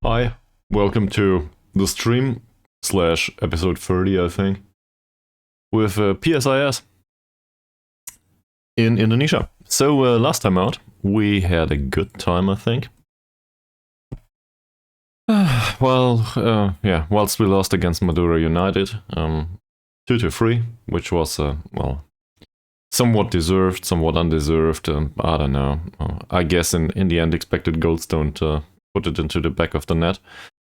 Hi, welcome to the stream slash episode 30, I think, with PSIS in Indonesia. So last time out, we had a good time, I think. Whilst we lost against Madura United, 2-3, which was, somewhat deserved, somewhat undeserved, I don't know. I guess in the end, expected goals don't put it into the back of the net.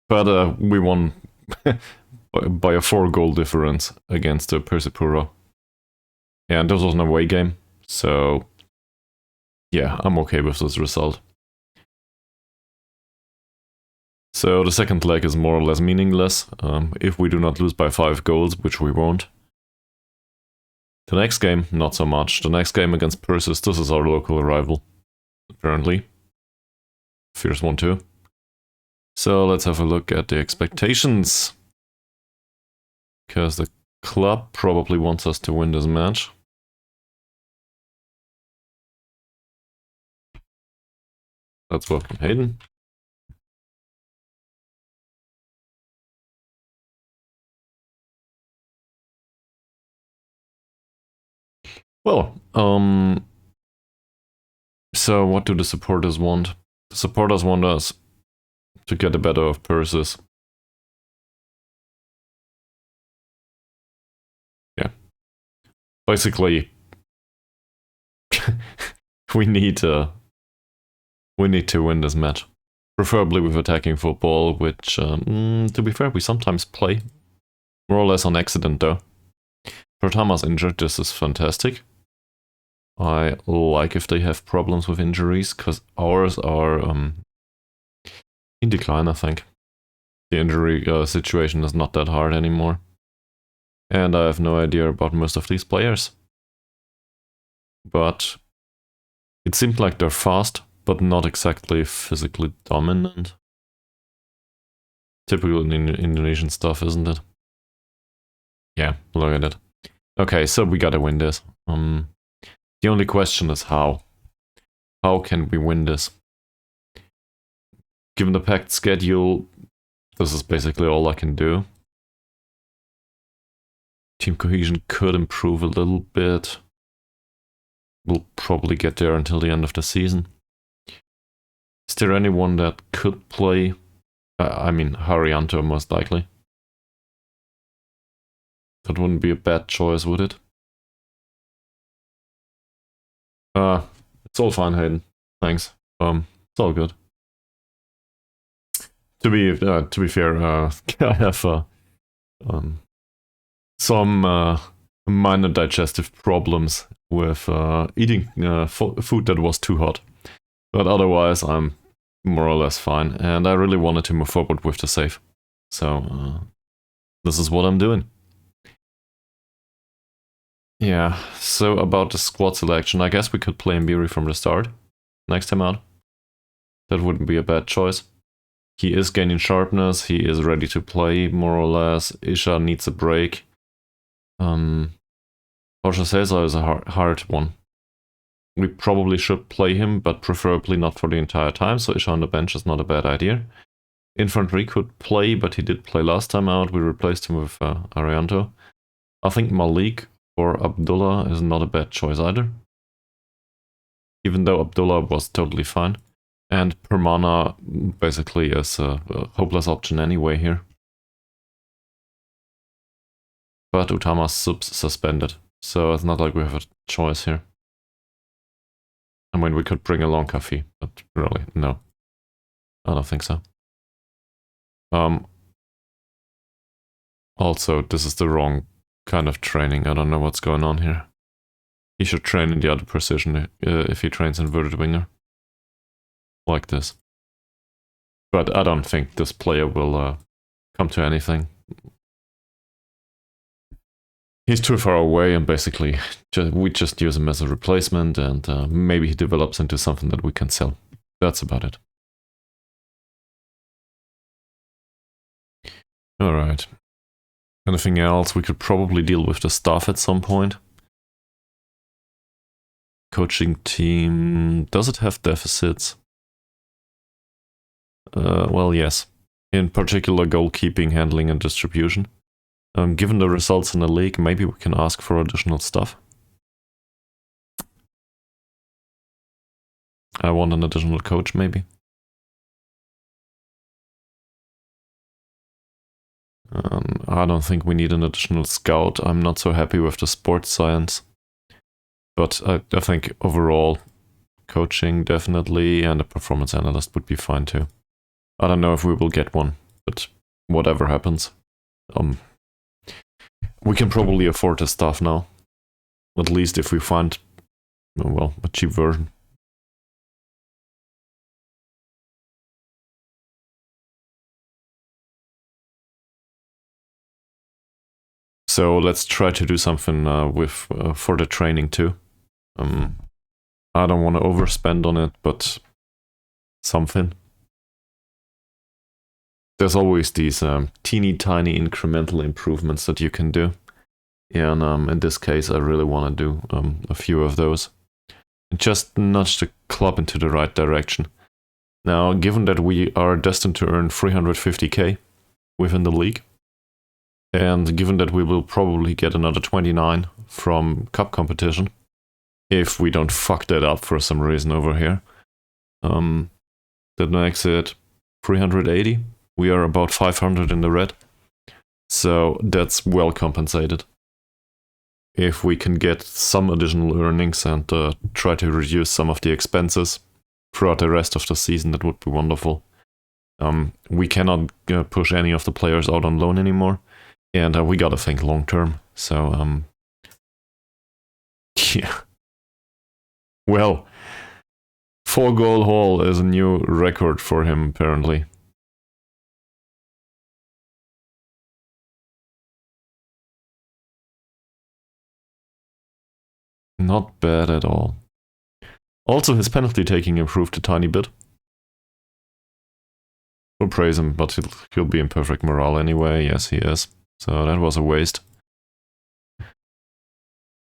But we won by a 4-goal difference against Persis Solo. And this was an away game, so yeah, I'm okay with this result. So the second leg is more or less meaningless, if we do not lose by 5 goals, which we won't. The next game, not so much. The next game against Persis, this is our local rival, apparently. Fierce one too. So let's have a look at the expectations. Because the club probably wants us to win this match. Let's welcome Hayden. Well, so what do the supporters want? The supporters want us to get the better of Persis. Yeah. Basically, we need to win this match. Preferably with attacking football, which, to be fair, we sometimes play. More or less on accident, though. Pertama's injured, this is fantastic. I like if they have problems with injuries, because ours are in decline, I think. The injury situation is not that hard anymore. And I have no idea about most of these players. But it seems like they're fast, but not exactly physically dominant. Typical Indonesian stuff, isn't it? Yeah, look at it. Okay, so we gotta win this. The only question is how. How can we win this? Given the packed schedule, this is basically all I can do. Team cohesion could improve a little bit. We'll probably get there until the end of the season. Is there anyone that could play? I mean, Arianto most likely. That wouldn't be a bad choice, would it? It's all fine, Hayden. Thanks. It's all good. To be fair, I have some minor digestive problems with eating food that was too hot. But otherwise, I'm more or less fine. And I really wanted to move forward with the save. So, this is what I'm doing. Yeah, so about the squad selection, I guess we could play Mbiri from the start next time out. That wouldn't be a bad choice. He is gaining sharpness, he is ready to play, more or less. Isha needs a break. César is a hard one. We probably should play him, but preferably not for the entire time, so Isha on the bench is not a bad idea. Infantry could play, but he did play last time out. We replaced him with Arianto. I think Malik or Abdullah is not a bad choice either. Even though Abdullah was totally fine. And Permana basically is a hopeless option anyway here. But Utama's suspended, so it's not like we have a choice here. I mean, we could bring along Kafi, but really, no. I don't think so. Also, this is the wrong kind of training. I don't know what's going on here. He should train in the other position if he trains inverted winger. Like this. But I don't think this player will come to anything. He's too far away, and basically we just use him as a replacement, and maybe he develops into something that we can sell. That's about it. Alright. Anything else? We could probably deal with the staff at some point. Coaching team... Does it have deficits? Well, yes. In particular, goalkeeping, handling, and distribution. Given the results in the league, maybe we can ask for additional stuff. I want an additional coach, maybe. I don't think we need an additional scout. I'm not so happy with the sports science. But I think overall, coaching definitely, and a performance analyst would be fine too. I don't know if we will get one, but whatever happens. We can probably afford the stuff now. At least if we find, well, a cheap version. So let's try to do something for the training too. I don't want to overspend on it, but something. There's always these teeny tiny incremental improvements that you can do. And in this case, I really want to do a few of those. Just nudge the club into the right direction. Now, given that we are destined to earn 350k within the league, and given that we will probably get another 29 from cup competition, if we don't fuck that up for some reason over here, that makes it 380. We are about 500 in the red. So that's well compensated. If we can get some additional earnings and try to reduce some of the expenses throughout the rest of the season, that would be wonderful. We cannot push any of the players out on loan anymore. And we gotta think long term. So, yeah. Well, 4-goal haul is a new record for him, apparently. Not bad at all. Also, his penalty taking improved a tiny bit. We'll praise him, but he'll be in perfect morale anyway. Yes, he is. So that was a waste.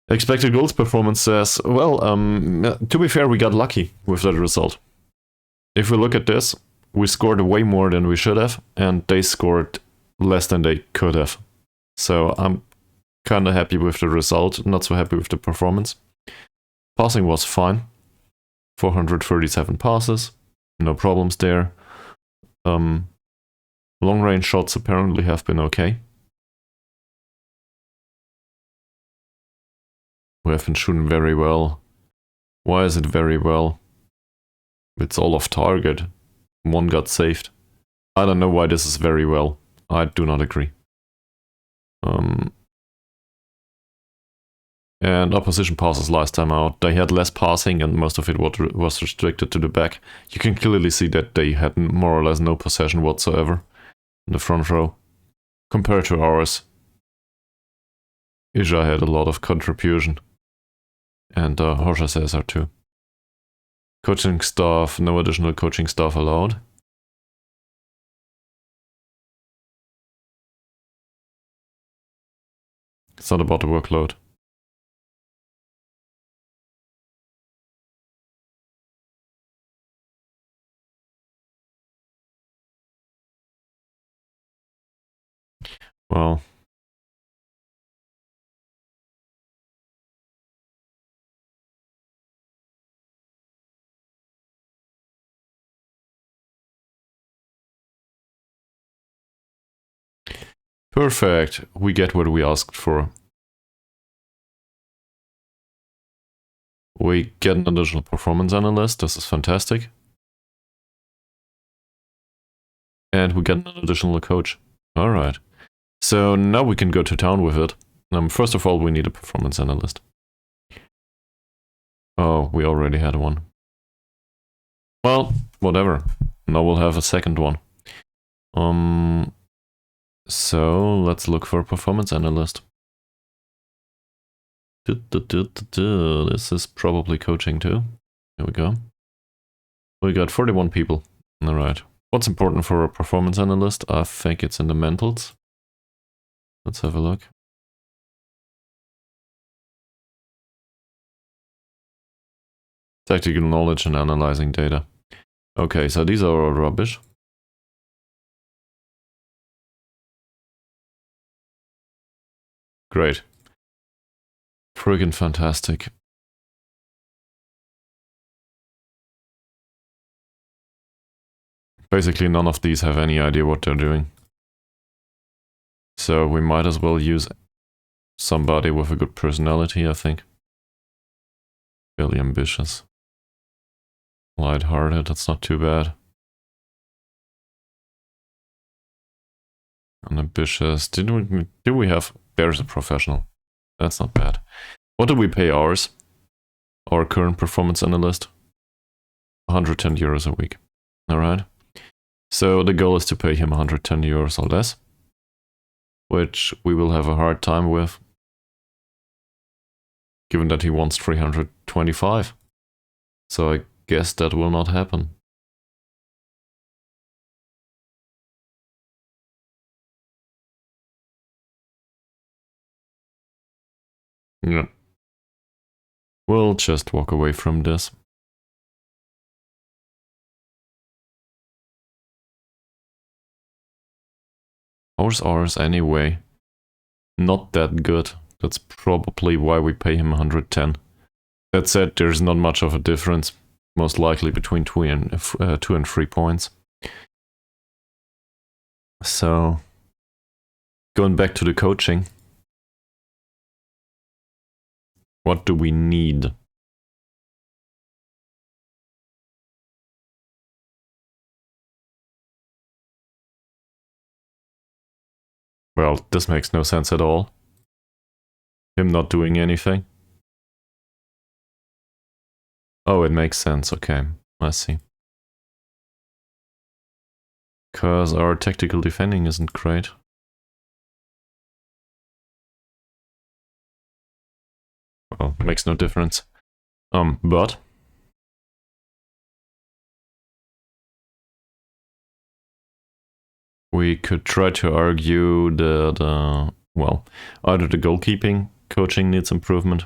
Expected goals performance says, well, to be fair, we got lucky with that result. If we look at this, we scored way more than we should have, and they scored less than they could have. So I'm kind of happy with the result, not so happy with the performance. Passing was fine. 437 passes, no problems there. Long-range shots apparently have been okay. We have been shooting very well. Why is it very well? It's all off target. One got saved. I don't know why this is very well. I do not agree. And opposition passes last time out. They had less passing and most of it was restricted to the back. You can clearly see that they had more or less no possession whatsoever in the front row. Compared to ours, Isha had a lot of contribution. And Jorge César too. Coaching staff, no additional coaching staff allowed. It's not about the workload. Well, perfect. We get what we asked for. We get an additional performance analyst. This is fantastic. And we get an additional coach. Alright. So now we can go to town with it. First of all, we need a performance analyst. Oh, we already had one. Well, whatever. Now we'll have a second one. So let's look for a performance analyst. This is probably coaching too. Here we go. We got 41 people. Alright. What's important for a performance analyst? I think it's in the mentals. Let's have a look. Tactical knowledge and analyzing data. Okay, so these are all rubbish. Great. Friggin' fantastic. Basically, none of these have any idea what they're doing. So we might as well use somebody with a good personality, I think. Fairly ambitious. Light-hearted, that's not too bad. Unambitious. Do we have... There's a professional. That's not bad. What do we pay ours? Our current performance analyst? 110 euros a week. Alright. So the goal is to pay him 110 euros or less, which we will have a hard time with, given that he wants 325. So I guess that will not happen. Yeah. We'll just walk away from this. How's ours anyway? Not that good. That's probably why we pay him 110. That said, there's not much of a difference, most likely between 2 and 3 points. So, going back to the coaching. What do we need? Well, this makes no sense at all. Him not doing anything. Oh, it makes sense. Okay, I see. Because our tactical defending isn't great. Well, makes no difference. But we could try to argue that, well, either the goalkeeping coaching needs improvement.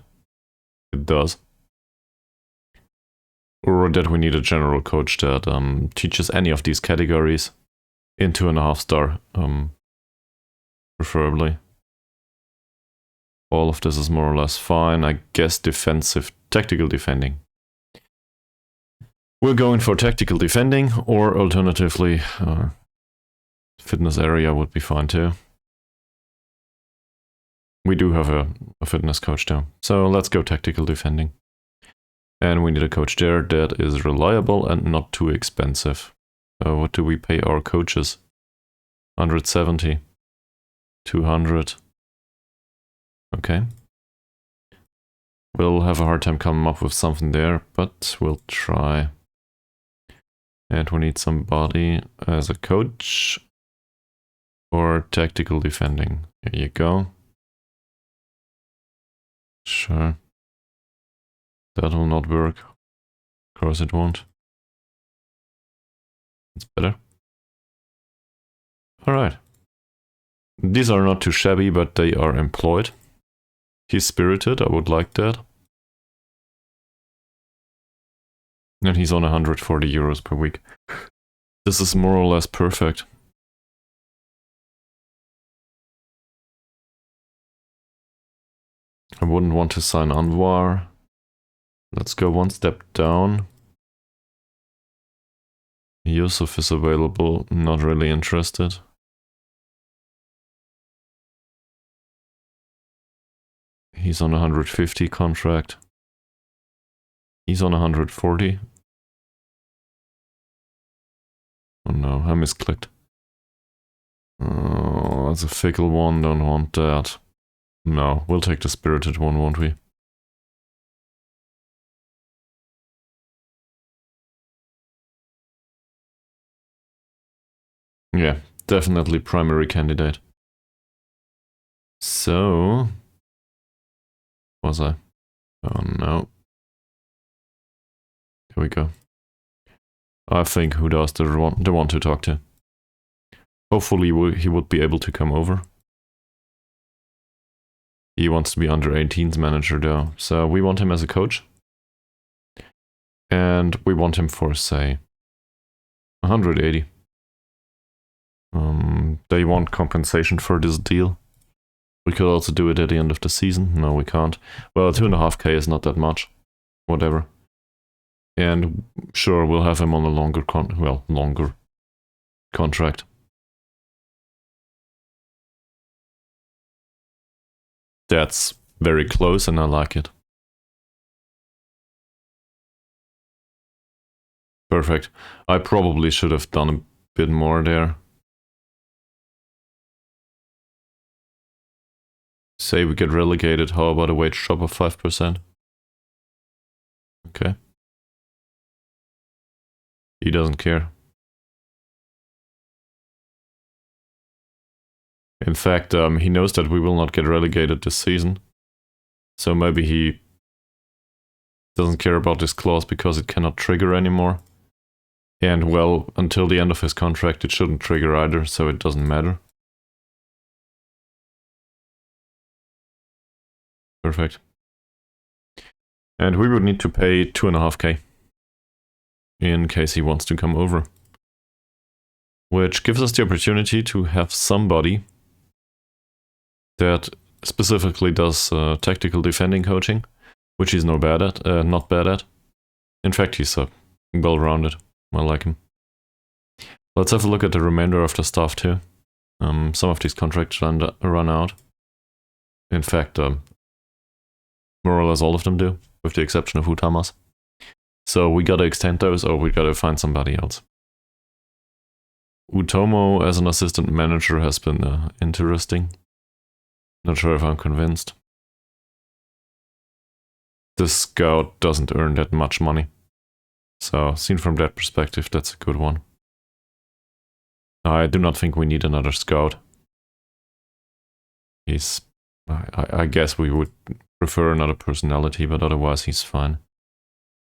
It does. Or that we need a general coach that teaches any of these categories in 2.5 star, preferably. All of this is more or less fine. I guess tactical defending. We're going for tactical defending, or alternatively, fitness area would be fine too. We do have a fitness coach though, so let's go tactical defending. And we need a coach there that is reliable and not too expensive. So what do we pay our coaches? 170, 200. Okay. We'll have a hard time coming up with something there, but we'll try. And we need somebody as a coach for tactical defending. Here you go. Sure. That will not work. Of course it won't. It's better. Alright. These are not too shabby, but they are employed. He's spirited, I would like that. And he's on 140 euros per week. This is more or less perfect. I wouldn't want to sign Anwar. Let's go one step down. Yusuf is available, not really interested. He's on 150 contract. He's on 140. Oh no, I misclicked. Oh, that's a fickle one, don't want that. No, we'll take the spirited one, won't we? Yeah, definitely primary candidate. So... Was I? Oh no. Here we go. I think who does the one to talk to. Hopefully he would be able to come over. He wants to be under 18's manager though, so we want him as a coach. And we want him for, say, 180. They want compensation for this deal. We could also do it at the end of the season. No, we can't. Well, 2.5k is not that much. Whatever. And sure, we'll have him on a longer contract. That's very close and I like it. Perfect. I probably should have done a bit more there. Say we get relegated, how about a wage drop of 5%? Okay. He doesn't care. In fact, he knows that we will not get relegated this season. So maybe he doesn't care about this clause because it cannot trigger anymore. And well, until the end of his contract it shouldn't trigger either, so it doesn't matter. Perfect. And we would need to pay 2.5k in case he wants to come over. Which gives us the opportunity to have somebody that specifically does tactical defending coaching, which he's not bad at. In fact, he's well-rounded. I like him. Let's have a look at the remainder of the staff too. Some of these contracts run out. In fact, more or less all of them do, with the exception of Utamas. So we gotta extend those, or we gotta find somebody else. Utomo as an assistant manager has been interesting. Not sure if I'm convinced. This scout doesn't earn that much money. So, seen from that perspective, that's a good one. I do not think we need another scout. I guess we would prefer another personality, but otherwise he's fine.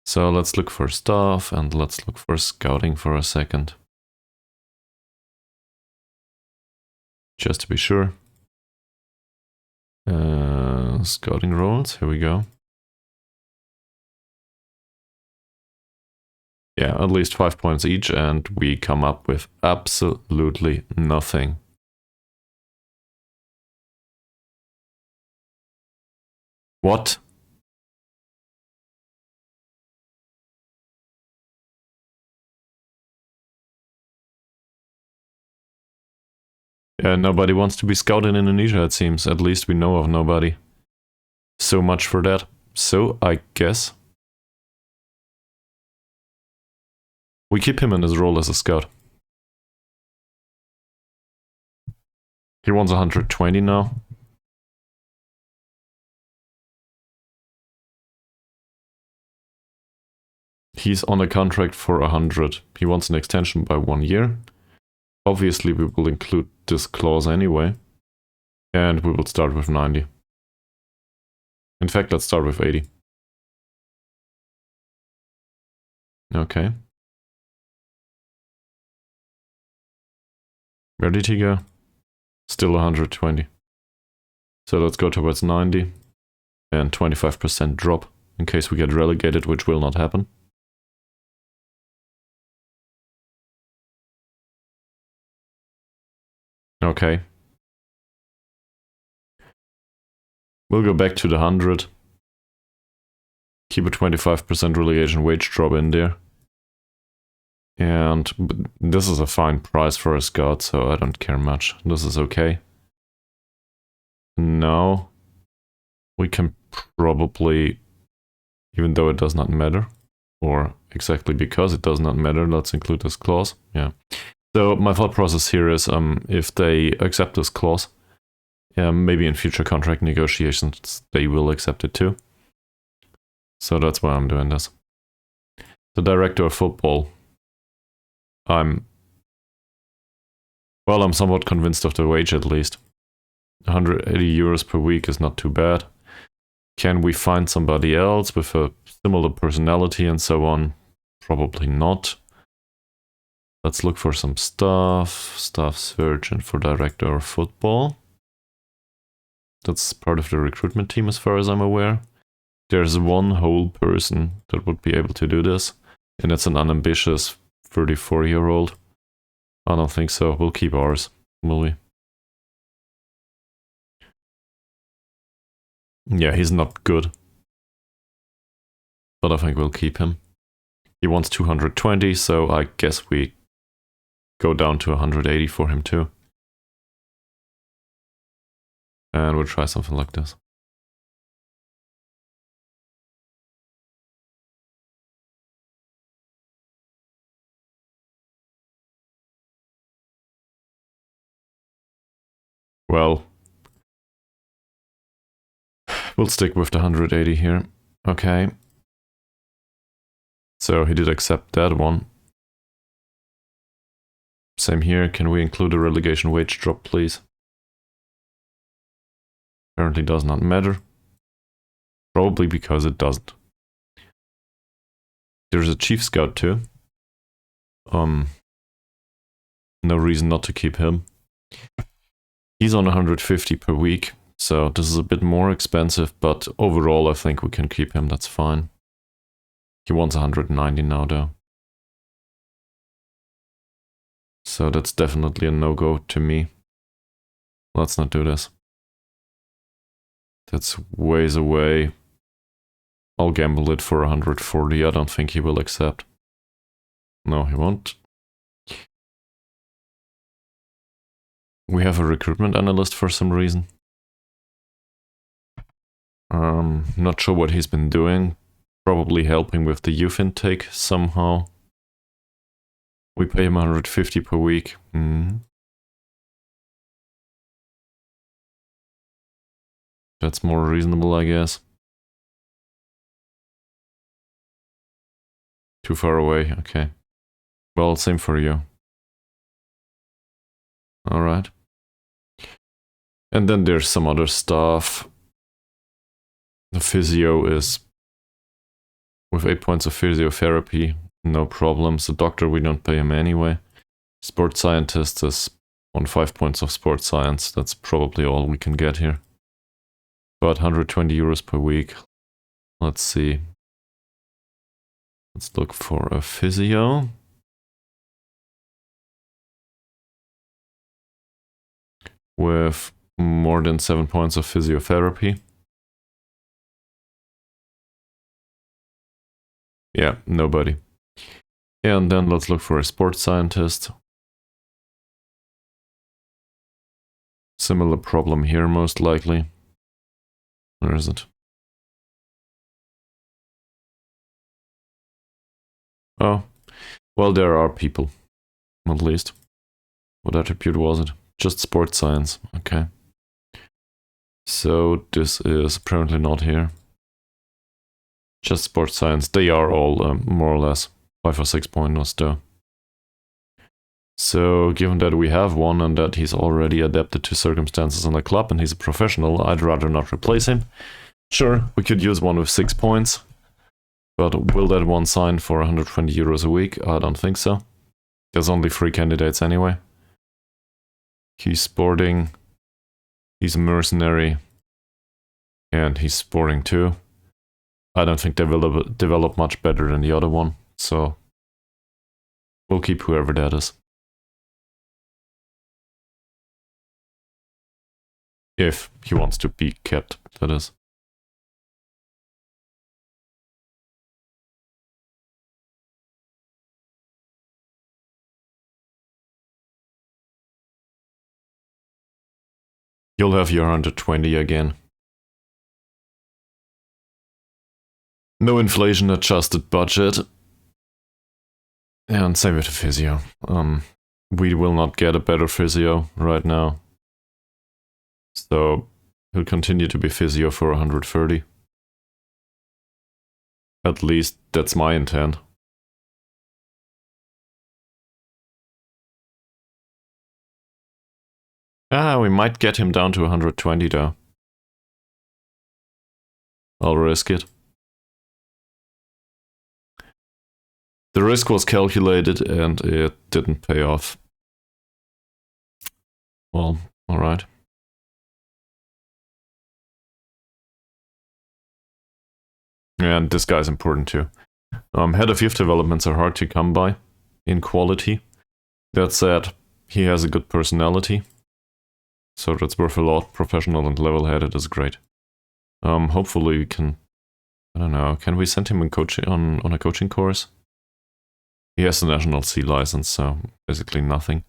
So let's look for staff and let's look for scouting for a second. Just to be sure. Scouting roles, here we go. Yeah, at least 5 points each, and we come up with absolutely nothing. What? Yeah, nobody wants to be scouted in Indonesia, it seems. At least we know of nobody. So much for that. So, I guess we keep him in his role as a scout. He wants 120 now. He's on a contract for 100. He wants an extension by 1 year. Obviously, we will include this clause anyway. And we will start with 90. In fact, let's start with 80. Okay. Where did he go? Still 120. So let's go towards 90. And 25% drop in case we get relegated, which will not happen. Okay. We'll go back to the 100. Keep a 25% relegation wage drop in there. And this is a fine price for a scout, so I don't care much. This is okay. Now we can probably, even though it does not matter, or exactly because it does not matter, let's include this clause. Yeah. So my thought process here is if they accept this clause, maybe in future contract negotiations they will accept it too. So that's why I'm doing this. The director of football. I'm somewhat convinced of the wage at least. 180 euros per week is not too bad. Can we find somebody else with a similar personality and so on? Probably not. Let's look for some staff search, and for director of football. That's part of the recruitment team as far as I'm aware. There's one whole person that would be able to do this, and it's an unambitious 34-year-old. I don't think so. We'll keep ours, will we? Yeah, he's not good. But I think we'll keep him. He wants 220, so I guess we go down to 180 for him too. And we'll try something like this. Well, we'll stick with the 180 here. Okay. So he did accept that one. Same here. Can we include a relegation wage drop, please? Apparently does not matter. Probably because it doesn't. There's a chief scout too. No reason not to keep him. He's on 150 per week, so this is a bit more expensive, but overall I think we can keep him, that's fine. He wants 190 now though. So that's definitely a no-go to me. Let's not do this. That's ways away. I'll gamble it for 140, I don't think he will accept. No, he won't. We have a recruitment analyst for some reason. Not sure what he's been doing. Probably helping with the youth intake somehow. We pay him 150 per week. That's more reasonable, I guess. Too far away, okay. Well, same for you. Alright. And then there's some other stuff. The physio is with 8 points of physiotherapy, no problems. The doctor, we don't pay him anyway. Sports scientist is on 5 points of sports science. That's probably all we can get here. About 120 euros per week. Let's see. Let's look for a physio. With more than 7 points of physiotherapy. Yeah, nobody. And then let's look for a sports scientist. Similar problem here, most likely. Where is it? Oh, well, there are people, at least. What attribute was it? Just sports science, okay. So this is apparently not here. Just sports science. They are all more or less 5 or 6 pointers though. So given that we have one and that he's already adapted to circumstances in the club and he's a professional, I'd rather not replace him. Sure, we could use one with 6 points. But will that one sign for 120 euros a week? I don't think so. There's only 3 candidates anyway. He's sporting, he's a mercenary, and he's sporting too. I don't think they will develop much better than the other one, so we'll keep whoever that is. If he wants to be kept, that is. You'll have your 120 again. No inflation adjusted budget. And same with the physio. We will not get a better physio right now. So he'll continue to be physio for 130. At least that's my intent. We might get him down to 120 though. I'll risk it. The risk was calculated and it didn't pay off. Well, alright. And this guy's important too. Head of youth developments are hard to come by in quality. That said, he has a good personality. So that's worth a lot. Professional and level-headed is great. Hopefully we can, I don't know, can we send him on a coaching course? He has a national C license, so basically nothing.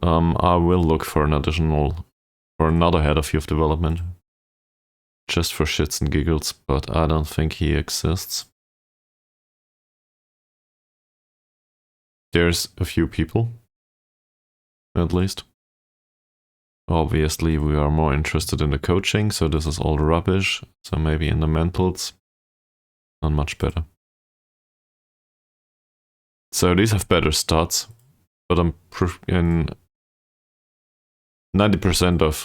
I will look for another head of youth development, just for shits and giggles, but I don't think he exists. There's a few people, at least. Obviously, we are more interested in the coaching, so this is all rubbish. So maybe in the mentals, not much better. So these have better stats, but I'm in 90% of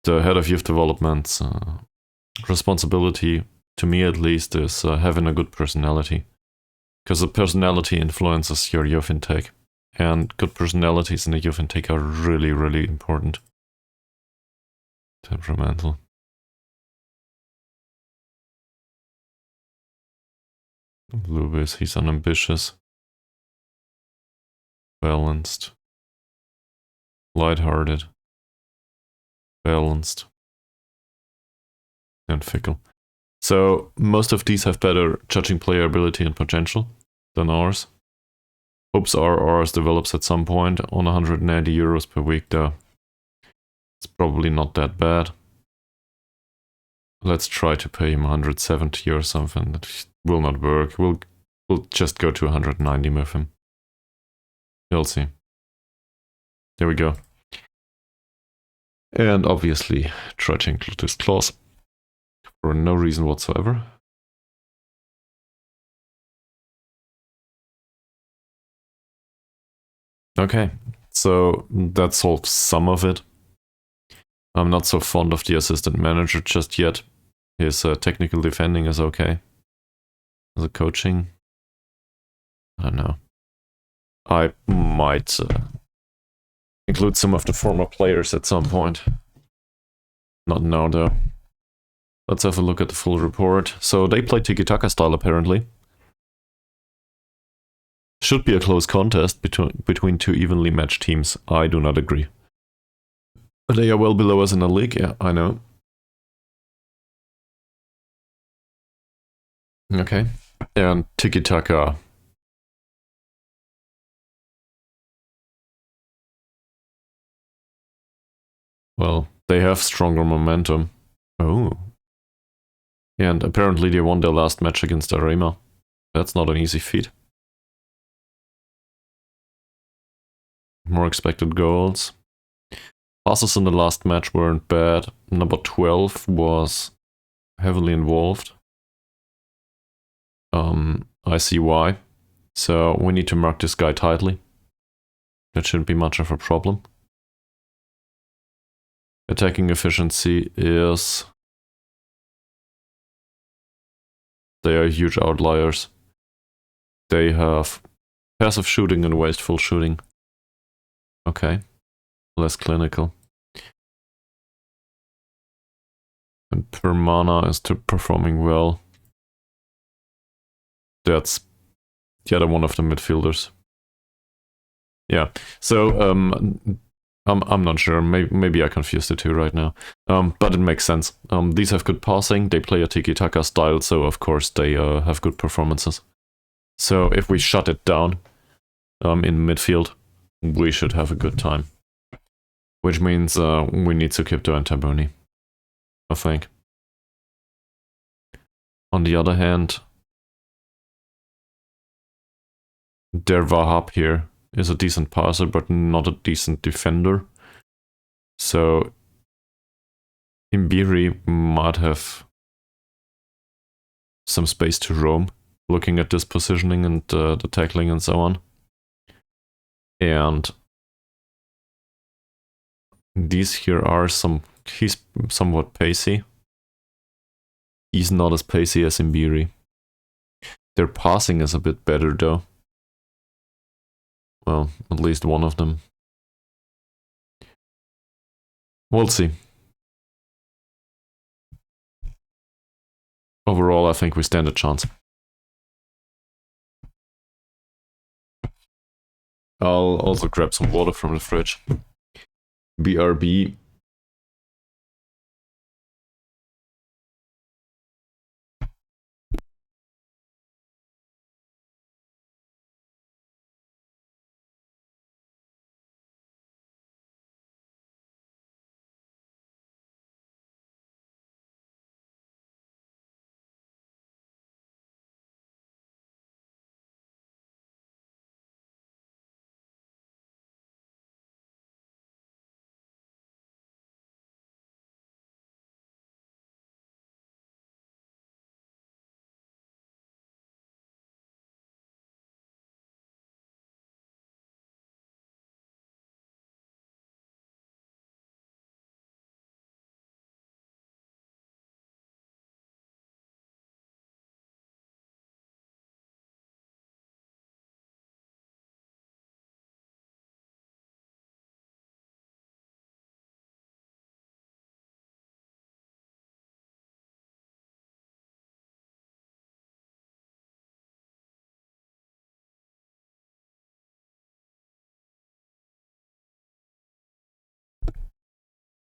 the head of youth development's responsibility, to me at least, is having a good personality. Because the personality influences your youth intake. And good personalities in the youth intake are really, really important. Temperamental. Lubis, he's unambitious. Balanced. Lighthearted. Balanced. And fickle. So most of these have better judging player ability and potential than ours. Hopes are ours develops at some point on 190 euros per week though. It's probably not that bad. Let's try to pay him 170 or something. That will not work. We'll just go to 190 with him. You'll see. There we go. And obviously try to include this clause for no reason whatsoever. Okay, so that solves some of it. I'm not so fond of the assistant manager just yet. His technical defending is okay. The coaching, I don't know. I might include some of the former players at some point. Not now though. Let's have a look at the full report. So they play tiki-taka style apparently. Should be a close contest between two evenly matched teams. I do not agree. They are well below us in the league, yeah, I know. Okay. And tiki-taka. Well, they have stronger momentum. Oh. And apparently they won their last match against Arema. That's not an easy feat. More expected goals. Passes in the last match weren't bad. Number 12 was heavily involved. I see why. So we need to mark this guy tightly. That shouldn't be much of a problem. Attacking efficiency is... They are huge outliers. They have passive shooting and wasteful shooting. Okay. Less clinical. And Permana is performing well. That's the other one of the midfielders. Yeah, so I'm not sure. Maybe I confused the two right now. But it makes sense. These have good passing. They play a tiki-taka style, so of course they have good performances. So if we shut it down in midfield, we should have a good time. Which means we need to keep to Antabuni, I think. On the other hand, their Wahab here is a decent passer, but not a decent defender. So Imbiri might have some space to roam, looking at this positioning and the tackling and so on. And these here are he's somewhat pacey. He's not as pacey as Imbiri. Their passing is a bit better though. Well, at least one of them. We'll see. Overall, I think we stand a chance. I'll also grab some water from the fridge. BRB.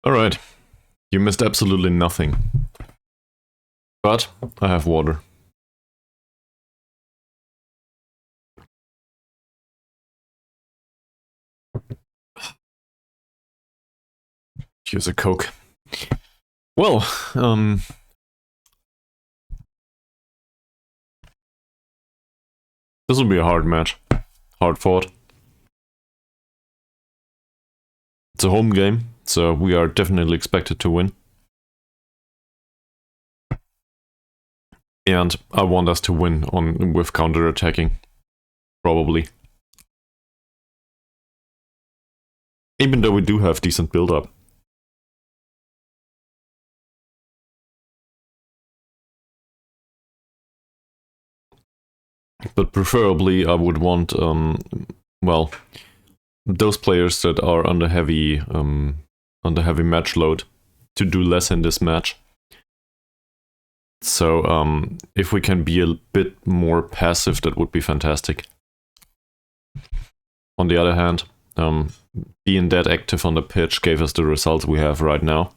Alright, you missed absolutely nothing. But I have water. Here's a Coke. Well, this will be a hard match. Hard fought. It's a home game, so we are definitely expected to win. And I want us to win with counter-attacking. Probably. Even though we do have decent build-up. But preferably I would want, well, those players that are under heavy match load to do less in this match. So if we can be a bit more passive, that would be fantastic. On the other hand, being that active on the pitch gave us the results we have right now.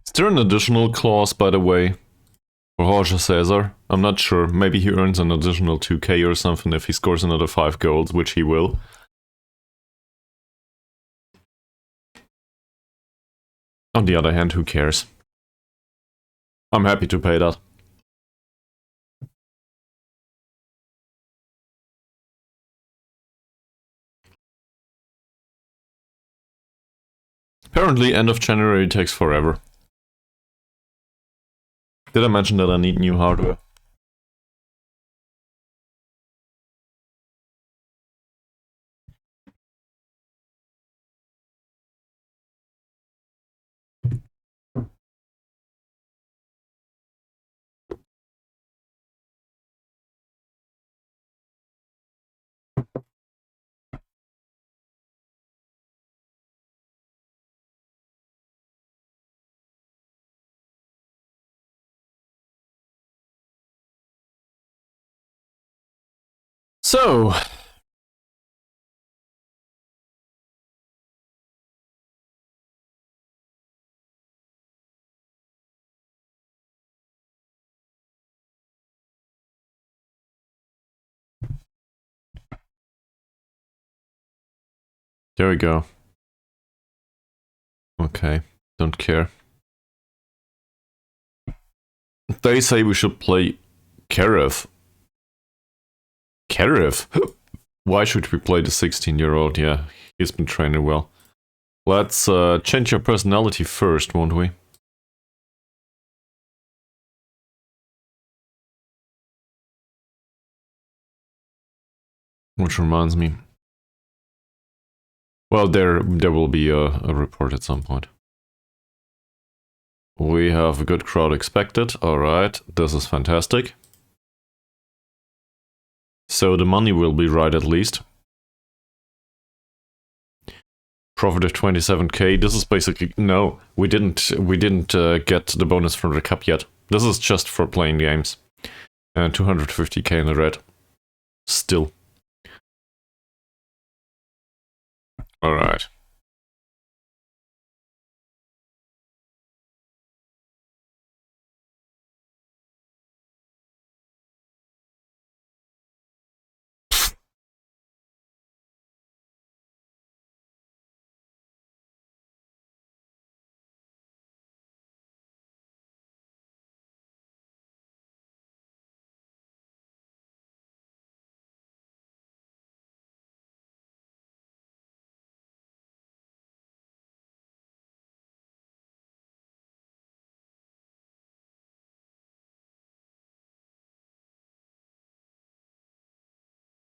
Is there an additional clause, by the way, for Jorge César? I'm not sure. Maybe he earns an additional 2k or something if he scores another 5 goals, which he will. On the other hand, who cares? I'm happy to pay that. Apparently, end of January takes forever. Did I mention that I need new hardware? So, there we go. Okay, don't care. They say we should play Karev. Karev? Why should we play the 16-year-old? Yeah, he's been training well. Let's change your personality first, won't we? Which reminds me. Well, there will be a report at some point. We have a good crowd expected. Alright, this is fantastic. So the money will be right at least. Profit of 27k. This is basically... No, we didn't get the bonus from the cup yet. This is just for playing games. And 250k in the red. Still. Alright.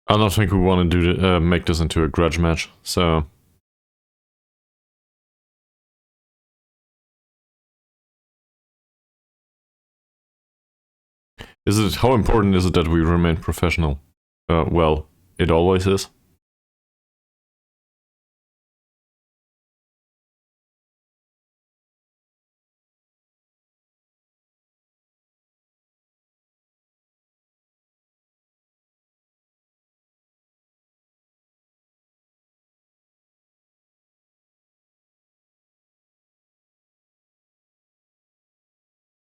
I don't think we want to do make this into a grudge match, so... How important is it that we remain professional? Well, it always is.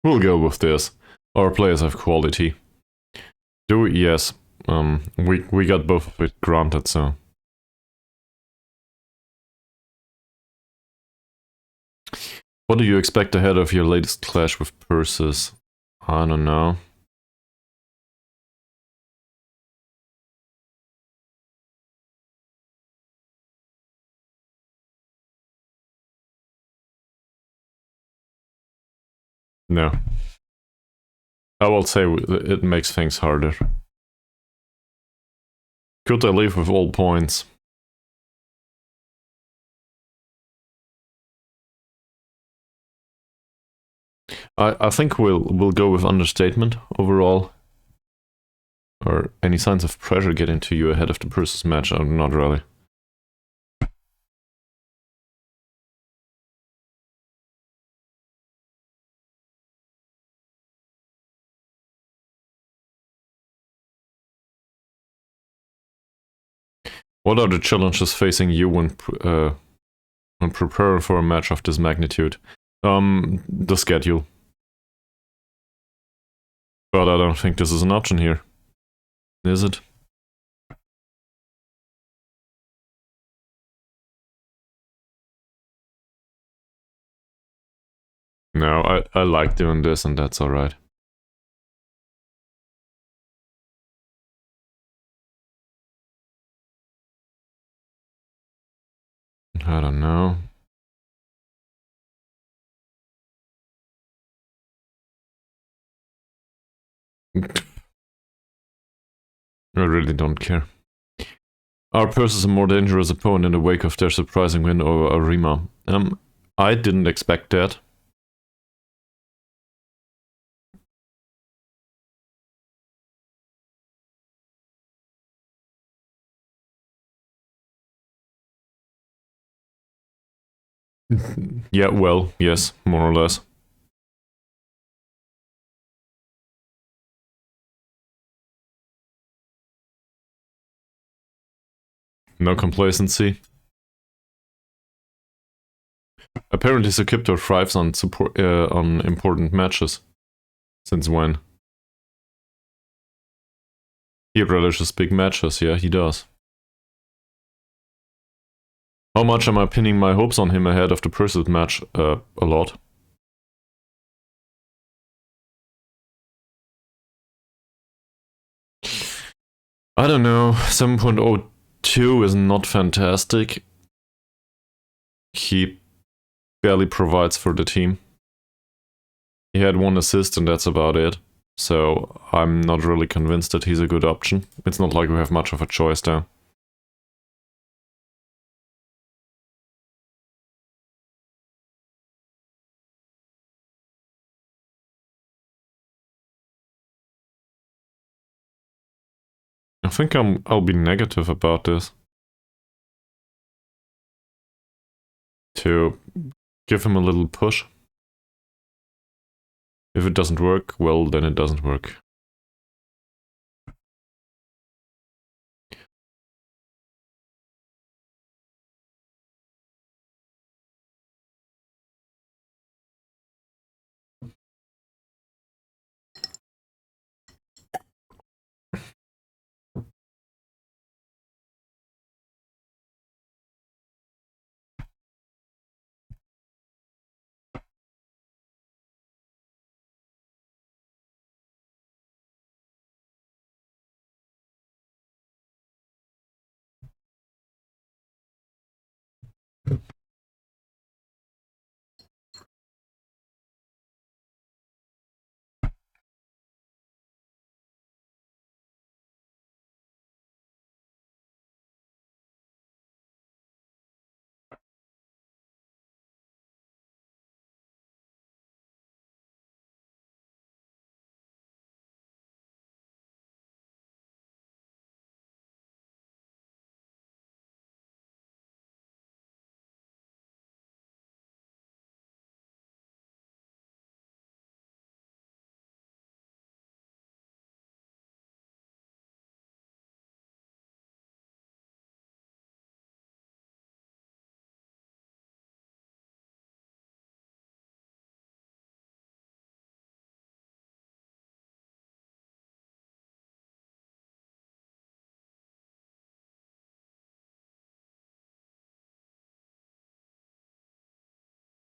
We'll go with this. Our players have quality. Do we? Yes. We got both of it granted, so. What do you expect ahead of your latest clash with Persis? I don't know. No. I will say it makes things harder. Could I leave with all points? I think we'll go with understatement overall. Or any signs of pressure getting to you ahead of the Persis match? Not really. What are the challenges facing you when preparing for a match of this magnitude? The schedule. But I don't think this is an option here. Is it? No, I like doing this and that's alright. I don't know. I really don't care. Are Persis a more dangerous opponent in the wake of their surprising win over Arima? I didn't expect that. Yeah, well, yes, more or less. No complacency. Apparently, Sakipto thrives on on important matches. Since when? He relishes big matches, yeah, he does. How much am I pinning my hopes on him ahead of the Persis match? A lot. I don't know, 7.02 is not fantastic. He barely provides for the team. He had 1 assist and that's about it. So I'm not really convinced that he's a good option. It's not like we have much of a choice there. I think I'll be negative about this. To give him a little push. If it doesn't work, well, then it doesn't work.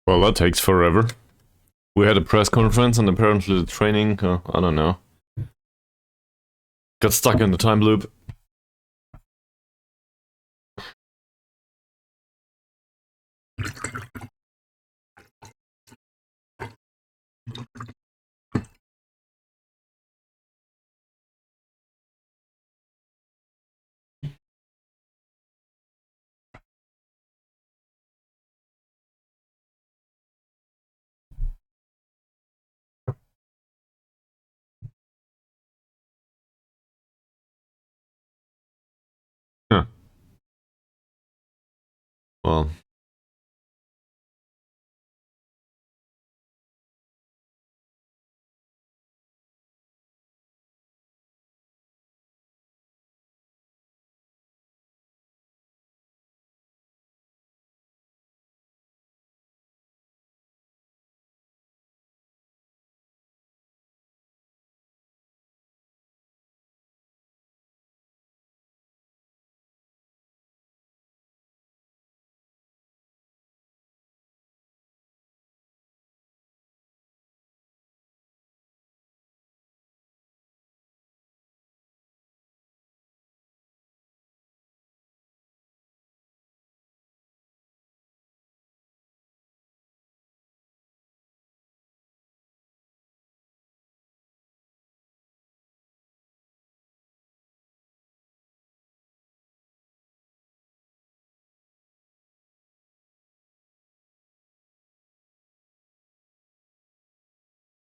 Well, that takes forever. We had a press conference and apparently the training, I don't know, got stuck in the time loop. Huh. Well,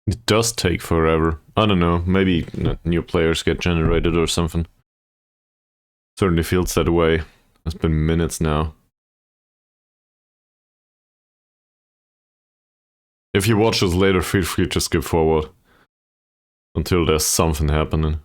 it does take forever. I don't know, maybe new players get generated or something. Certainly feels that way. It's been minutes now. If you watch this later, feel free to skip forward until there's something happening.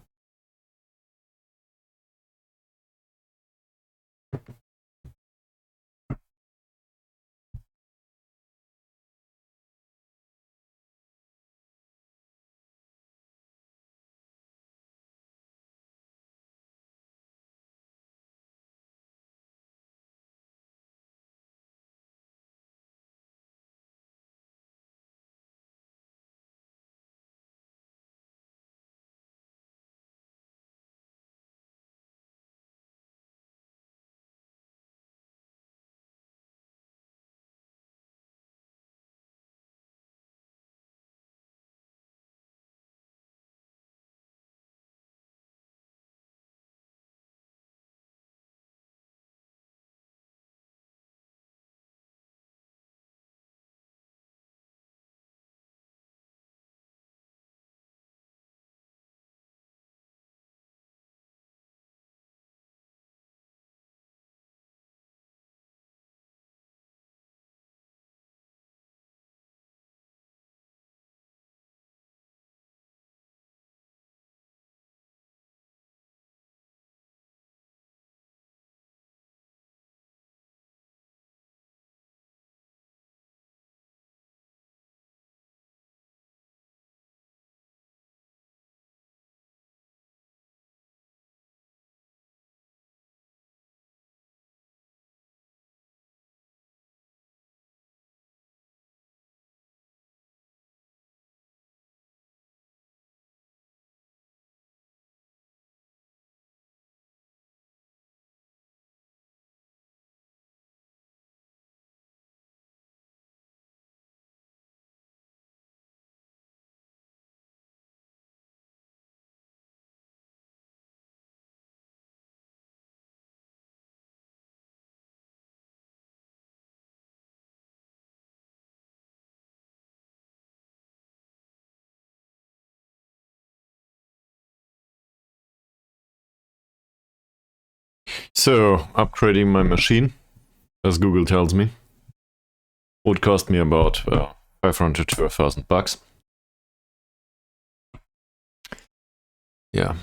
So, upgrading my machine, as Google tells me, would cost me about 500 to 1,000 bucks. Yeah.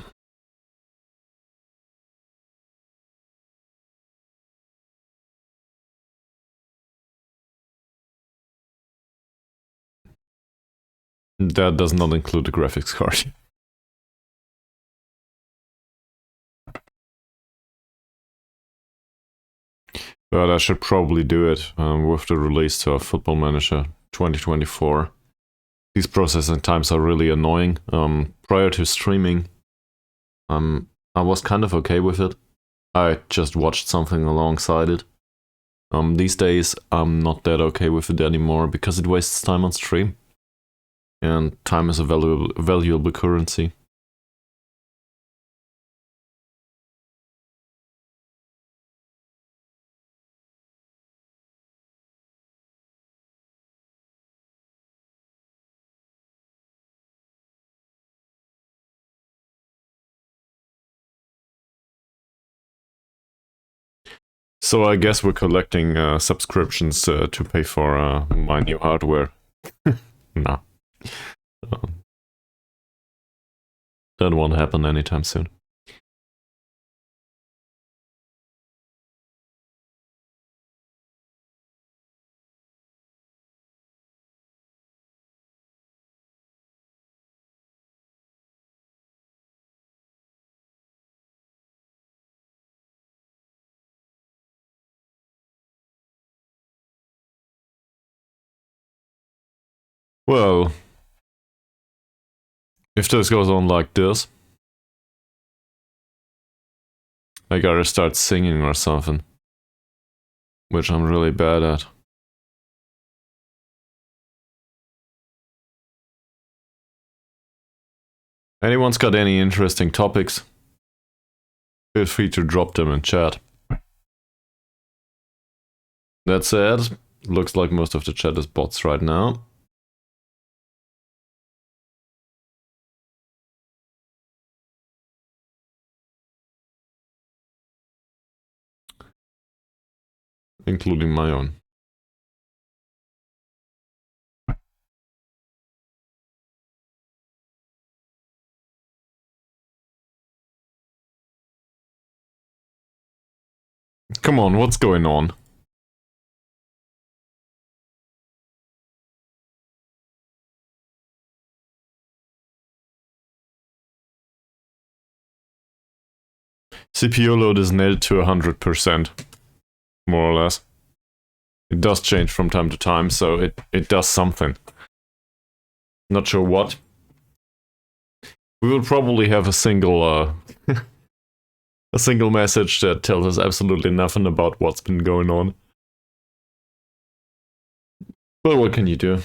That does not include the graphics card. But I should probably do it with the release to Football Manager 2024. These processing times are really annoying. Prior to streaming, I was kind of okay with it. I just watched something alongside it. These days, I'm not that okay with it anymore because it wastes time on stream. And time is a valuable currency. So I guess we're collecting subscriptions to pay for my new hardware. Nah. That won't happen anytime soon. Well, if this goes on like this, I gotta start singing or something, which I'm really bad at. Anyone's got any interesting topics? Feel free to drop them in chat. That said, looks like most of the chat is bots right now. Including my own. Come on, what's going on? CPU load is nailed to 100%, more or less. It does change from time to time, so it does something. Not sure what. We will probably have a single a single message that tells us absolutely nothing about what's been going on. But what can you do?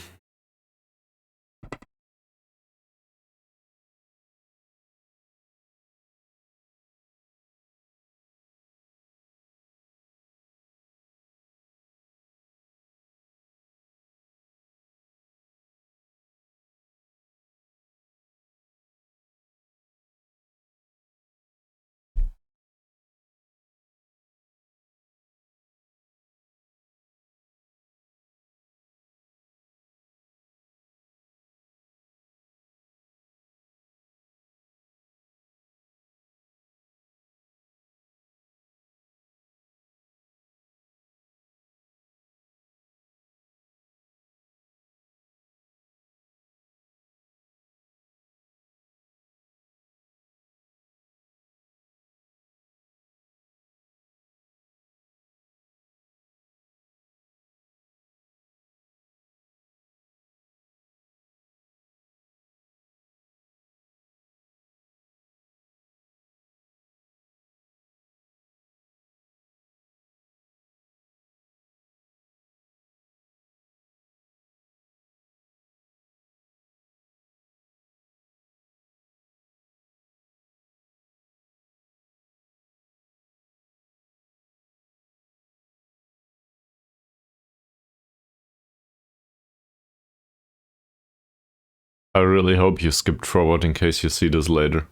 I really hope you skipped forward in case you see this later.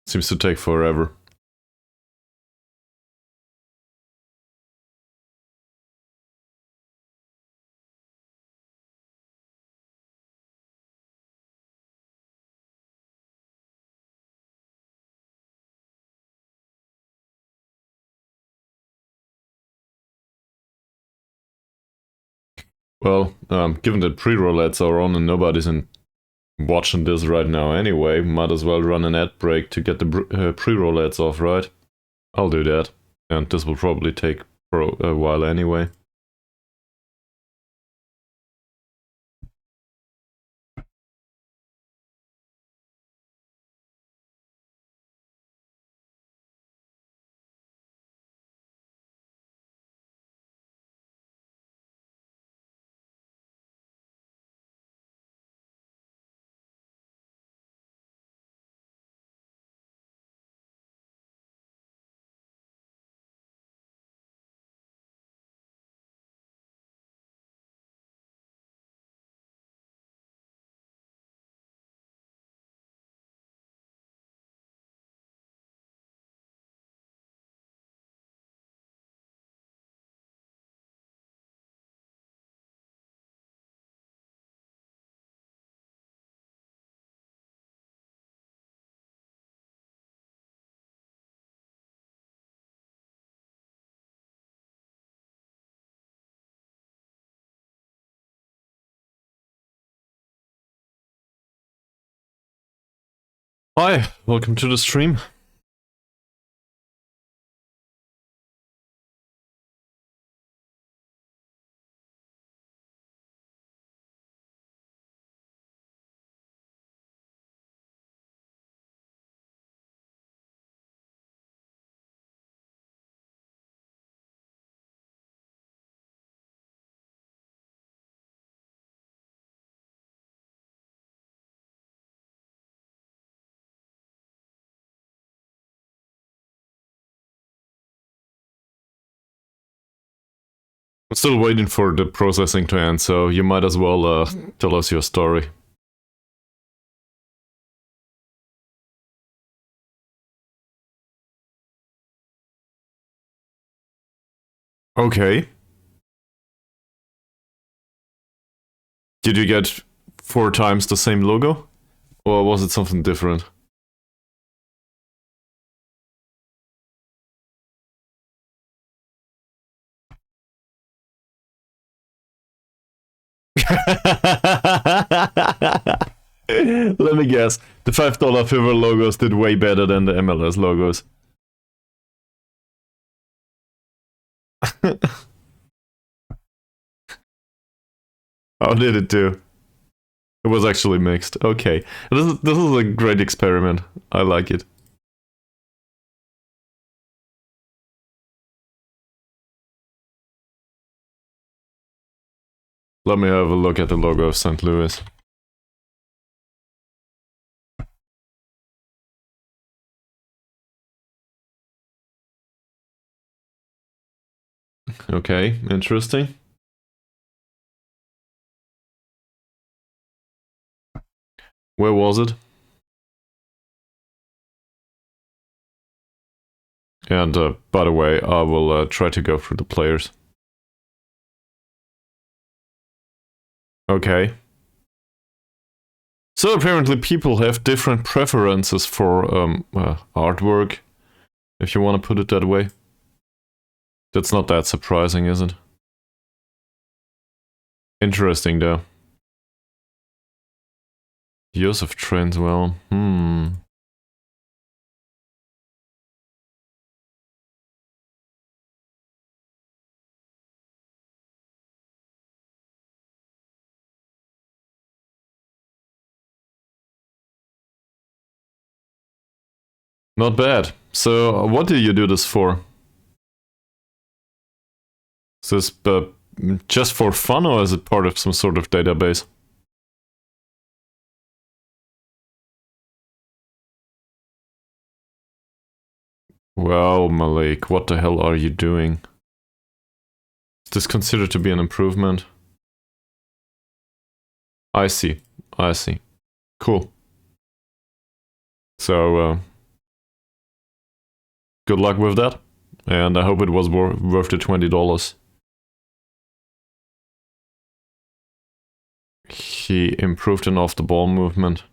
Seems to take forever. Well, given that pre-roulettes are on and nobody's in watching this right now anyway. Might as well run an ad break to get the pre-roll ads off, right? I'll do that. And this will probably take for a while anyway. Hi, welcome to the stream. I'm still waiting for the processing to end, so you might as well tell us your story. Okay. Did you get 4 times the same logo? Or was it something different? Let me guess. The $5 Fever logos did way better than the MLS logos. How did it do? It was actually mixed. Okay. This is a great experiment. I like it. Let me have a look at the logo of St. Louis. Okay, interesting. Where was it? And by the way, I will try to go through the players. Okay. So apparently people have different preferences for artwork, if you want to put it that way. That's not that surprising, is it? Interesting though. Use of trends, well, Not bad. So, what do you do this for? Is this just for fun, or is it part of some sort of database? Well, Malik, what the hell are you doing? Is this considered to be an improvement? I see. I see. Cool. So, good luck with that. And I hope it was worth the $20. He improved in off-the-ball movement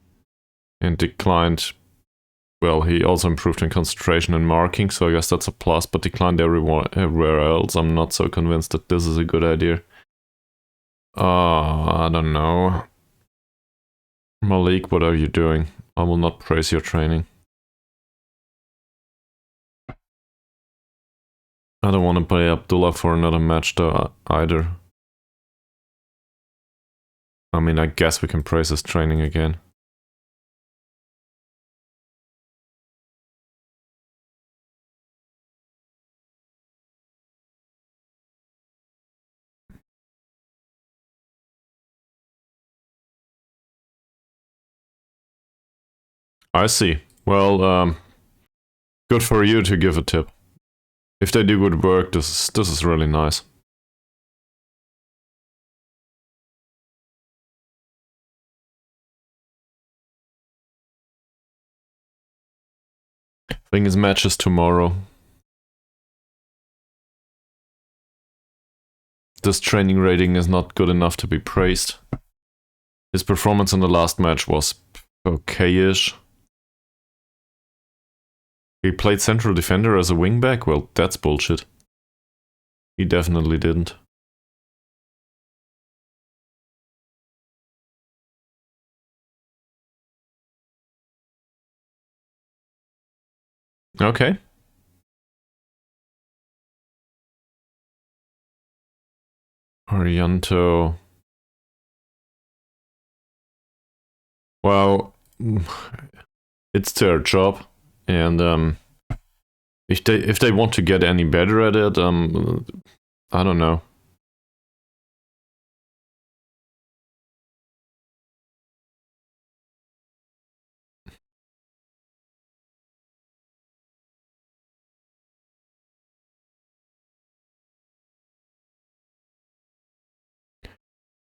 and declined. Well, he also improved in concentration and marking, so I guess that's a plus, but declined everywhere else. I'm not so convinced that this is a good idea. I don't know. Malik, what are you doing? I will not praise your training. I don't want to play Abdullah for another match though, either. I mean, I guess we can praise his training again. I see. Well, good for you to give a tip. If they do good work, this is really nice. I think his match is tomorrow. This training rating is not good enough to be praised. His performance in the last match was okay-ish. He played central defender as a wingback? Well, that's bullshit. He definitely didn't. Okay. Arianto. Well, it's their job, and if they want to get any better at it, I don't know.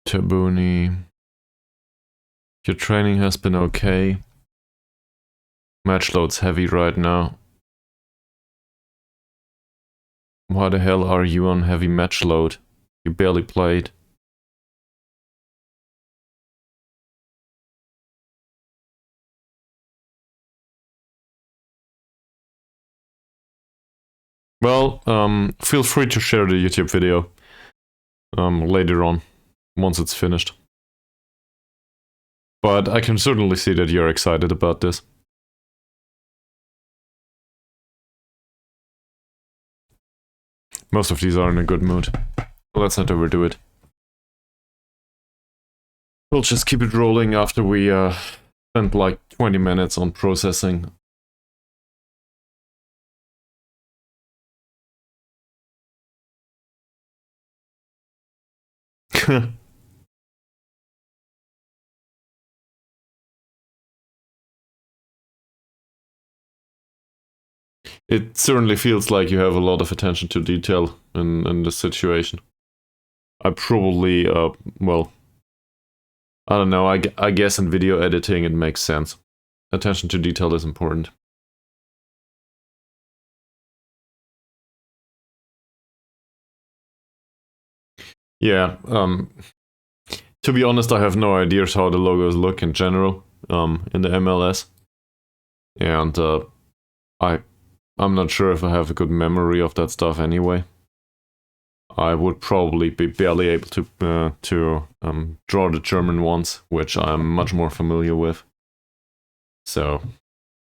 Tabuni. Your training has been okay. Match load's heavy right now. Why the hell are you on heavy match load? You barely played. Well, feel free to share the YouTube video later on, once it's finished. But I can certainly see that you're excited about this. Most of these are in a good mood. Let's not overdo it. We'll just keep it rolling after we spent like 20 minutes on processing. It certainly feels like you have a lot of attention to detail in this situation. I probably, well, I don't know, I guess in video editing it makes sense. Attention to detail is important. Yeah, to be honest, I have no idea how the logos look in general in the MLS. And I'm not sure if I have a good memory of that stuff anyway. I would probably be barely able to draw the German ones, which I'm much more familiar with. So,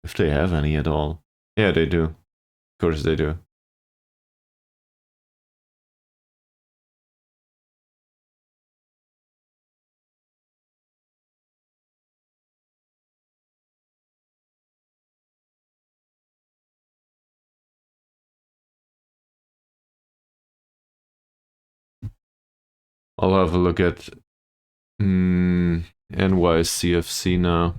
if they have any at all. Yeah, they do. Of course they do. I'll have a look at NYCFC now.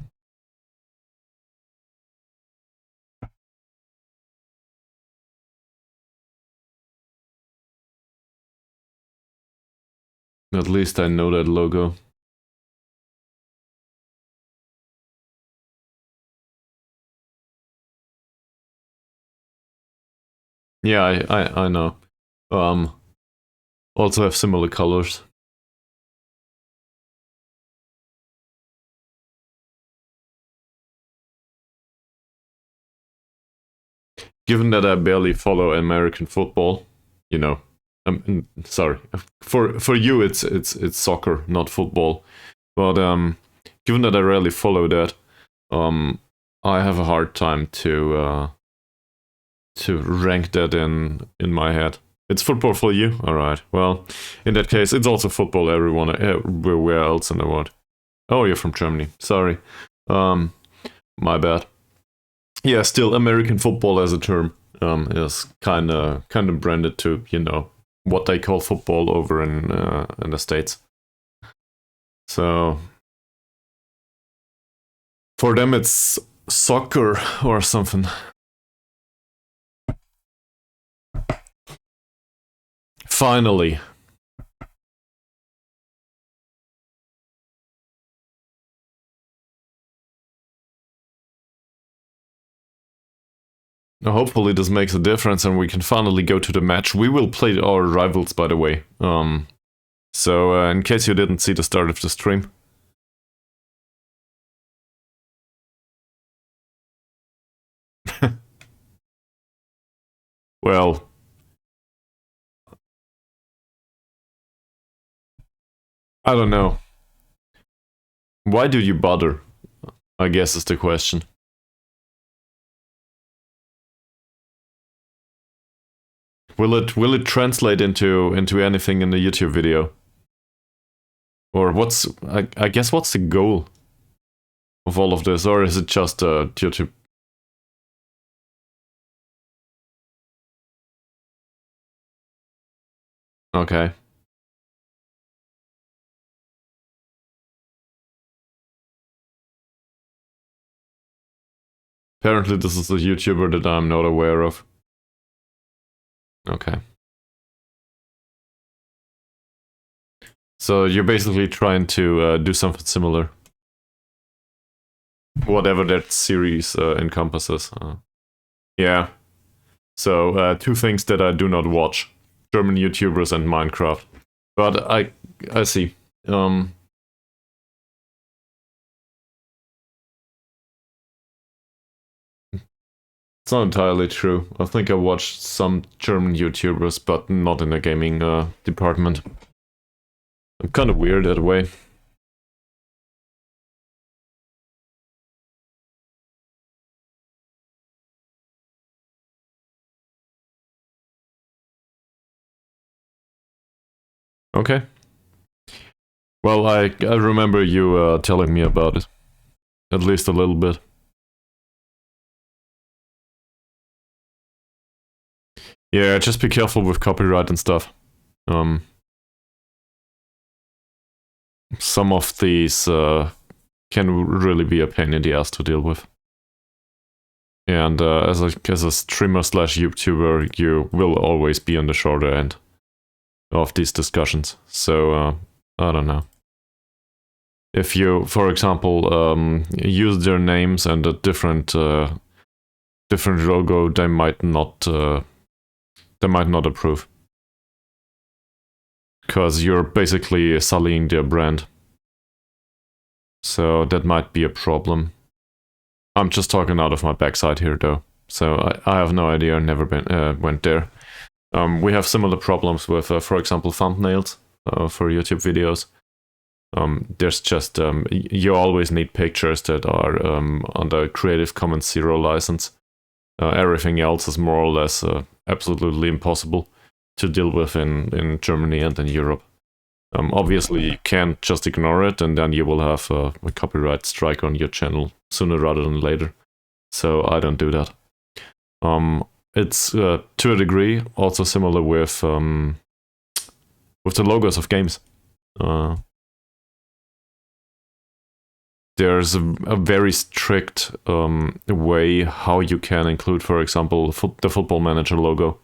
At least I know that logo. Yeah, I know. Also have similar colors. Given that I barely follow American football, you know, sorry, for you it's soccer, not football. But given that I rarely follow that, I have a hard time to rank that in my head. It's football for you? Alright, well, in that case, it's also football everywhere else in the world. Oh, you're from Germany. Sorry. My bad. Yeah, still, American football as a term is kind of branded to, you know, what they call football over in the States. So, for them, it's soccer or something. Finally. Now, hopefully this makes a difference and we can finally go to the match. We will play our rivals, by the way. So, in case you didn't see the start of the stream. Well, I don't know. Why do you bother? I guess is the question. Will it translate into anything in the YouTube video? Or what's I guess what's the goal of all of this? Or is it just YouTube? Okay. Apparently this is a YouTuber that I'm not aware of. Okay. So you're basically trying to do something similar. Whatever that series encompasses. Yeah. So, two things that I do not watch. German YouTubers and Minecraft. But I see. It's not entirely true. I think I watched some German YouTubers, but not in the gaming department. I'm kind of weird that way. Okay. Well, I remember you telling me about it. At least a little bit. Yeah, just be careful with copyright and stuff. Some of these can really be a pain in the ass to deal with. And as a streamer slash YouTuber, you will always be on the shorter end of these discussions. So, I don't know. If you, for example, use their names and a different logo, they might not approve. Because you're basically sullying their brand. So that might be a problem. I'm just talking out of my backside here, though. So I have no idea. Never went there. We have similar problems with, for example, thumbnails for YouTube videos. There's just you always need pictures that are under Creative Commons Zero license. Everything else is more or less absolutely impossible to deal with in Germany and in Europe. Obviously, you can't just ignore it, and then you will have a copyright strike on your channel sooner rather than later. So I don't do that. It's to a degree also similar with the logos of games. There's a very strict way how you can include, for example, the Football Manager logo.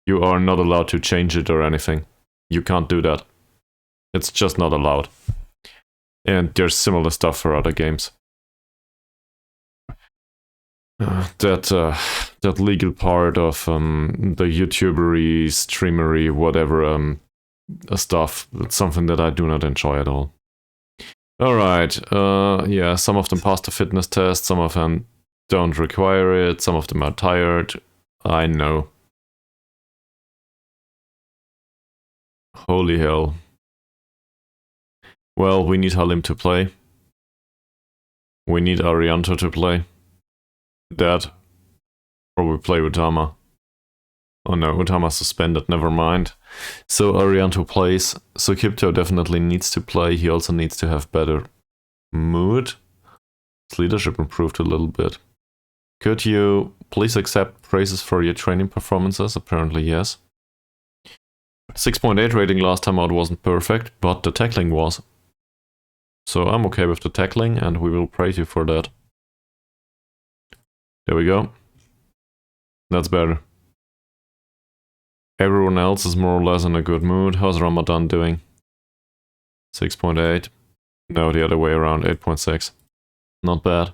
You are not allowed to change it or anything. You can't do that. It's just not allowed. And there's similar stuff for other games. That legal part of the YouTubery, streamery, whatever stuff, it's something that I do not enjoy at all. Alright, yeah, some of them pass the fitness test, some of them don't require it, some of them are tired. I know. Holy hell. Well, we need Halim to play. We need Arianto to play. That. Or we play Utama. Oh no, Utama suspended, never mind. So Arianto plays. So Kipto definitely needs to play. He also needs to have better mood. His leadership improved a little bit. Could you please accept praises for your training performances? Apparently yes. 6.8 rating last time out wasn't perfect, but the tackling was. So I'm okay with the tackling and we will praise you for that. There we go. That's better. Everyone else is more or less in a good mood. How's Ramadan doing? 6.8. No, the other way around, 8.6. Not bad.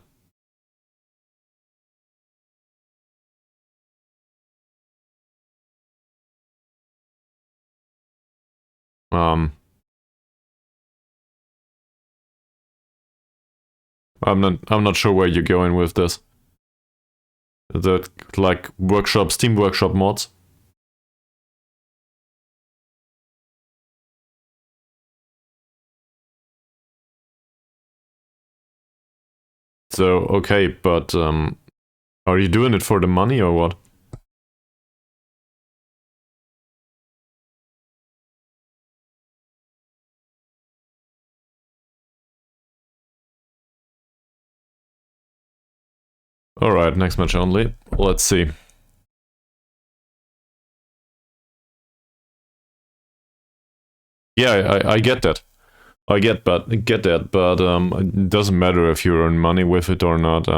I'm not sure where you're going with this. The like workshops, team workshop mods. So okay, but are you doing it for the money or what? Alright, next match only. Let's see. Yeah, I get that. I get that, but it doesn't matter if you earn money with it or not.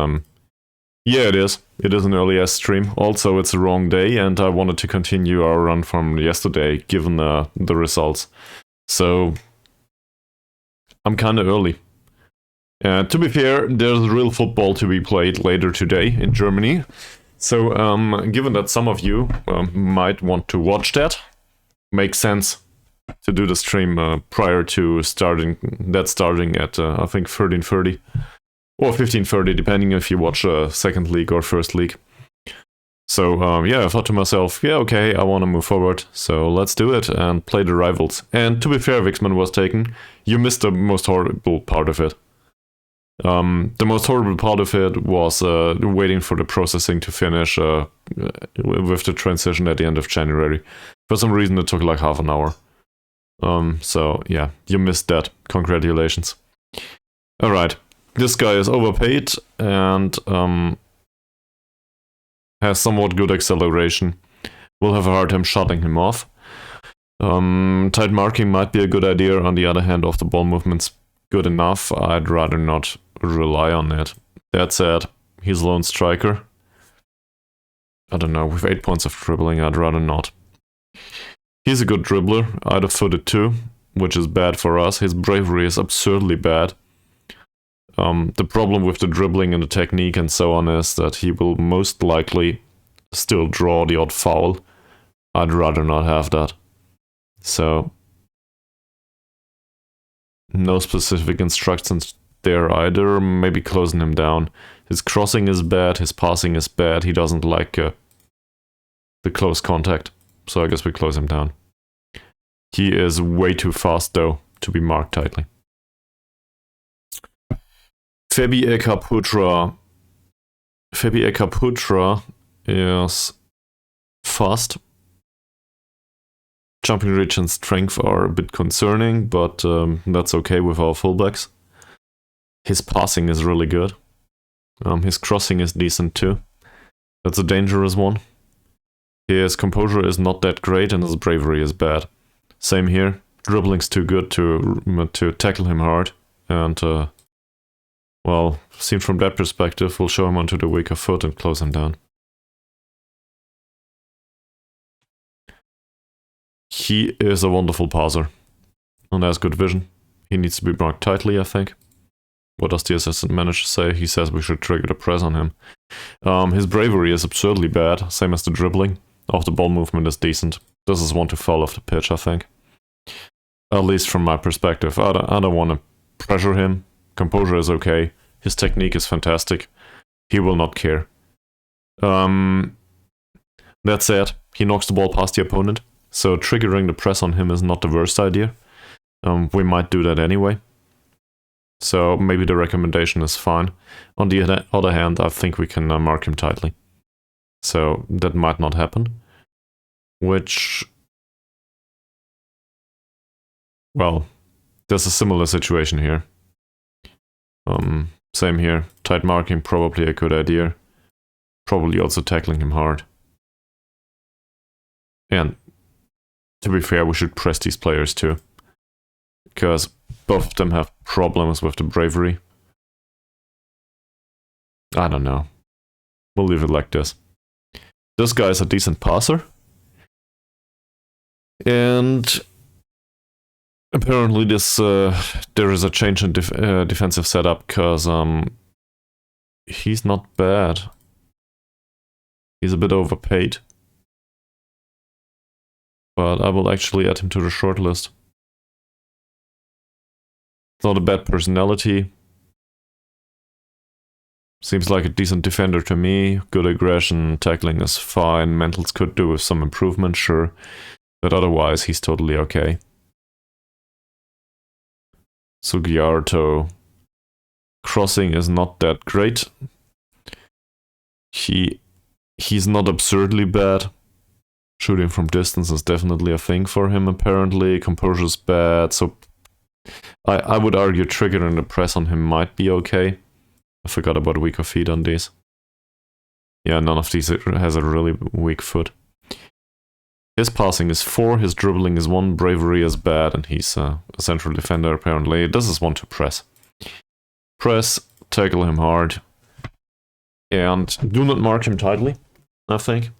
Yeah, it is. It is an early S stream. Also, it's a wrong day, and I wanted to continue our run from yesterday, given the results. So, I'm kind of early. To be fair, there's real football to be played later today in Germany. So, given that some of you might want to watch that, makes sense to do the stream prior to starting at I think 13:30 or 15:30, depending if you watch second league or first league. So yeah, I thought to myself, yeah, okay, I want to move forward, so let's do it and play the rivals. And to be fair, Vixman was taken. You missed the most horrible part of it. The most horrible part of it was waiting for the processing to finish with the transition at the end of January. For some reason, it took like half an hour. So yeah, you missed that. Congratulations. Alright, this guy is overpaid and has somewhat good acceleration. We'll have a hard time shutting him off. Tight marking might be a good idea. On the other hand, off the ball movement's good enough. I'd rather not rely on it. That said, he's lone striker. I don't know, with 8 points of dribbling, I'd rather not. He's a good dribbler, I'd have footed too, which is bad for us. His bravery is absurdly bad. The problem with the dribbling and the technique and so on is that he will most likely still draw the odd foul. I'd rather not have that. So, no specific instructions there either, maybe closing him down. His crossing is bad, his passing is bad, he doesn't like the close contact. So I guess we close him down. He is way too fast though to be marked tightly. Fabi Ekaputra is fast. Jumping reach and strength are a bit concerning, but that's okay with our fullbacks. His passing is really good. His crossing is decent too. That's a dangerous one. His composure is not that great and his bravery is bad. Same here. Dribbling's too good to tackle him hard. And, well, seen from that perspective, we'll show him onto the weaker foot and close him down. He is a wonderful passer. And has good vision. He needs to be marked tightly, I think. What does the assistant manager say? He says we should trigger the press on him. His bravery is absurdly bad, same as the dribbling. Off the ball movement is decent. This is one to fall off the pitch, I think. At least from my perspective. I don't want to pressure him. Composure is okay. His technique is fantastic. He will not care. That said, he knocks the ball past the opponent. So triggering the press on him is not the worst idea. We might do that anyway. So maybe the recommendation is fine. On the other hand, I think we can mark him tightly. So that might not happen. Which... well, there's a similar situation here. Same here. Tight marking, probably a good idea. Probably also tackling him hard. And to be fair, we should press these players too. Because both of them have problems with the bravery. I don't know. We'll leave it like this. This guy is a decent passer. And apparently there is a change in defensive setup, because he's not bad. He's a bit overpaid. But I will actually add him to the short list. It's not a bad personality. Seems like a decent defender to me. Good aggression, tackling is fine. Mentals could do with some improvement, sure. But otherwise, he's totally okay. Sugiarto. Crossing is not that great. He's not absurdly bad. Shooting from distance is definitely a thing for him, apparently. Composure's bad, so I would argue triggering the press on him might be okay. I forgot about weaker feet on these. Yeah, none of these has a really weak foot. His passing is 4, his dribbling is 1, bravery is bad, and he's a central defender apparently. This is one to press. Press, tackle him hard, and do not mark him tightly, I think.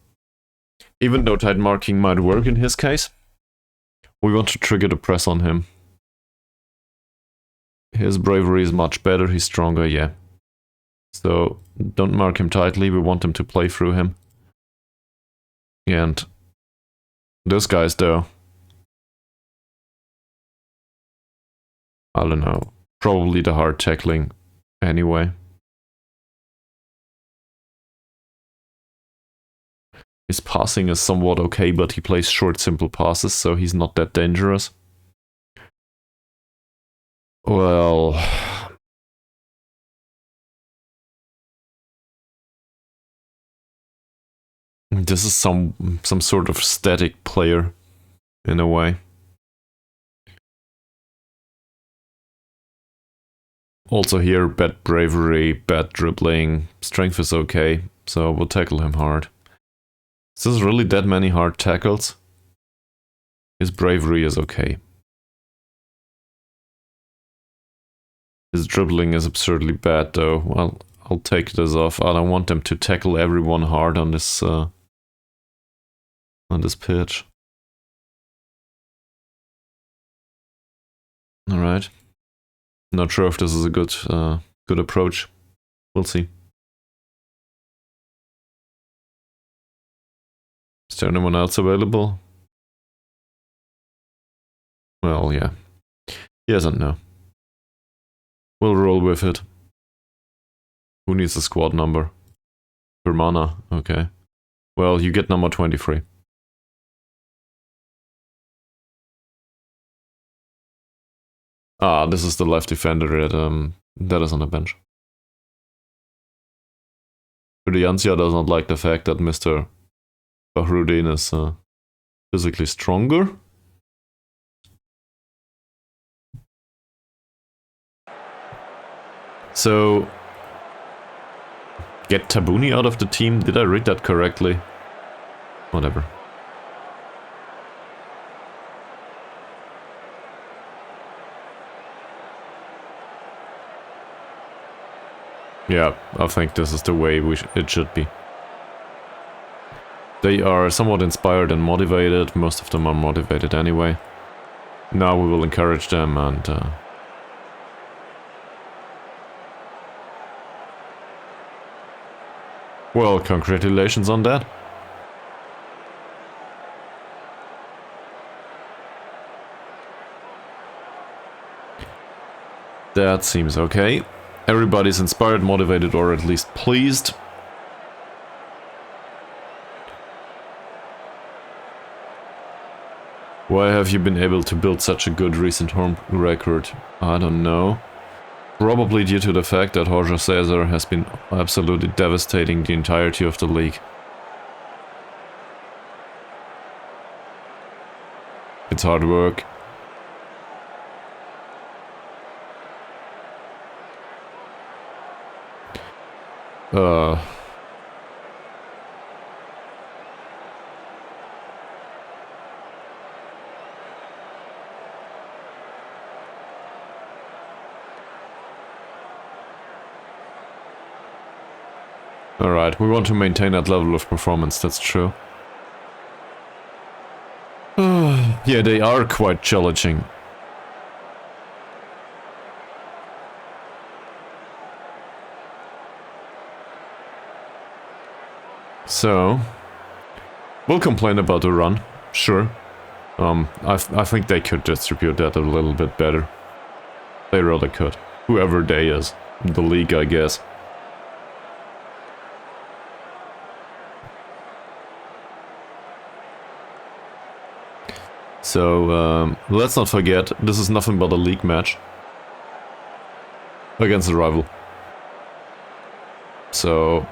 Even though tight marking might work in his case, we want to trigger the press on him. His bravery is much better, he's stronger, yeah. So don't mark him tightly, we want him to play through him. And this guy's though, I don't know, probably the hard tackling anyway. His passing is somewhat okay, but he plays short, simple passes, so he's not that dangerous. Well... this is some sort of static player, in a way. Also here, bad bravery, bad dribbling, strength is okay, so we'll tackle him hard. Is this really that many hard tackles? His bravery is okay. His dribbling is absurdly bad though. Well, I'll take this off. I don't want them to tackle everyone hard on this pitch. Alright. Not sure if this is a good approach. We'll see. Is there anyone else available? Well, yeah. Yes and no. We'll roll with it. Who needs a squad number? Hermana, okay. Well, you get number 23. Ah, this is the left defender that is on the bench. Arianto does not like the fact that Mr. Wahyudin is physically stronger. So, get Tabuni out of the team? Did I read that correctly? Whatever. Yeah, I think this is the way it should be. They are somewhat inspired and motivated. Most of them are motivated anyway. Now we will encourage them and... well, congratulations on that. That seems okay. Everybody's inspired, motivated, or at least pleased. Why have you been able to build such a good recent home record? I don't know. Probably due to the fact that Jorge César has been absolutely devastating the entirety of the league. It's hard work. Alright, we want to maintain that level of performance, that's true. Yeah, they are quite challenging. So, we'll complain about the run, sure. I think they could distribute that a little bit better. They really could. Whoever they is. The league, I guess. So, let's not forget, this is nothing but a league match. Against a rival. So,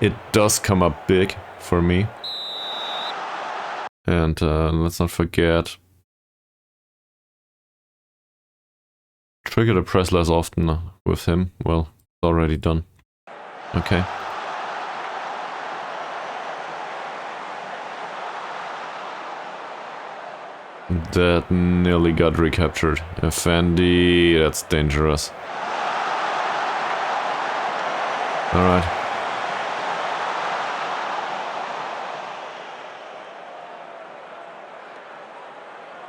it does come up big for me. And let's not forget... Trigger the press less often with him. Well, it's already done. Okay. That nearly got recaptured. Effendi, that's dangerous. Alright.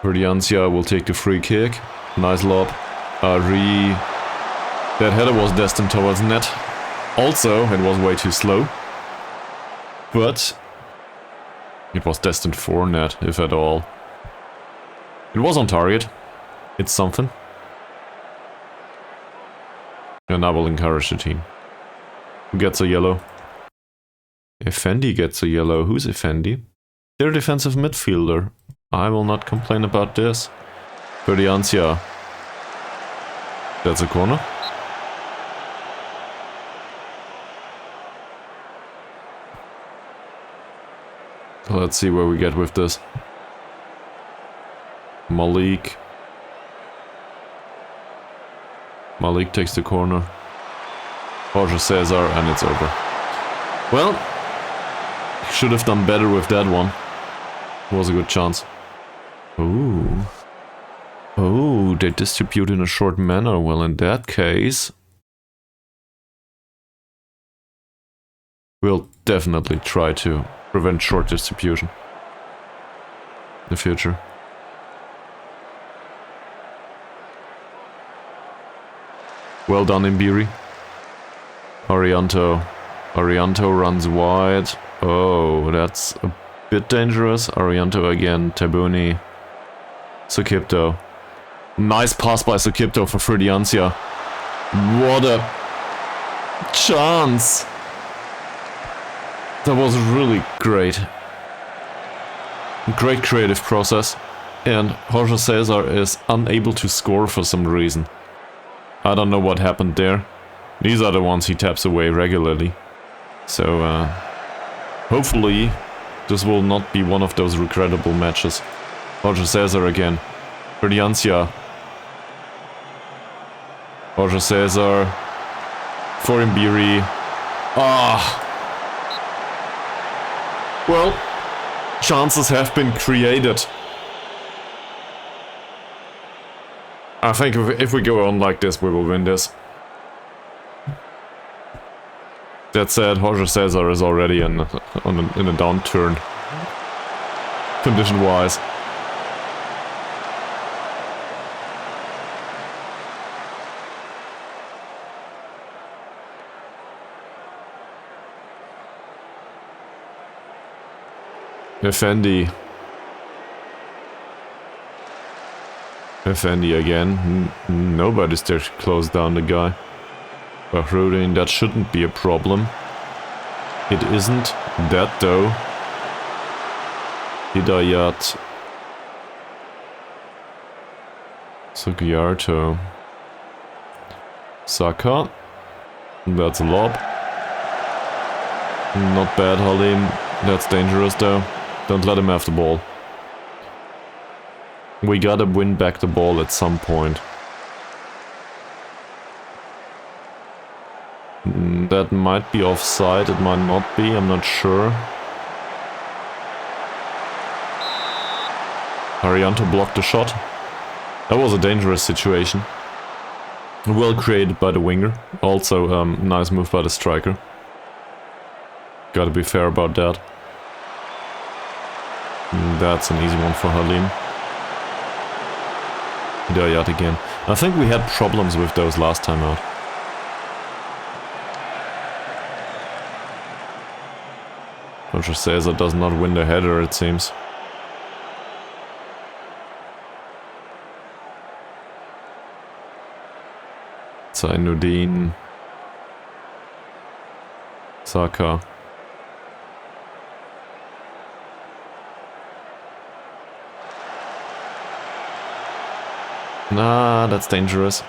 Verdiancia will take the free kick. Nice lob. Ari. That header was destined towards net. Also, it was way too slow. But it was destined for net, if at all. It was on target. It's something. And I will encourage the team. Who gets a yellow? Effendi gets a yellow. Who's Effendi? They're a defensive midfielder. I will not complain about this. Verdiancia. That's a corner. Let's see where we get with this. Malik. Malik takes the corner. Jorge César, and it's over. Well, should have done better with that one. Was a good chance. Ooh. Oh, they distribute in a short manner. Well, in that case... we'll definitely try to prevent short distribution in the future. Well done, Imbiri. Arianto. Arianto runs wide. Oh, that's a bit dangerous. Arianto again. Tabuni. Sukipto. Nice pass by Sukipto for Verdiancia. What a chance! That was really great. Great creative process. And Jorge César is unable to score for some reason. I don't know what happened there. These are the ones he taps away regularly. So, hopefully, this will not be one of those regrettable matches. Jorge César again. Verdiancia. Jorge César. For Imbiri. Ah! Well, chances have been created. I think if we go on like this, we will win this. That said, Jorge César is already in a downturn, condition-wise. Effendi. Effendi again. Nobody's there to close down the guy. Wahyudin, that shouldn't be a problem. It isn't. That though. Hidayat. Sugiarto. Saka. That's a lob. Not bad, Halim. That's dangerous though. Don't let him have the ball. We gotta win back the ball at some point. That might be offside, it might not be, I'm not sure. Arianto blocked the shot. That was a dangerous situation. Well created by the winger. Also, nice move by the striker. Gotta be fair about that. That's an easy one for Halim. Yet again. I think we had problems with those last time out. César does not win the header, it seems. Zainuddin. Saka. Nah, that's dangerous.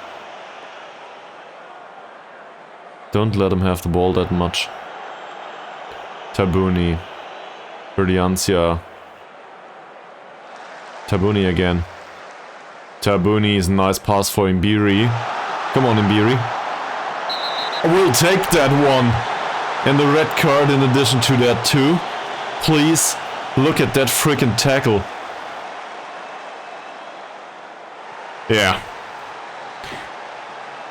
Don't let him have the ball that much. Tabuni. Berdiancia. Tabuni again. Tabuni is a nice pass for Imbiri. Come on, Imbiri. We'll take that one. And the red card in addition to that too. Please, look at that freaking tackle. Yeah.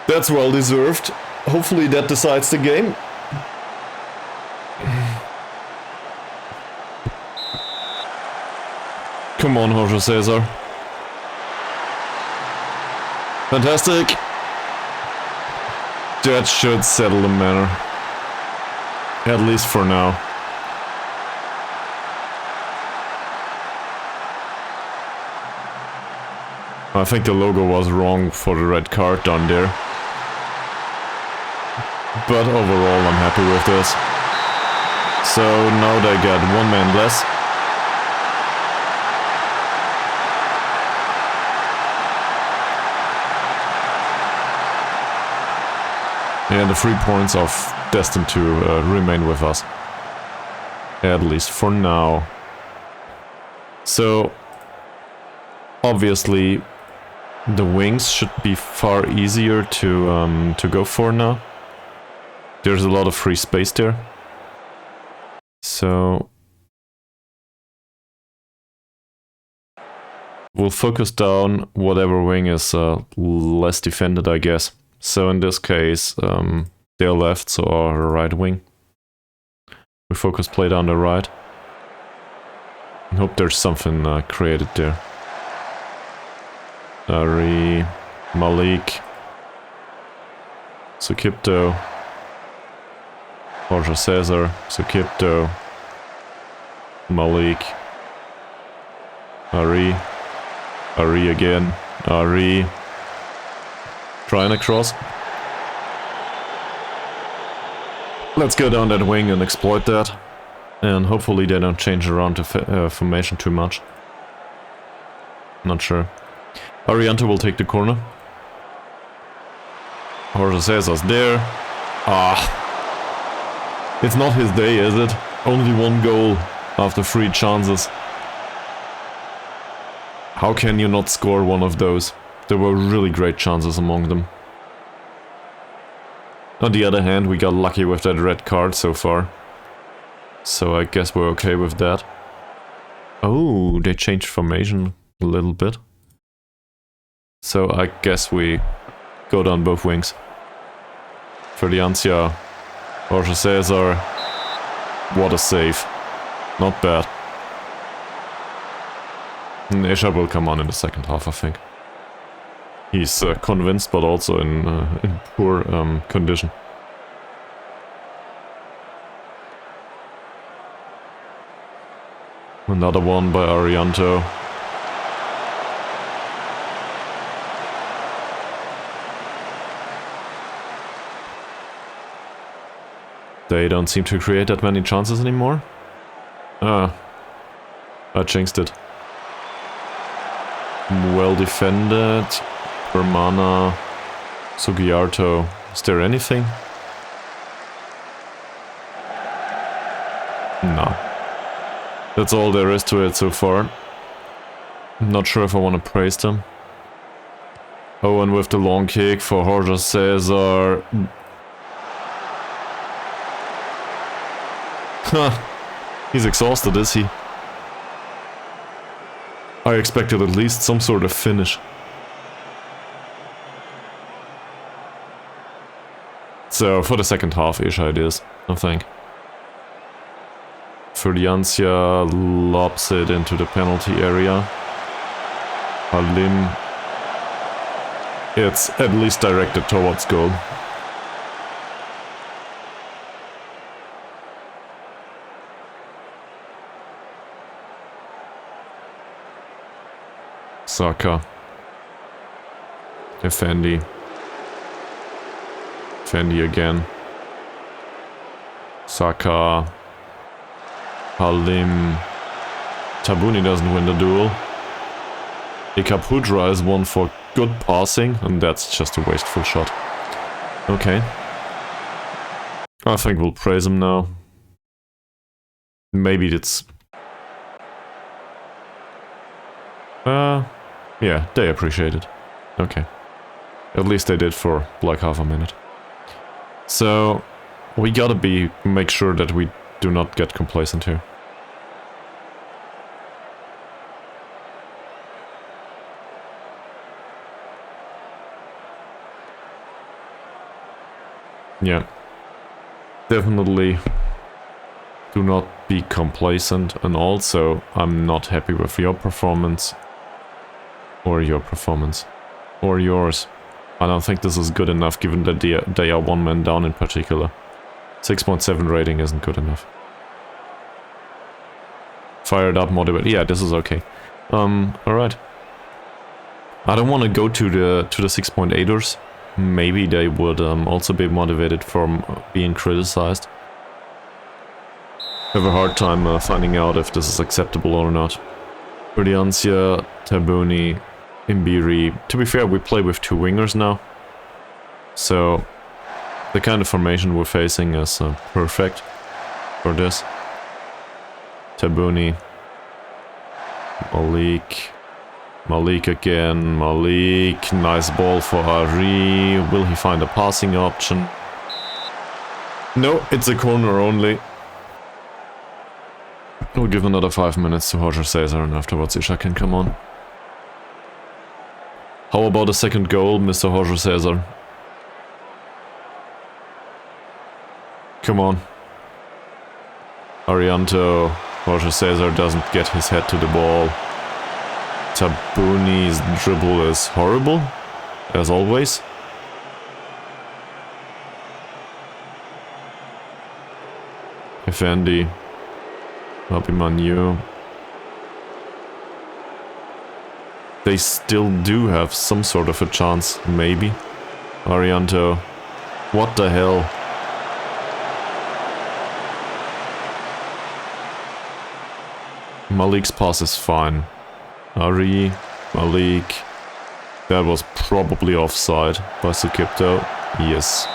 That's well deserved. Hopefully that decides the game. Come on, Jorge César. Fantastic. That should settle the matter. At least for now. I think the logo was wrong for the red card down there. But overall I'm happy with this. So now they get one man less. And the 3 points are destined to remain with us. At least for now. So obviously the wings should be far easier to go for now. There's a lot of free space there. So we'll focus down whatever wing is less defended, I guess. So in this case, their left, so our right wing. We focus play down the right. I hope there's something created there. Ari, Malik, Sukipto, Jorge César, Sukipto, Malik, Ari, Ari again, Ari, trying across. Let's go down that wing and exploit that, and hopefully they don't change around the formation too much. Not sure. Arianto will take the corner. Jorge César's there. Ah. It's not his day, is it? Only one goal after 3 chances. How can you not score one of those? There were really great chances among them. On the other hand, we got lucky with that red card so far. So I guess we're okay with that. Oh, they changed formation a little bit. So I guess we go down both wings. Verdiancia, Jorge César. What a save. Not bad. Isha will come on in the second half, I think. He's convinced, but also in poor condition. Another one by Arianto. They don't seem to create that many chances anymore. Ah, I jinxed it. Well defended. Hermana. Sugiarto, is there anything? No. That's all there is to it so far. I'm not sure if I want to praise them. Oh, and with the long kick for Jorge César. Huh. He's exhausted, is he? I expected at least some sort of finish. So, for the second half, Isha it is, I think. Ferdinand lobs it into the penalty area. Halim. It's at least directed towards goal. Saka. Effendi. Effendi again. Saka. Halim. Tabuni doesn't win the duel. Ikapudra is one for good passing, and that's just a wasteful shot. Okay. I think we'll praise him now. Maybe it's... yeah, they appreciate it. Okay. At least they did for like half a minute. So, we gotta make sure that we do not get complacent here. Yeah. Definitely do not be complacent, and also I'm not happy with your performance. Or your performance. Or yours. I don't think this is good enough given that they are one man down in particular. 6.7 rating isn't good enough. Fired up, motivated. Yeah, this is okay. Alright. I don't want to go to the 6.8ers. Maybe they would also be motivated from being criticized. Have a hard time finding out if this is acceptable or not. Rudiancia, Tabuni, Imbiri. To be fair, we play with two wingers now. So, the kind of formation we're facing is perfect for this. Tabuni. Malik again. Malik. Nice ball for Ari. Will he find a passing option? No, it's a corner only. We'll give another 5 minutes to Jorge César, and afterwards Isha can come on. How about a second goal, Mr. Jorge César? Come on. Arianto. Jorge César doesn't get his head to the ball. Tabuni's dribble is horrible, as always. Effendi. Manu. They still do have some sort of a chance, maybe. Arianto. What the hell? Malik's pass is fine. Ari, Malik. That was probably offside by Sukipto. Yes.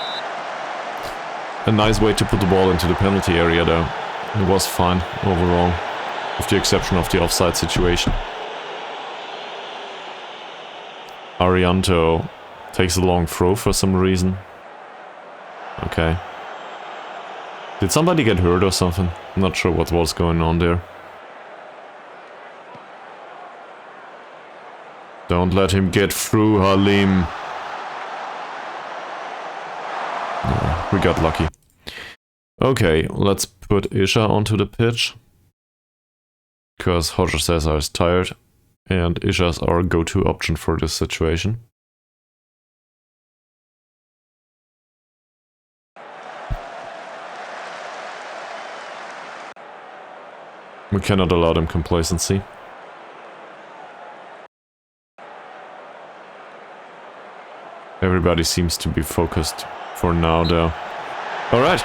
A nice way to put the ball into the penalty area though. It was fine overall, with the exception of the offside situation. Arianto takes a long throw for some reason. Okay. Did somebody get hurt or something? I'm not sure what was going on there. Don't let him get through, Halim. No, we got lucky. Okay, let's put Isha onto the pitch. Because Jorge César is tired. And Isha is our go-to option for this situation. We cannot allow them complacency. Everybody seems to be focused for now though. Alright,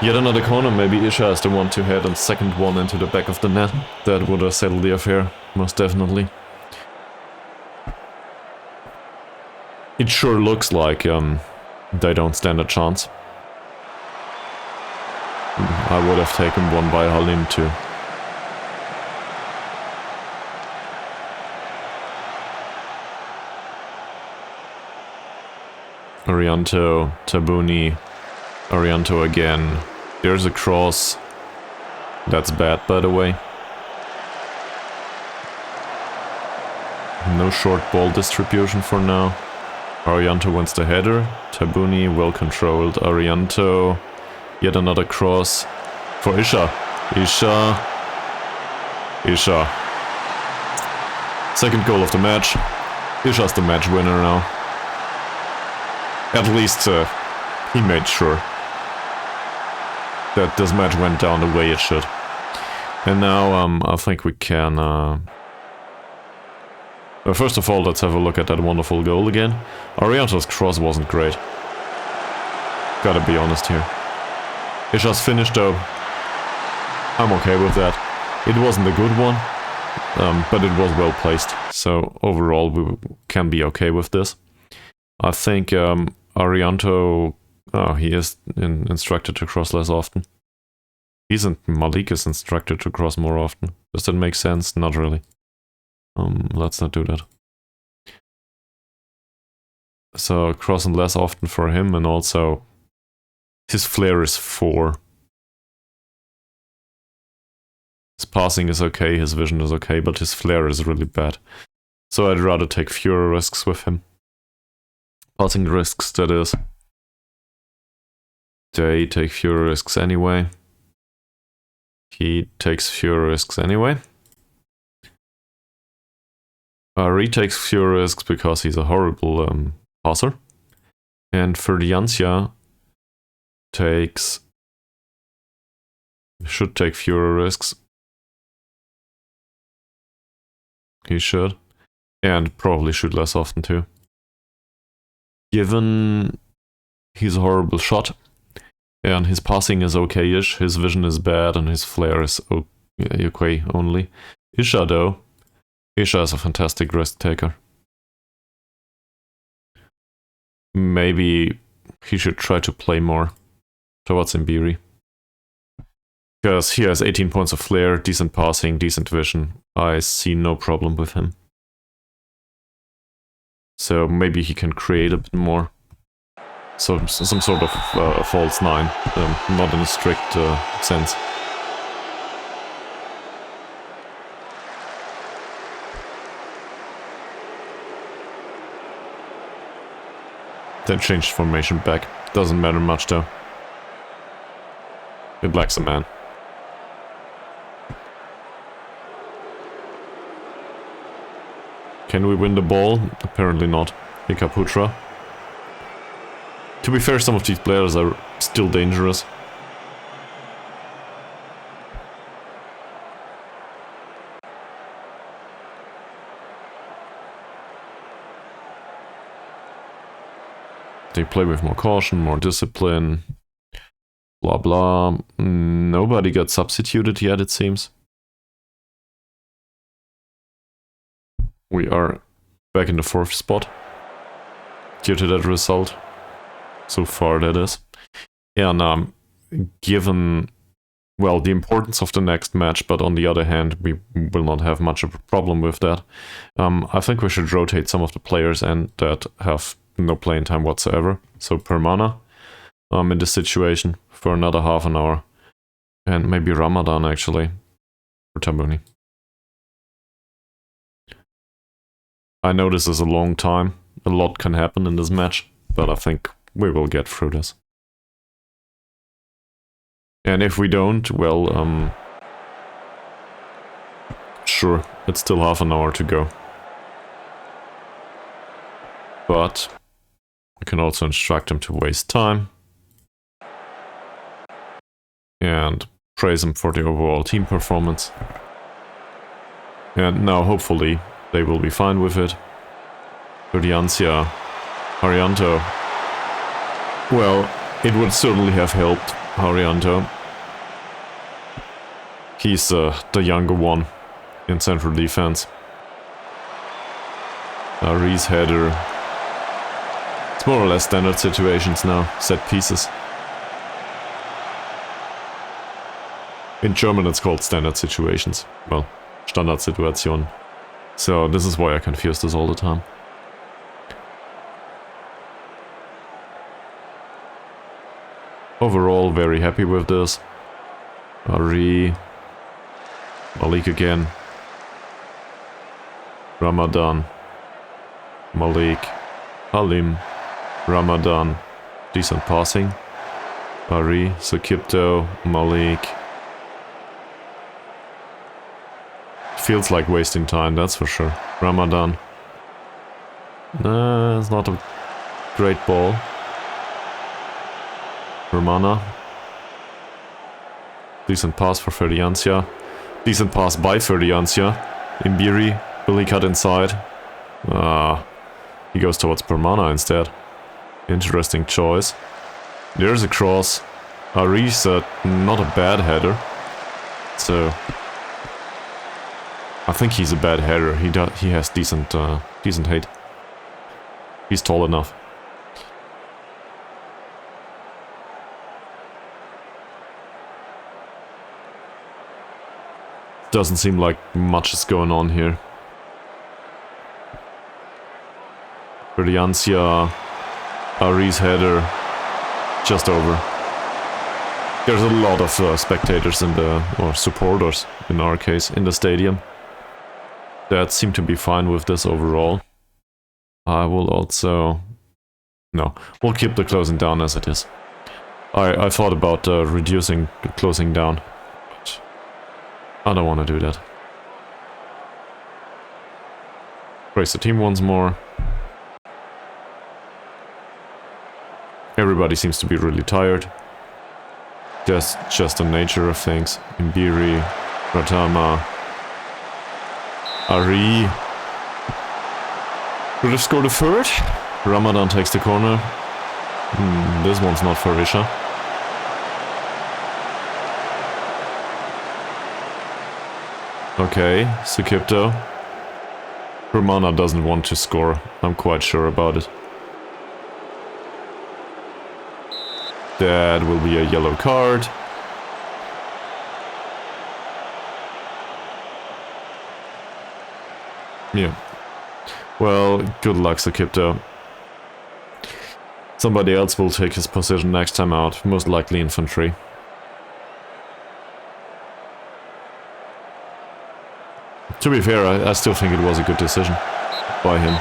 yet another corner. Maybe Isha is the one to head and second one into the back of the net. That would have settled the affair, most definitely. it sure looks like they don't stand a chance. I would have taken one by Halim too. Arianto, Tabuni, Arianto again. There's a cross. That's bad, by the way. No short ball distribution for now. Arianto wins the header. Tabuni, well controlled. Arianto, yet another cross for Isha. Isha. Second goal of the match. Isha's the match winner now. At least he made sure that this match went down the way it should. And now I think we can... first of all, let's have a look at that wonderful goal again. Arianto's cross wasn't great. Gotta be honest here. Isha's finish though, I'm okay with that. It wasn't a good one, but it was well placed. So overall we can be okay with this. I think Arianto, he is instructed to cross less often. Malik is instructed to cross more often. Does that make sense? Not really. Let's not do that. So crossing less often for him, and also his flair is 4. His passing is okay, his vision is okay, but his flair is really bad. So I'd rather take fewer risks with him. Passing risks, that is. They take fewer risks anyway. He takes fewer risks anyway. Ari takes fewer risks because he's a horrible passer. And Ferdiancia should take fewer risks. He should. And probably shoot less often too. Given he's a horrible shot, and his passing is okay-ish, his vision is bad, and his flair is okay only. Isha though, Isha is a fantastic risk taker. Maybe he should try to play more towards Mbiri. Because he has 18 points of flair, decent passing, decent vision. I see no problem with him. So maybe he can create a bit more. So some sort of false 9, not in a strict sense. Then changed formation back. Doesn't matter much though. It lacks a man. Can we win the ball? Apparently not. Hikaputra. To be fair, some of these players are still dangerous. They play with more caution, more discipline. Blah blah. Nobody got substituted yet, it seems. We are back in the 4th spot due to that result. So far, that is. And given, well, the importance of the next match, but on the other hand, we will not have much of a problem with that. I think we should rotate some of the players and that have no playing time whatsoever. So Permana in this situation for another half an hour. And maybe Ramadan, actually, for Tabuni. I know this is a long time. A lot can happen in this match, but I think we will get through this. And if we don't, well, sure, it's still half an hour to go. But we can also instruct him to waste time. And praise him for the overall team performance. And now, hopefully, they will be fine with it. Ferdiancia, Arianto. Well, it would certainly have helped Arianto. He's the younger one in central defense. Ari's header. It's more or less standard situations now, set pieces. In German it's called standard situations. Well, Standardsituation. So this is why I confuse this all the time. Overall, very happy with this. Ari, Malik again. Ramadan. Malik. Halim. Ramadan. Decent passing. Ari, Sukipto, Malik. Feels like wasting time, that's for sure. Ramadan. It's not a great ball. Romana. Decent pass for Ferdiancia. Decent pass by Ferdiancia. Imbiri. Billy cut inside. He goes towards Permana instead. Interesting choice. There's a cross. Arisa, not a bad header. So I think he's a bad header. He has decent height. He's tall enough. Doesn't seem like much is going on here. Verdiancia, Ari's header, just over. There's a lot of spectators or supporters in our case, in the stadium that seem to be fine with this overall. I will also... No, we'll keep the closing down as it is. I thought about reducing the closing down. I don't want to do that. Raise the team once more. Everybody seems to be really tired. That's just the nature of things. Imbiri, Ratama, Ari. Could have scored a third. Ramadan takes the corner. This one's not for Isha. Okay, Sukipto. Romana doesn't want to score. I'm quite sure about it. That will be a yellow card. Yeah. Well, good luck, Sukipto. Somebody else will take his position next time out, most likely infantry. To be fair, I still think it was a good decision by him.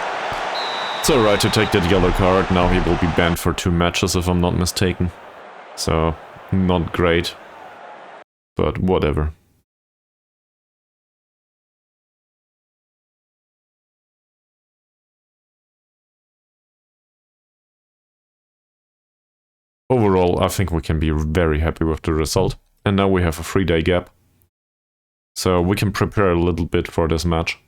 It's alright to take that yellow card. Now he will be banned for 2 matches if I'm not mistaken. So, not great. But whatever. Overall, I think we can be very happy with the result. And now we have a 3-day gap. So we can prepare a little bit for this match.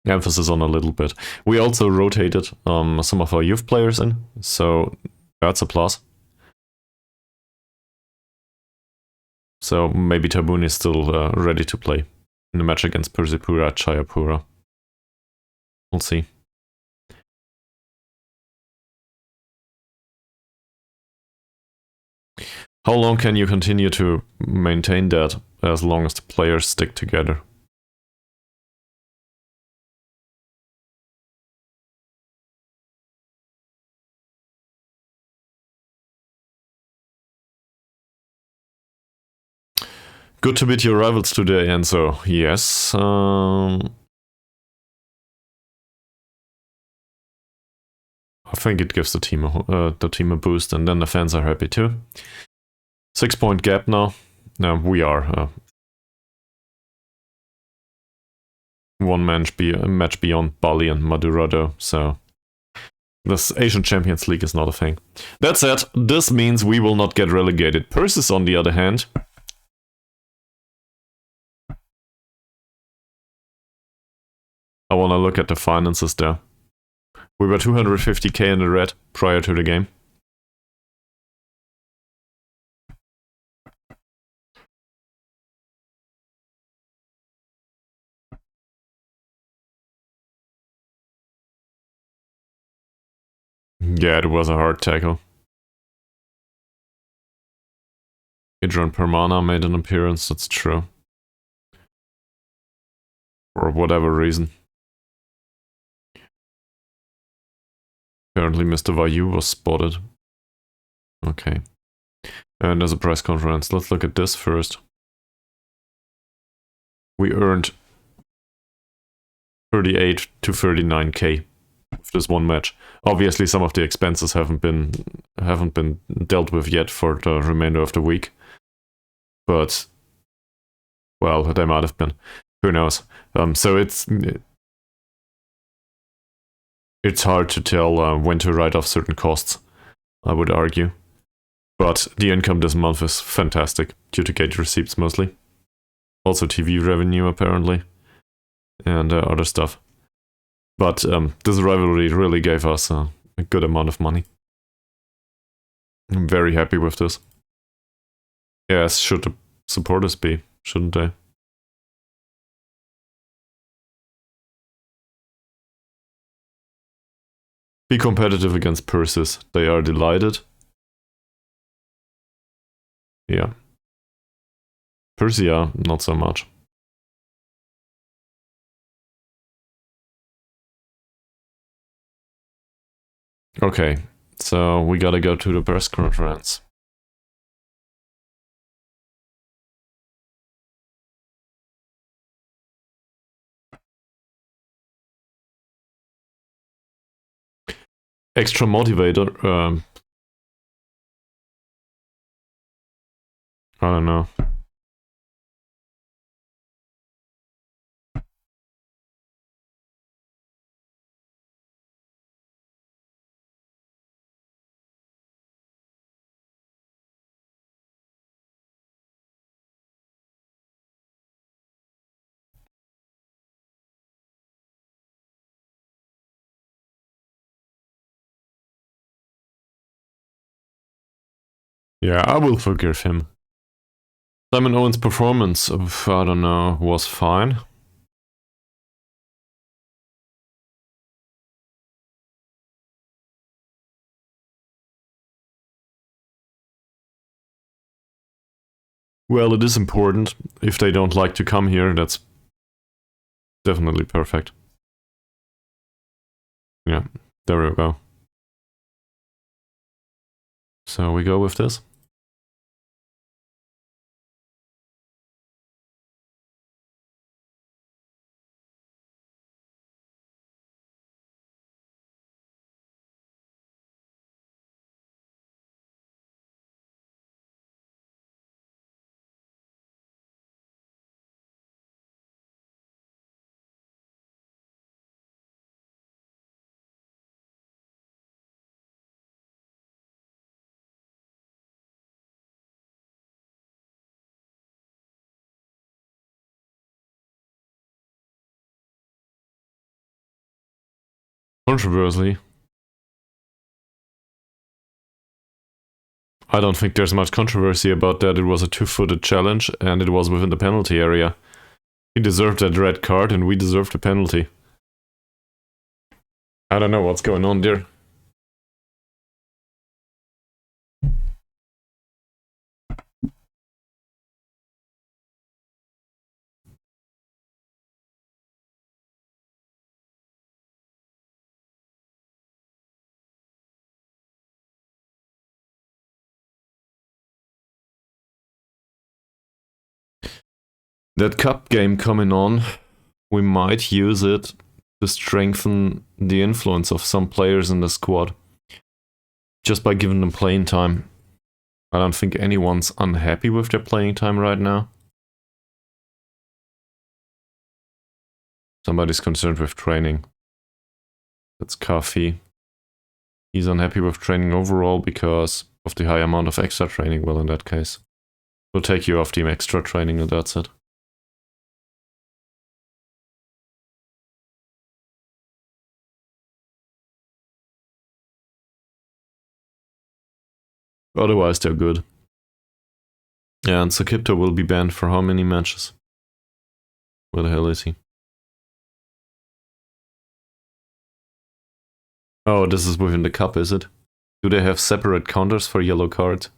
Emphasis on a little bit. We also rotated some of our youth players in, so that's a plus. So maybe Tabun is still ready to play in the match against Persipura at Chayapura. We'll see. How long can you continue to maintain that as long as the players stick together? Good to beat your rivals today, Enzo. Yes. I think it gives the team a boost, and then the fans are happy too. 6-point gap now. Now we are one match beyond Bali and Madura though, so this Asian Champions League is not a thing. That said, this means we will not get relegated. Persis, on the other hand, I want to look at the finances there. We were 250k in the red prior to the game. Yeah, it was a hard tackle. Adrian Permana made an appearance, that's true. For whatever reason. Apparently Mr. Vayu was spotted. Okay. And there's a press conference. Let's look at this first. We earned 38 to 39k with this one match. Obviously some of the expenses haven't been dealt with yet for the remainder of the week. But well, they might have been. Who knows? So it's hard to tell when to write off certain costs, I would argue. But the income this month is fantastic, due to gate receipts mostly. Also TV revenue, apparently. And other stuff. But this rivalry really gave us a good amount of money. I'm very happy with this. Yes, should the supporters be, shouldn't they? Be competitive against Persis. They are delighted. Yeah. Persia, not so much. Okay, so we gotta go to the press conference. Extra motivator. I don't know. Yeah, I will forgive him. Simon Owen's performance of, I don't know, was fine. Well, it is important. If they don't like to come here, that's definitely perfect. Yeah, there we go. So we go with this. Controversially, I don't think there's much controversy about that. It was a two-footed challenge, and it was within the penalty area. He deserved that red card, and we deserved the penalty. I don't know what's going on there. That cup game coming on, we might use it to strengthen the influence of some players in the squad. Just by giving them playing time. I don't think anyone's unhappy with their playing time right now. Somebody's concerned with training. That's Coffee. He's unhappy with training overall because of the high amount of extra training. Well, in that case, we'll take you off the extra training and that's it. Otherwise, they're good. Yeah, and Sakipto will be banned for how many matches? Where the hell is he? Oh, this is within the cup, is it? Do they have separate counters for yellow cards?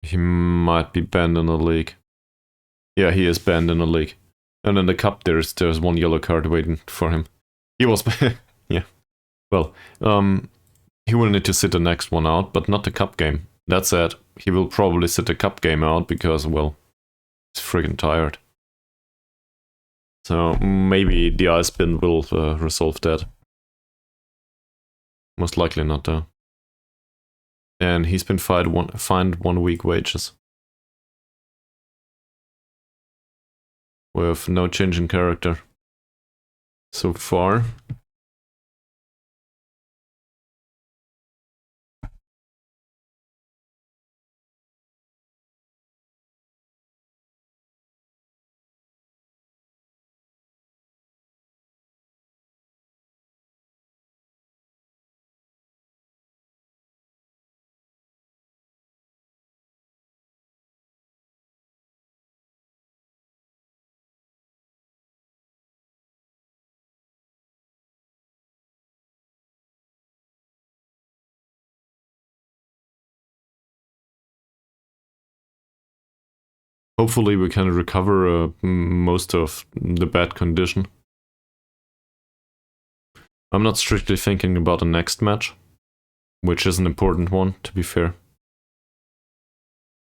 He might be banned in the league. Yeah, he is banned in the league. And in the cup, there's one yellow card waiting for him. He was, yeah. Well, he will need to sit the next one out, but not the cup game. That said, he will probably sit the cup game out because, well, he's friggin' tired. So maybe the ice bin will resolve that. Most likely not, though. And he's been fined 1 week wages. With no change in character so far. Hopefully we can recover most of the bad condition. I'm not strictly thinking about the next match, which is an important one, to be fair.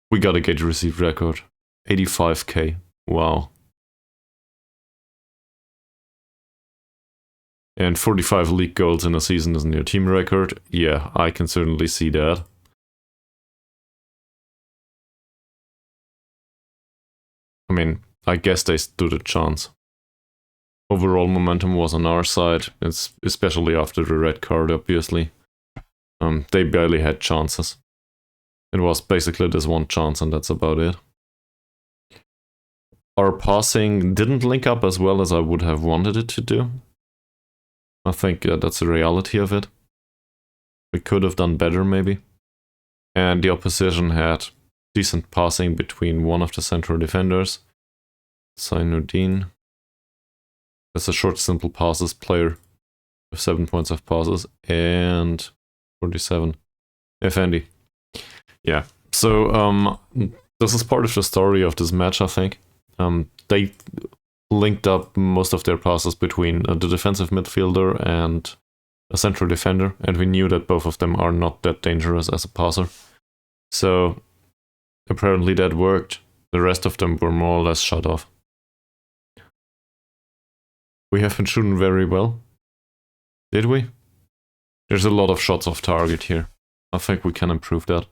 We got a gate received record. 85k. Wow. And 45 league goals in a season is near team record. Yeah, I can certainly see that. I mean, I guess they stood a chance. Overall momentum was on our side, especially after the red card, obviously. They barely had chances. It was basically this one chance and that's about it. Our passing didn't link up as well as I would have wanted it to do. I think that's the reality of it. We could have done better, maybe. And the opposition had decent passing between one of the central defenders, Zainuddin. That's a short, simple passes player with 7 points of passes, and 47. Effendi. Yeah, so this is part of the story of this match, I think. They linked up most of their passes between the defensive midfielder and a central defender, and we knew that both of them are not that dangerous as a passer. So apparently that worked. The rest of them were more or less shut off. We have been shooting very well. Did we? There's a lot of shots off target here. I think we can improve that.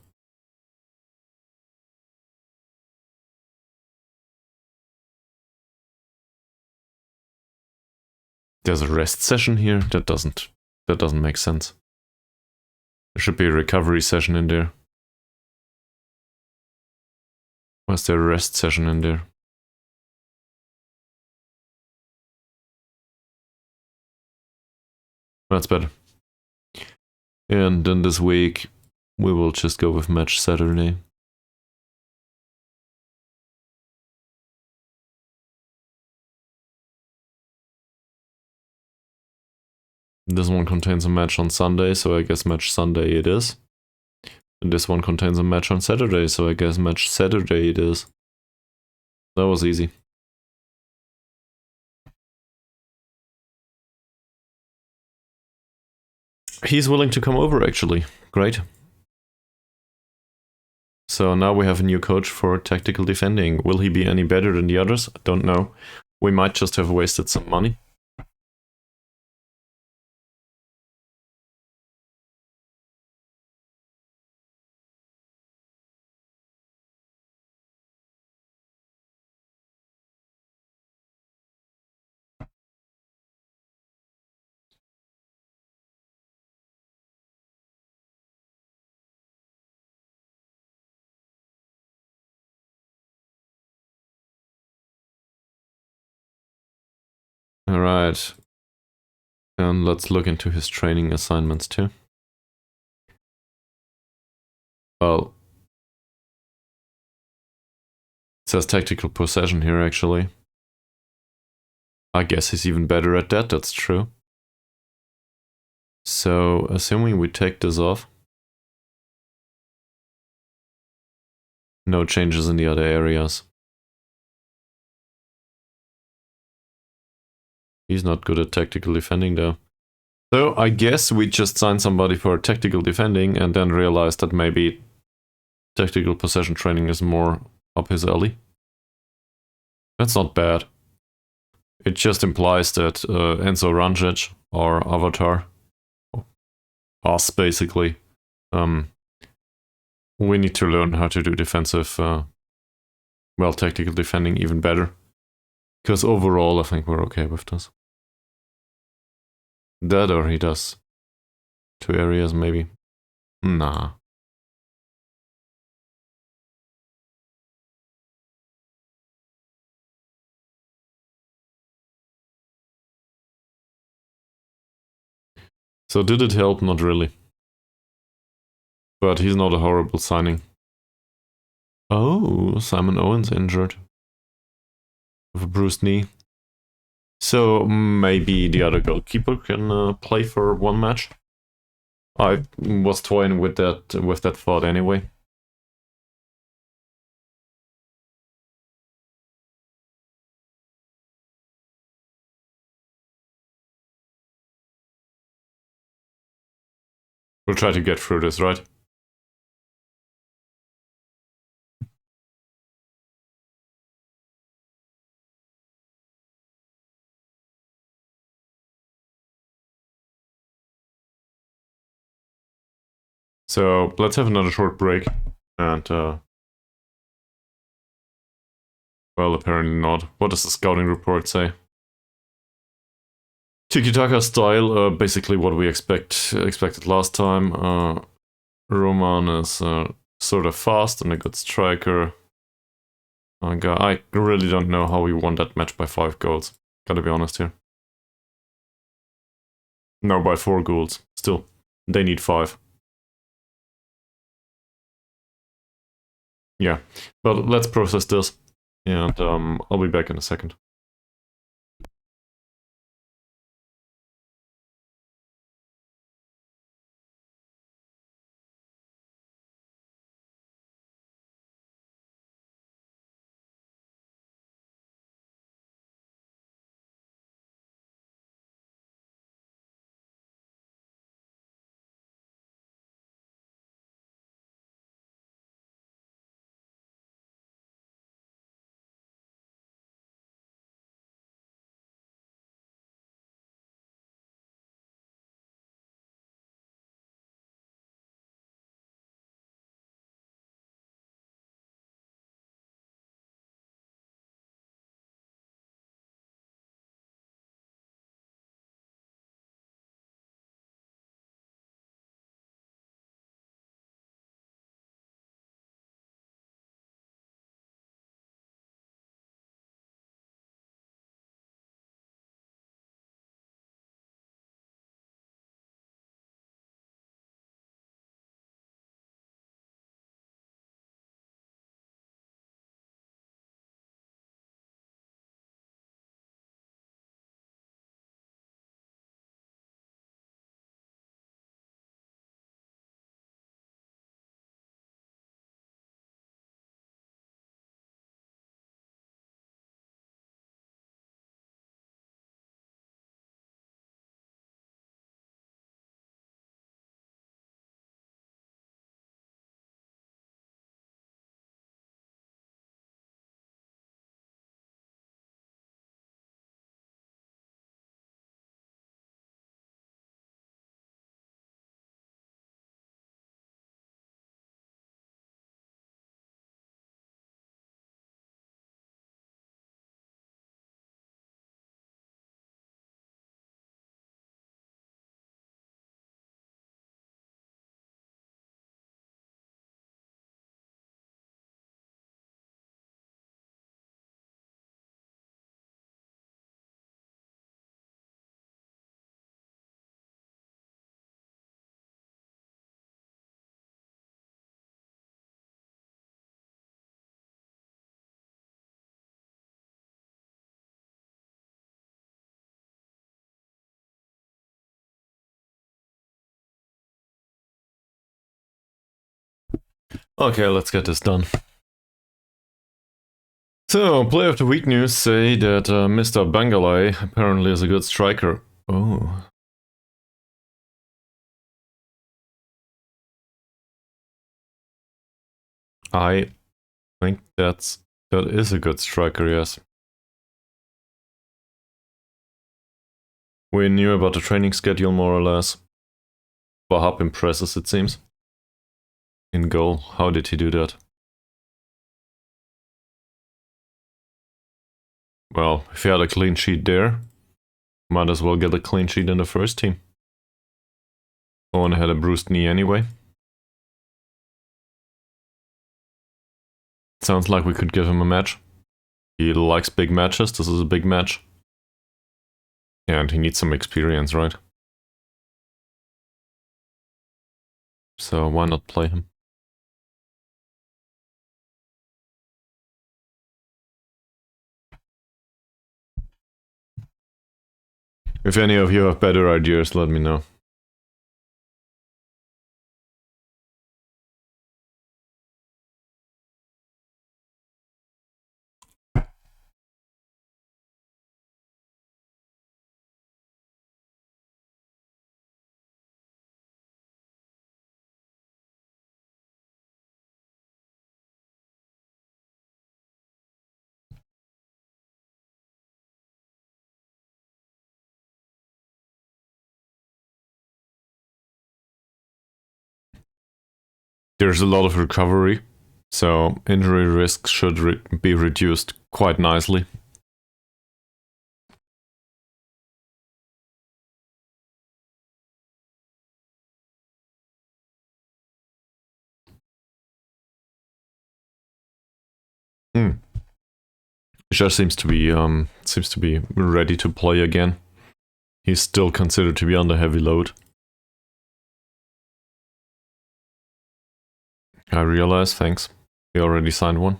There's a rest session here. That doesn't make sense. There should be a recovery session in there. Where's there a rest session in there? That's better. And then this week, we will just go with match Saturday. This one contains a match on Sunday, so I guess match Sunday it is. And this one contains a match on Saturday, so I guess match Saturday it is. That was easy. He's willing to come over, actually. Great. So now we have a new coach for tactical defending. Will he be any better than the others? I don't know. We might just have wasted some money. Alright. And let's look into his training assignments too. Well, it says tactical possession here actually. I guess he's even better at that, that's true. So, assuming we take this off. No changes in the other areas. He's not good at tactical defending though. So I guess we just signed somebody for tactical defending and then realized that maybe tactical possession training is more up his alley. That's not bad. It just implies that Enzo Ranjic, our avatar, us basically, we need to learn how to do defensive, tactical defending even better. Because overall, I think we're okay with this. That or he does 2 areas maybe. Nah. So did it help? Not really. But he's not a horrible signing. Oh, Simon Owen's injured. With a bruised knee. So maybe the other goalkeeper can play for one match. I was toying with that thought anyway. We'll try to get through this, right? So let's have another short break. And, well, apparently not. What does the scouting report say? Tiki-taka style, basically what we expected last time. Roman is sort of fast and a good striker. Angga, I really don't know how we won that match by 5 goals. Gotta be honest here. No, by 4 goals. Still, they need 5. Yeah, but let's process this, and I'll be back in a second. Okay, let's get this done. So, Player of the Week news say that Mr. Bangalay apparently is a good striker. Oh. I think that is a good striker, yes. We knew about the training schedule more or less. Wahab impresses, it seems. In goal, how did he do that? Well, if he had a clean sheet there, might as well get a clean sheet in the first team. Owen had a bruised knee anyway. Sounds like we could give him a match. He likes big matches, this is a big match. And he needs some experience, right? So why not play him? If any of you have better ideas, let me know. There's a lot of recovery, so injury risks should be reduced quite nicely. Just seems to be ready to play again. He's still considered to be under heavy load. I realize, thanks. We already signed one.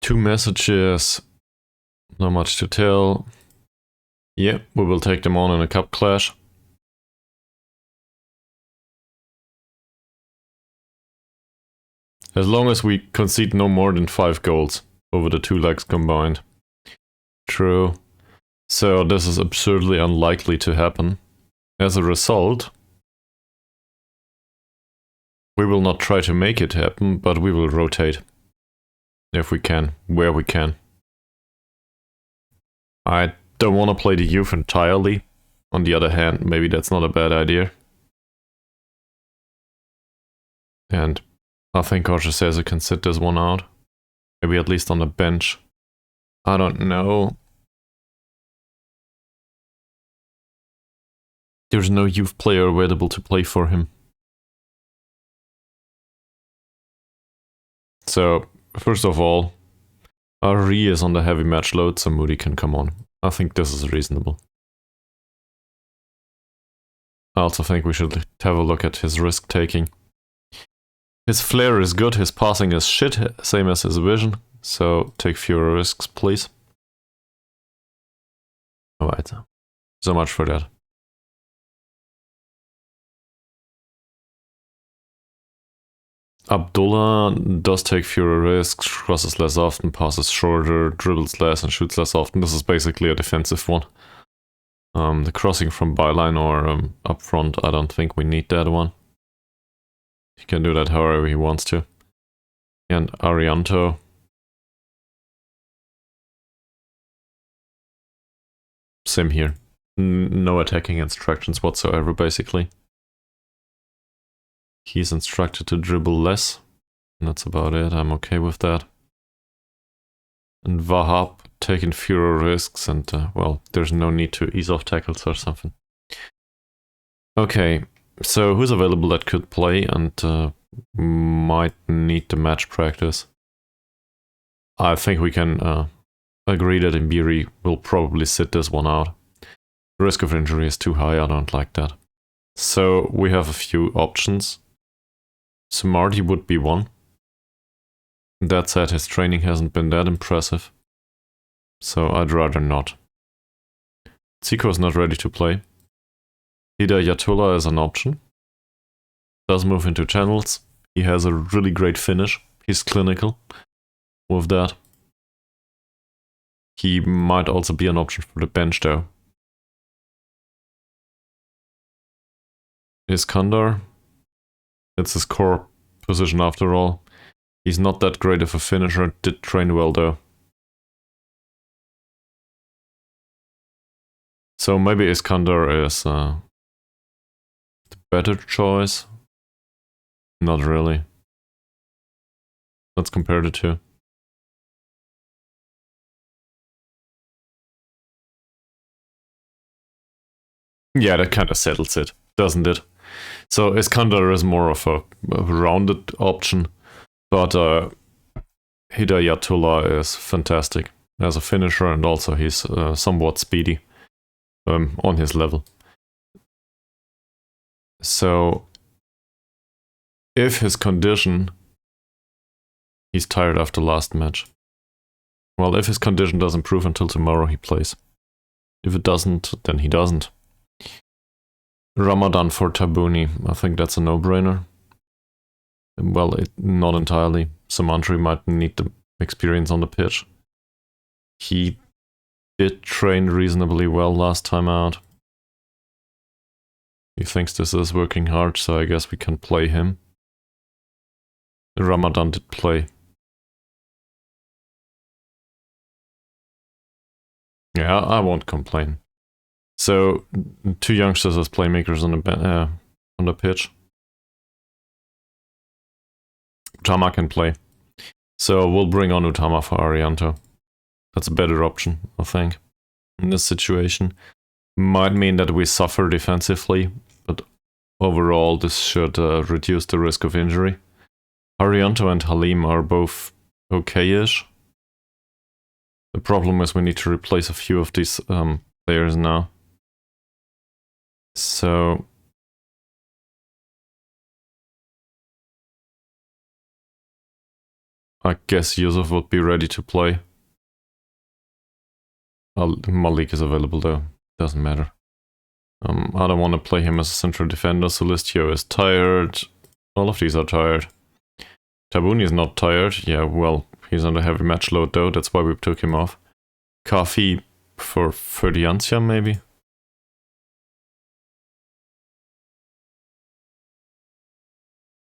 Two messages, not much to tell. Yep, we will take them on in a cup clash. As long as we concede no more than 5 goals over the 2 legs combined. True. So this is absurdly unlikely to happen. As a result, we will not try to make it happen, but we will rotate. If we can, where we can. I don't want to play the youth entirely. On the other hand, maybe that's not a bad idea. And I think César can sit this one out. Maybe at least on the bench. I don't know. There's no youth player available to play for him. So, first of all, Ari is on the heavy match load, so Moody can come on. I think this is reasonable. I also think we should have a look at his risk taking. His flair is good, his passing is shit, same as his vision, so take fewer risks, please. Alright, so much for that. Abdullah does take fewer risks, crosses less often, passes shorter, dribbles less, and shoots less often. This is basically a defensive one. The crossing from byline or up front, I don't think we need that one. He can do that however he wants to. And Arianto. Same here. No attacking instructions whatsoever, basically. He's instructed to dribble less. That's about it. I'm okay with that. And Wahab taking fewer risks, and well, there's no need to ease off tackles or something. Okay, so who's available that could play and might need the match practice? I think we can agree that Imbiri will probably sit this one out. The risk of injury is too high, I don't like that. So we have a few options. Samardi would be one. That said, his training hasn't been that impressive, so I'd rather not. Zico is not ready to play. Hidayatullah is an option. Does move into channels. He has a really great finish. He's clinical with that. He might also be an option for the bench though. Iskandar. It's his core position after all. He's not that great of a finisher, did train well though. So maybe Iskandar is the better choice. Not really. Let's compare the two. Yeah, that kind of settles it, doesn't it? So Iskandar is more of a rounded option, but Hidayatullah is fantastic as a finisher, and also he's somewhat speedy on his level. So if his condition, he's tired after last match. Well, if his condition doesn't improve until tomorrow, he plays. If it doesn't, then he doesn't. Ramadan for Tabouni, I think that's a no-brainer. Well, not entirely. Samantri might need the experience on the pitch. He did train reasonably well last time out. He thinks this is working hard, so I guess we can play him. Ramadan did play. Yeah, I won't complain. So, two youngsters as playmakers on the pitch. Utama can play. So we'll bring on Utama for Arianto. That's a better option, I think, in this situation. Might mean that we suffer defensively, but overall this should reduce the risk of injury. Arianto and Halim are both okay-ish. The problem is we need to replace a few of these players now. So I guess Yusuf would be ready to play. Malik is available though, doesn't matter. I don't want to play him as a central defender. Solistio is tired. All of these are tired. Tabouni is not tired. Yeah, well, he's under heavy match load though, that's why we took him off. Kafi for Ferdiancia maybe?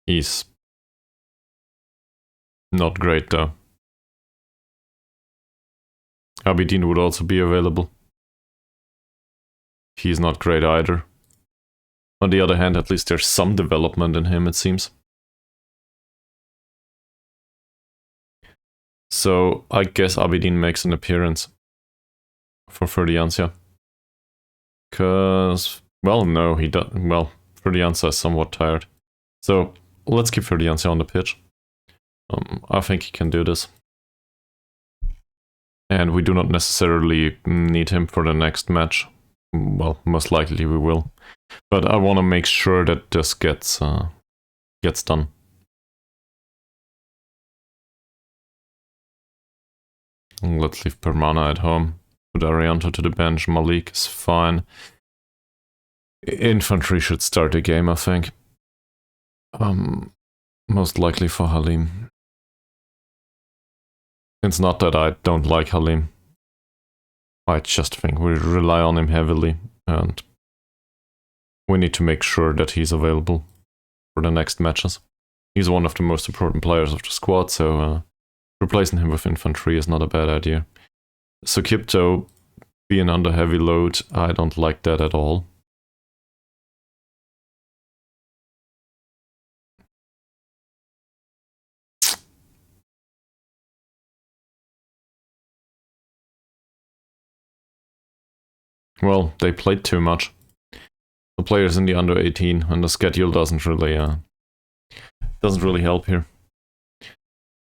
He's not great though. Abidin would also be available. He's not great either. On the other hand, at least there's some development in him, it seems. So I guess Abidin makes an appearance for Ferdiancia. Cause, well, no, he does. Well, Ferdiancia is somewhat tired. So let's keep Ferdiancia on the pitch. I think he can do this. And we do not necessarily need him for the next match. Well, most likely we will. But I want to make sure that this gets done. Let's leave Permana at home. Put Arianto to the bench. Malik is fine. Infantry should start the game, I think. Most likely for Halim. It's not that I don't like Halim. I just think we rely on him heavily, and we need to make sure that he's available for the next matches. He's one of the most important players of the squad, so replacing him with infantry is not a bad idea. So Kipto being under heavy load, I don't like that at all. Well, they played too much. The players in the under 18, and the schedule doesn't really help here.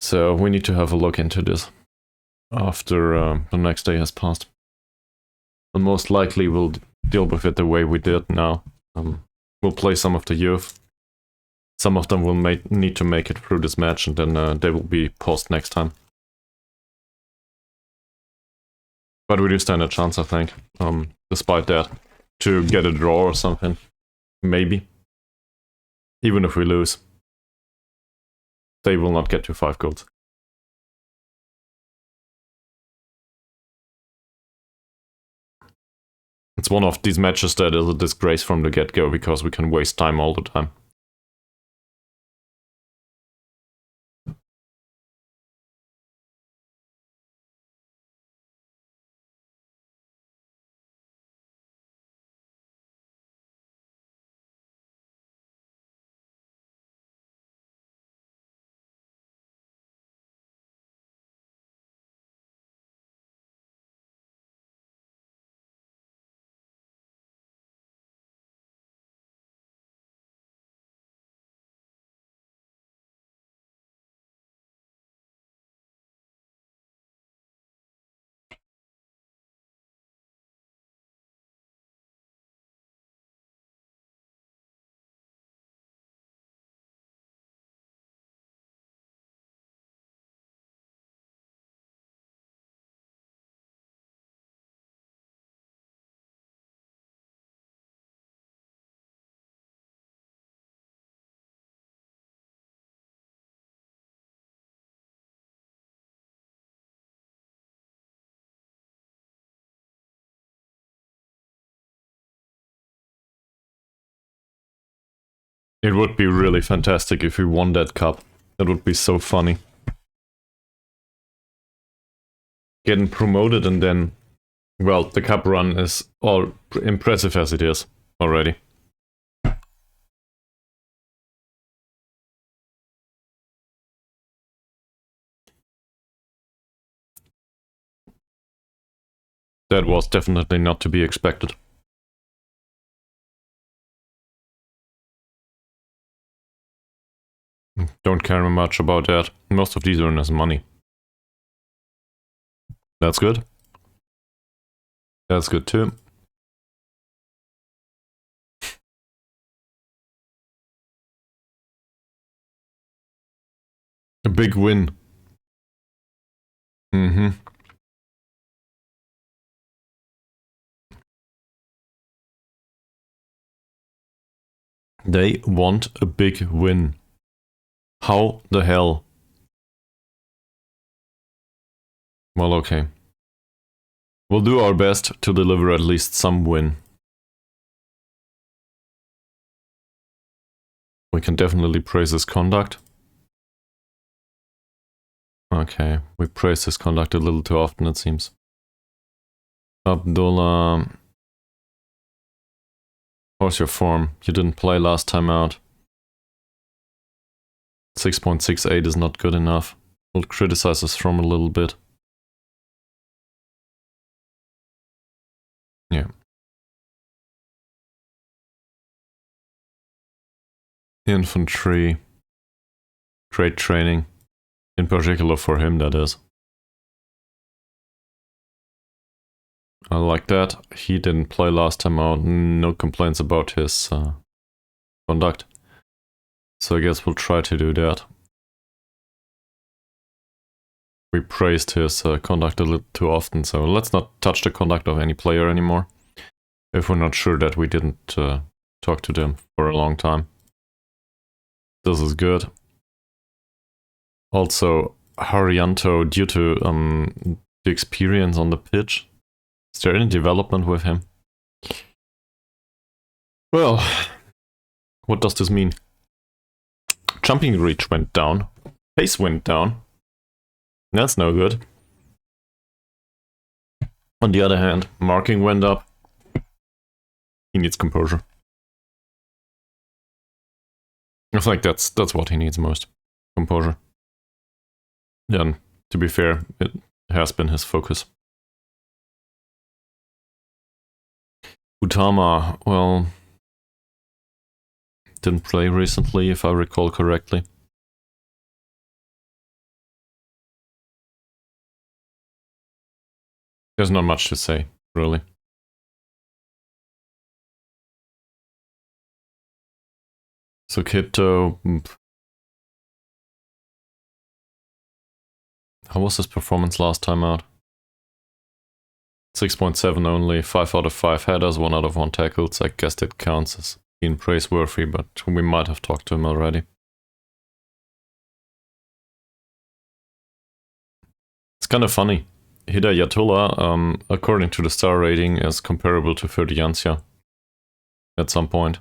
So we need to have a look into this after the next day has passed. And most likely we'll deal with it the way we did now. We'll play some of the youth. Some of them will need to make it through this match, and then they will be paused next time. But we do stand a chance, I think, despite that, to get a draw or something. Maybe. Even if we lose, they will not get to 5 goals. It's one of these matches that is a disgrace from the get-go, because we can waste time all the time. It would be really fantastic if we won that cup. That would be so funny. Getting promoted and then, well, the cup run is all impressive as it is already. That was definitely not to be expected. Don't care much about that. Most of these earn us money. That's good. That's good too. A big win. They want a big win. How the hell? Well, okay. We'll do our best to deliver at least some win. We can definitely praise his conduct. Okay, we praise his conduct a little too often, it seems. Abdullah... How's your form? You didn't play last time out. 6.68 is not good enough. We'll criticize us from a little bit. Yeah. Infantry. Great training. In particular for him, that is. I like that. He didn't play last time out. No complaints about his conduct. So I guess we'll try to do that. We praised his conduct a little too often, so let's not touch the conduct of any player anymore. If we're not sure that we didn't talk to them for a long time. This is good. Also, Arianto, due to the experience on the pitch, is there any development with him? Well, what does this mean? Jumping reach went down. Pace went down. That's no good. On the other hand, marking went up. He needs composure. I think that's what he needs most. Composure. And to be fair, it has been his focus. Utama, well, didn't play recently, if I recall correctly. There's not much to say, really. So Kito, how was his performance last time out? 6.7 only, 5 out of 5 headers, 1 out of 1 tackles. I guess that counts as being praiseworthy, but we might have talked to him already. It's kind of funny. Hidayatullah, according to the star rating, is comparable to Ferdiancia at some point.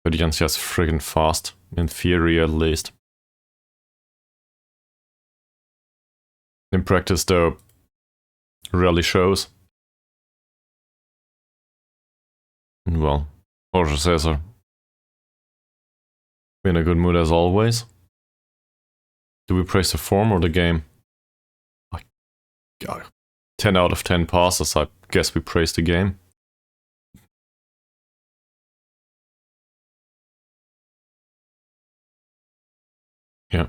Ferdiancia is friggin' fast, in theory at least. In practice, though, rarely shows. Well, Jorge César. In a good mood as always. Do we praise the form or the game? 10 out of 10 passes, I guess we praise the game. Yeah.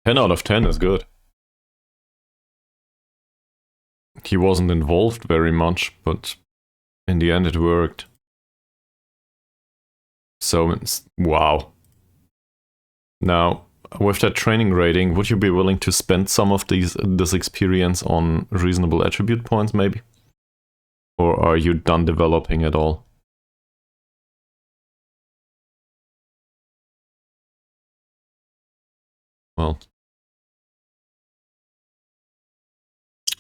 10 out of 10 is good. He wasn't involved very much, but in the end it worked. So, wow. Now, with that training rating, would you be willing to spend some of this experience on reasonable attribute points, maybe? Or are you done developing at all? Well,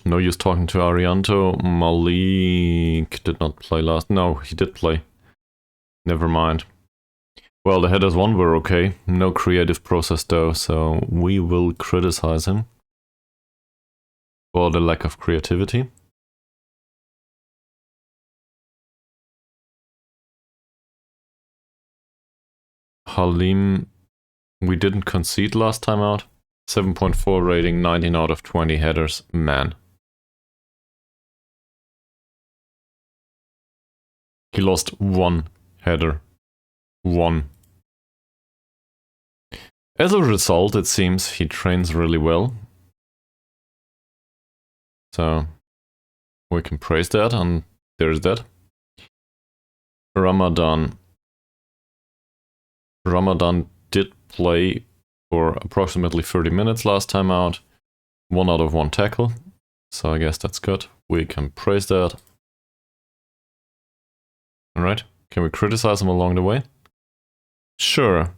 no use talking to Arianto. Malik did not play last. No, he did play. Never mind. Well, the headers won were okay. No creative process though, so we will criticize him for the lack of creativity. Halim, we didn't concede last time out. 7.4 rating, 19 out of 20 headers. Man. He lost 1 header. 1. As a result, it seems he trains really well. So we can praise that, and there's that. Ramadan did play for approximately 30 minutes last time out. 1 out of 1 tackle. So I guess that's good. We can praise that. Alright, can we criticize him along the way? Sure.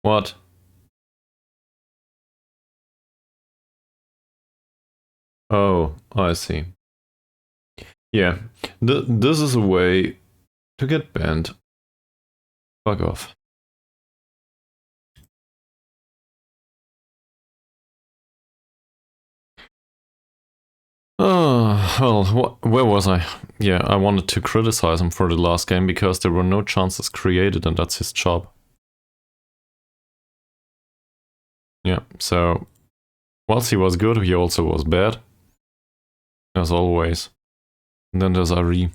What? Oh, I see. Yeah, this is a way to get banned. Fuck off. Oh, well, where was I? Yeah, I wanted to criticize him for the last game because there were no chances created, and that's his job. Yeah, so whilst he was good, he also was bad. As always. And then there's Ari.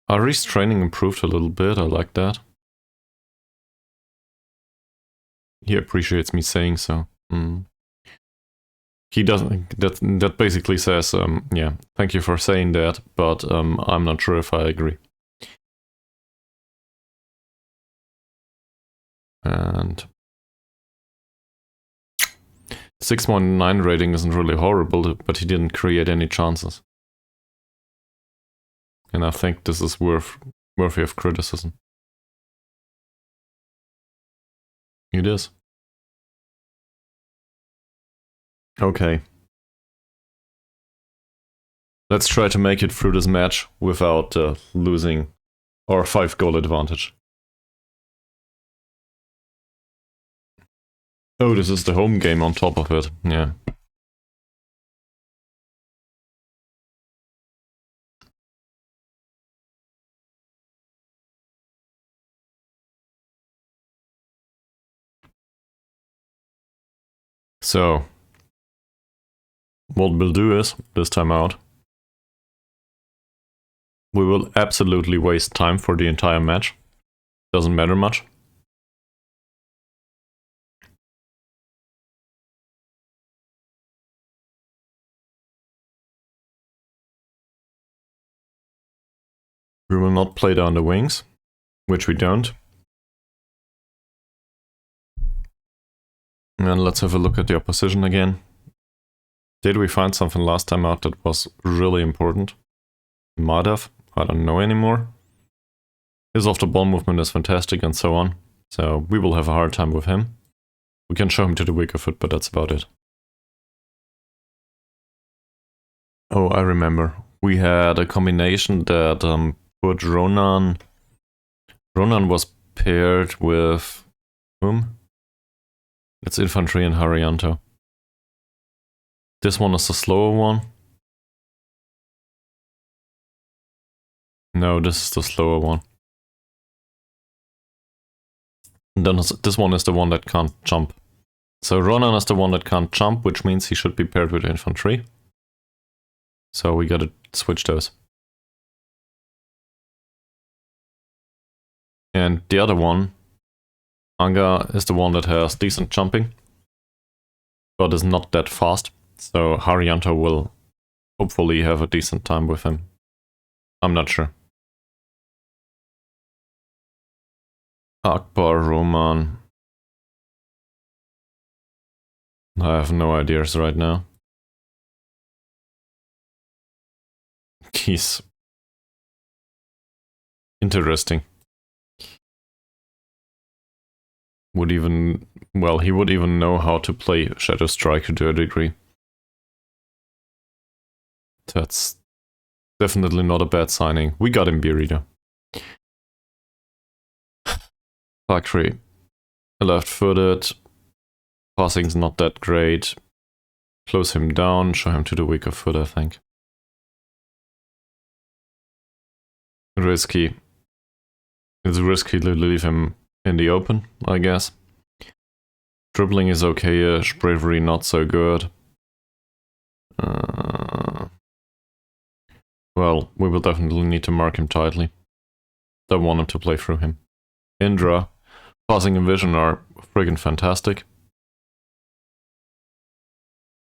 Ari's training improved a little bit, I like that. He appreciates me saying so. He doesn't. That basically says, yeah, thank you for saying that, but I'm not sure if I agree. And 6.9 rating isn't really horrible, but he didn't create any chances. And I think this is worthy of criticism. It is. Okay. Let's try to make it through this match without losing our 5-goal advantage. Oh, this is the home game on top of it. Yeah. So, what we'll do is, this time out, we will absolutely waste time for the entire match. Doesn't matter much. We will not play down the wings, which we don't. And let's have a look at the opposition again. Did we find something last time out that was really important? Might have. I don't know anymore. His off-the-ball movement is fantastic and so on. So we will have a hard time with him. We can show him to the weaker foot, but that's about it. Oh, I remember. We had a combination that put Ronan... Ronan was paired with... whom? It's Infantry and Arianto. This one is the slower one. No, this is the slower one. And then this one is the one that can't jump. So Ronan is the one that can't jump, which means he should be paired with Infantry. So we gotta switch those. And the other one, Angga, is the one that has decent jumping, but is not that fast. So Arianto will hopefully have a decent time with him. I'm not sure. Akbar, Roman. I have no ideas right now. He's interesting. He would even know how to play Shadow Striker to a degree. That's definitely not a bad signing. We got him Burrito. Fakhri, left-footed. Passing's not that great. Close him down, show him to the weaker foot, I think. Risky. It's risky to leave him in the open, I guess. Dribbling is okay-ish, bravery not so good. Well, we will definitely need to mark him tightly. Don't want him to play through him. Indra, passing and vision are friggin' fantastic.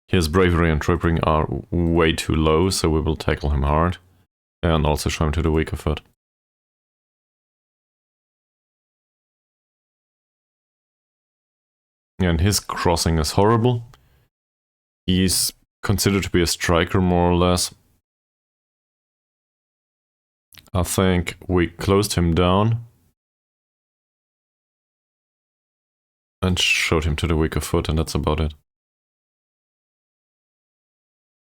His bravery and dribbling are way too low, so we will tackle him hard. And also show him to the weaker foot. And his crossing is horrible. He's considered to be a striker, more or less. I think we closed him down and showed him to the weaker foot, and that's about it.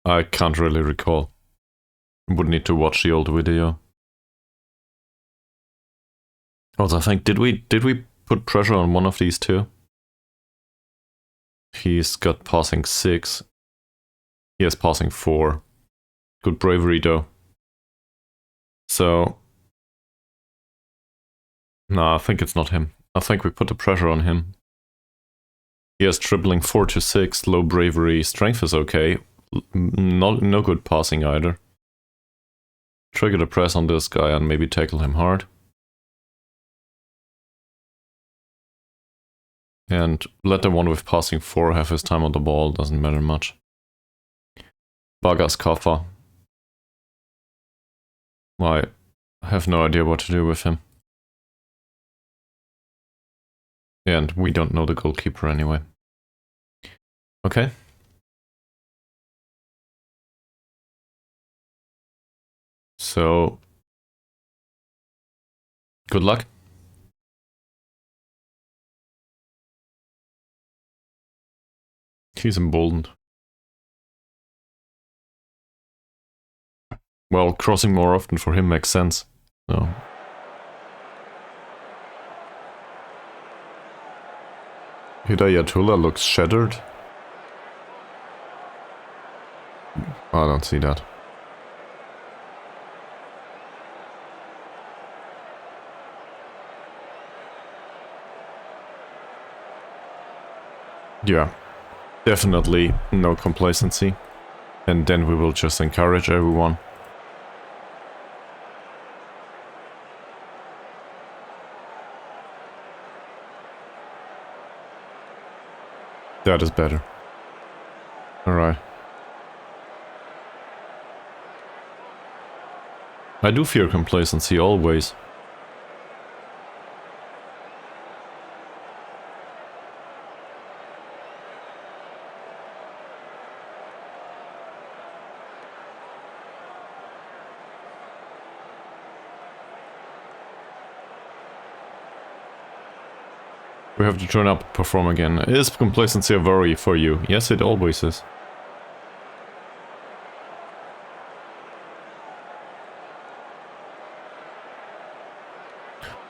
I can't really recall. Would need to watch the old video. Also, I think, did we put pressure on one of these two? He's got passing 6. He has passing 4. Good bravery though. So... no, I think it's not him. I think we put the pressure on him. He has dribbling 4 to 6, low bravery, strength is okay. No good passing either. Trigger the press on this guy and maybe tackle him hard. And let the one with passing 4 have his time on the ball, doesn't matter much. Bagas Kaffa. I have no idea what to do with him. And we don't know the goalkeeper anyway. Okay. So, good luck. He's emboldened. Well, crossing more often for him makes sense. So. Hidayatullah looks shattered. I don't see that. Yeah. Definitely no complacency. And then we will just encourage everyone. That is better. Alright. I do fear complacency always. We have to turn up, perform again. Is complacency a worry for you? Yes, it always is.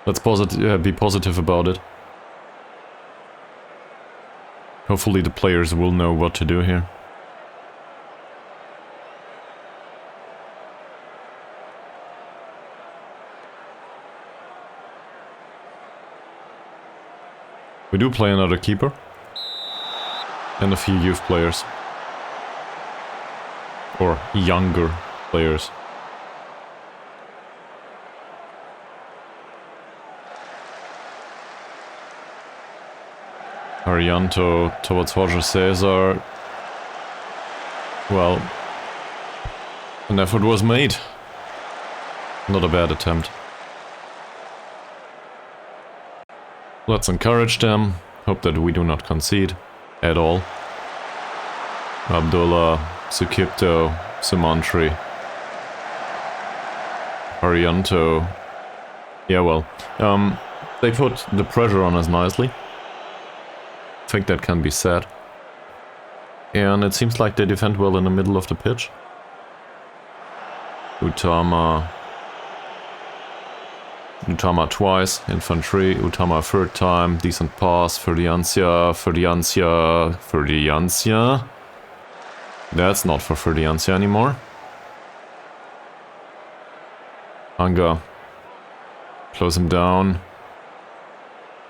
Let's be positive about it. Hopefully the players will know what to do here. We do play another keeper. And a few youth players. Or younger players. Arianto towards César. Well, an effort was made. Not a bad attempt. Let's encourage them. Hope that we do not concede at all. Abdullah, Sukipto, Sumantri. Arianto. Yeah, well, they put the pressure on us nicely. I think that can be said. And it seems like they defend well in the middle of the pitch. Utama twice, infantry, Utama third time, decent pass, Ferdiancia. That's not for Ferdiancia anymore. Angga. Close him down.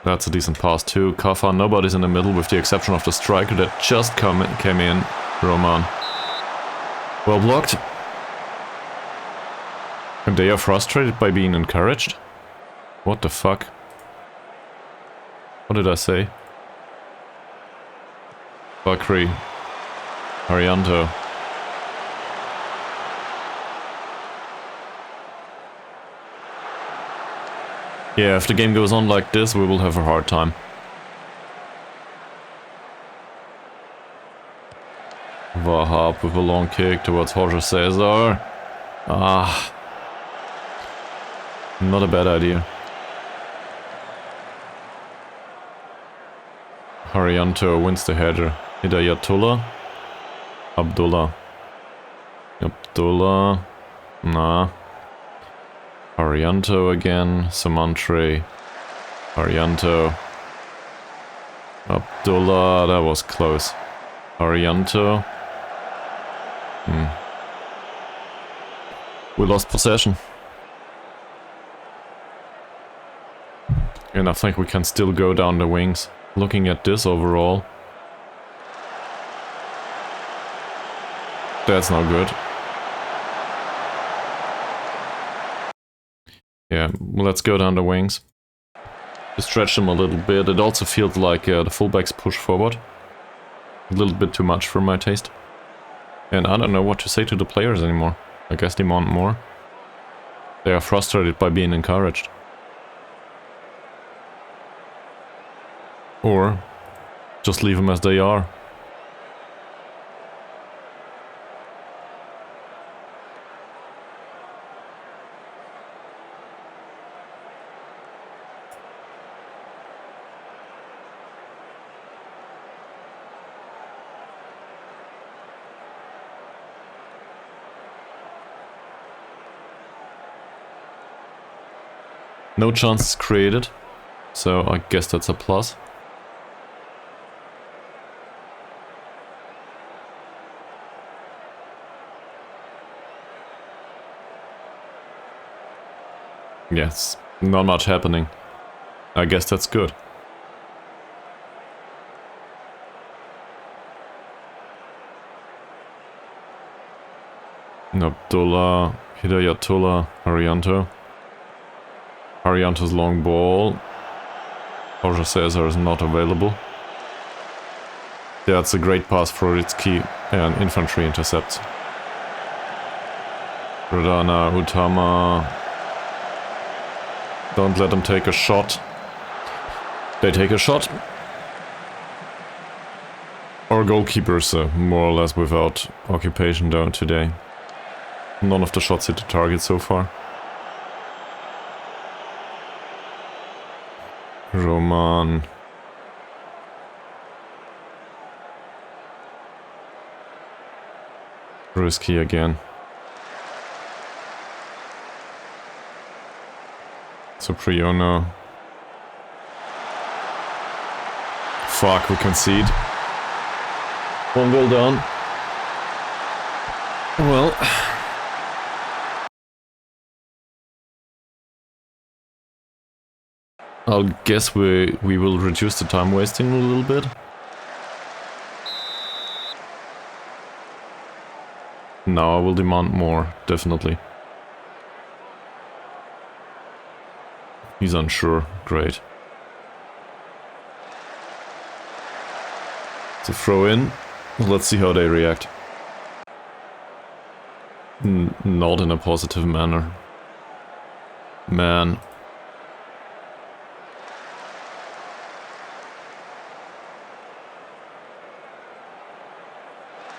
That's a decent pass too. Kafa, nobody's in the middle with the exception of the striker that just came in. Roman. Well blocked. And they are frustrated by being encouraged? What the fuck? What did I say? Fakhri. Arianto. Yeah, if the game goes on like this, we will have a hard time. Wahab with a long kick towards César. Ah. Not a bad idea. Arianto wins the header. Hidayatullah. Abdullah. Nah. Arianto again. Sumantri. Arianto. Abdullah. That was close. Arianto. We lost possession. And I think we can still go down the wings. Looking at this overall. That's not good. Yeah, let's go down the wings. To stretch them a little bit. It also feels like the fullbacks push forward. A little bit too much for my taste. And I don't know what to say to the players anymore. I guess they want more. They are frustrated by being encouraged. Or just leave them as they are. No chances created, so I guess that's a plus. Yes, not much happening. I guess that's good. Abdullah, Hidayatullah, Arianto. Arianto's long ball. César is not available. That's a great pass for Ritski and infantry intercepts. Radana, Utama. Don't let them take a shot. They take a shot. Our goalkeeper's more or less without occupation down today. None of the shots hit the target so far. Roman. Risky again. Supriyono. Fuck, we concede. One goal down. Well. I'll guess we will reduce the time wasting a little bit. Now I will demand more, definitely. He's unsure, great. It's a throw in, let's see how they react. Not in a positive manner. Man.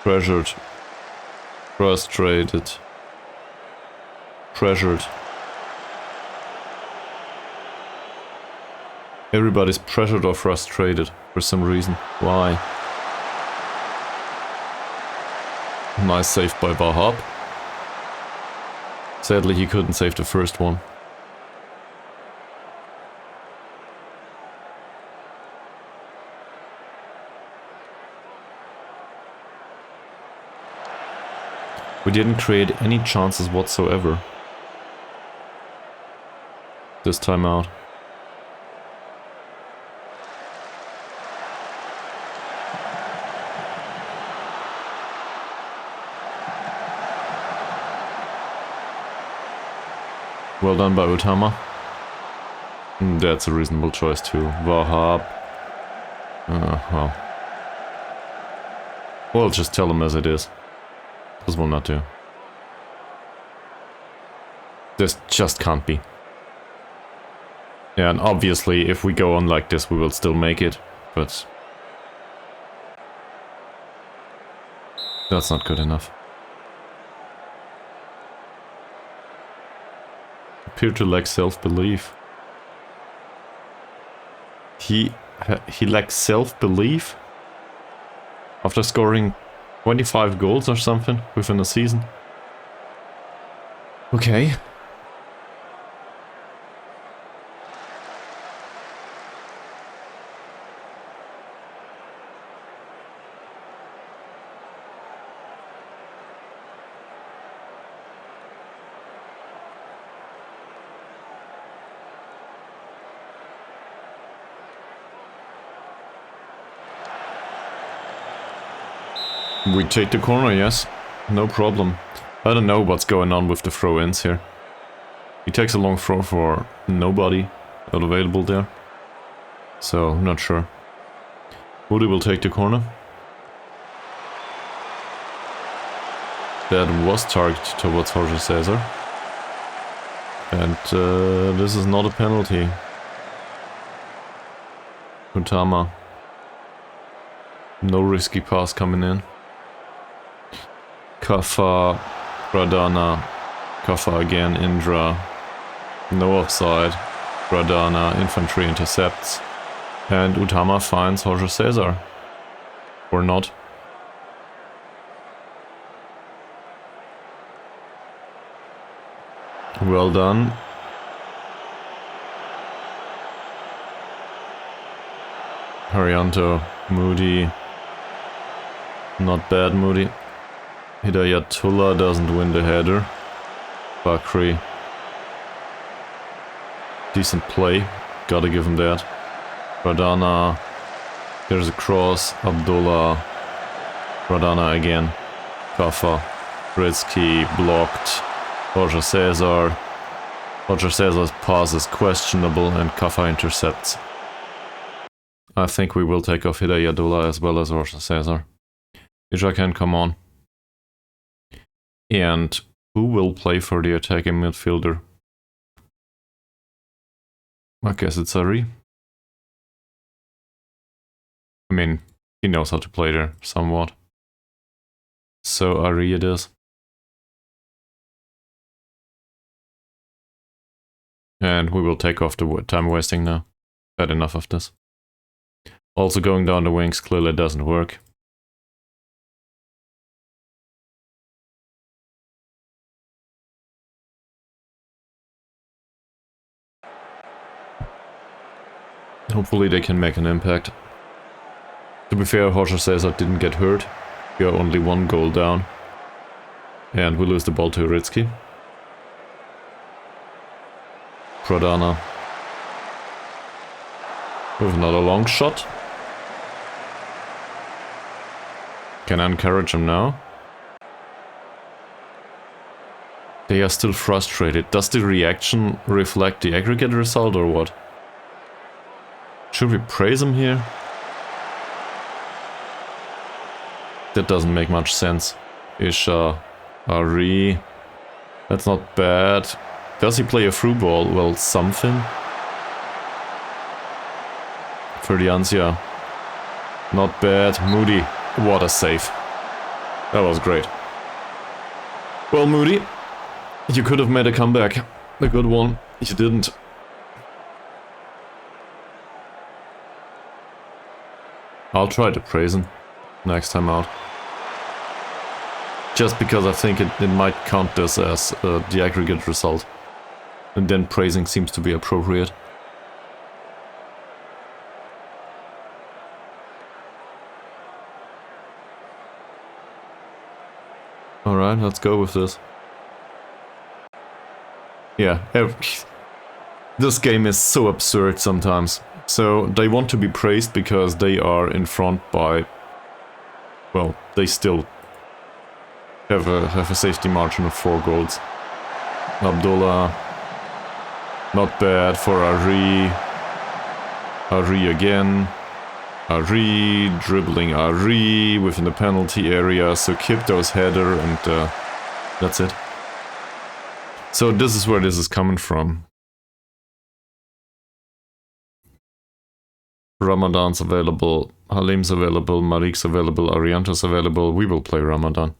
Pressured. Frustrated. Pressured. Everybody's pressured or frustrated for some reason. Why? Nice save by Wahab. Sadly he couldn't save the first one. We didn't create any chances whatsoever this time out. Well done by Utama. That's a reasonable choice too. Wahab. Well. Well, just tell them as it is. This will not do. This just can't be. Yeah, and obviously if we go on like this we will still make it, but that's not good enough. Appear to lack self-belief. He lacks self-belief after scoring 25 goals or something within a season. Okay. We take the corner, yes. No problem. I don't know what's going on with the throw-ins here. He takes a long throw for nobody available there. So, not sure. Woody will take the corner. That was targeted towards Jorge César. And this is not a penalty. Utama. No risky pass coming in. Kafa, Radana, Kafa again, Indra, no offside, Radana, infantry intercepts, and Utama finds Jorge César. Or not. Well done. Arianto, Moody, not bad Moody. Hidayatullah doesn't win the header. Fakhri. Decent play. Gotta give him that. Radana. There's a cross. Abdullah. Radana again. Kafa. Risky, blocked. Roger César. Roger César's pass is questionable and Kafa intercepts. I think we will take off Hidayatullah as well as Roger César. Isha can come on. And who will play for the attacking midfielder? I guess it's Ari. I mean, he knows how to play there somewhat. So Ari it is. And we will take off the time wasting now. Had enough of this. Also going down the wings clearly doesn't work. Hopefully they can make an impact. To be fair, Roger César didn't get hurt. We are only one goal down. And we lose the ball to Ritsky. Pradana. With another long shot. Can I encourage him now? They are still frustrated. Does the reaction reflect the aggregate result or what? Should we praise him here? That doesn't make much sense. Isha, Ari. That's not bad. Does he play a through ball? Well, something. For the Ansia. Not bad. Moody. What a save. That was great. Well, Moody, you could have made a comeback. A good one. You didn't. I'll try to praise him next time out. Just because I think it might count this as the aggregate result. And then praising seems to be appropriate. Alright, let's go with this. Yeah, this game is so absurd sometimes. So they want to be praised because they are in front by... Well, they still have a safety margin of 4 goals. Abdullah, not bad for Ari. Ari again. Ari dribbling Ari within the penalty area. So Kipto's header and that's it. So this is where this is coming from. Ramadan's available, Halim's available, Marik's available, Arianto's available. We will play Ramadan.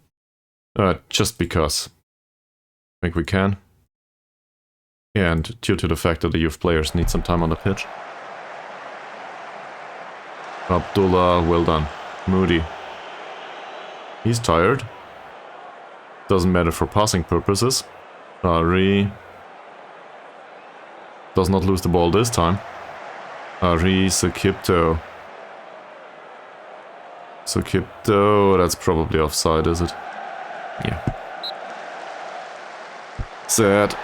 Just because. I think we can. And due to the fact that the youth players need some time on the pitch. Abdullah, well done. Moody. He's tired. Doesn't matter for passing purposes. Ari. Does not lose the ball this time. Ari, Sukipto. Sukipto, that's probably offside, is it? Yeah. Sad.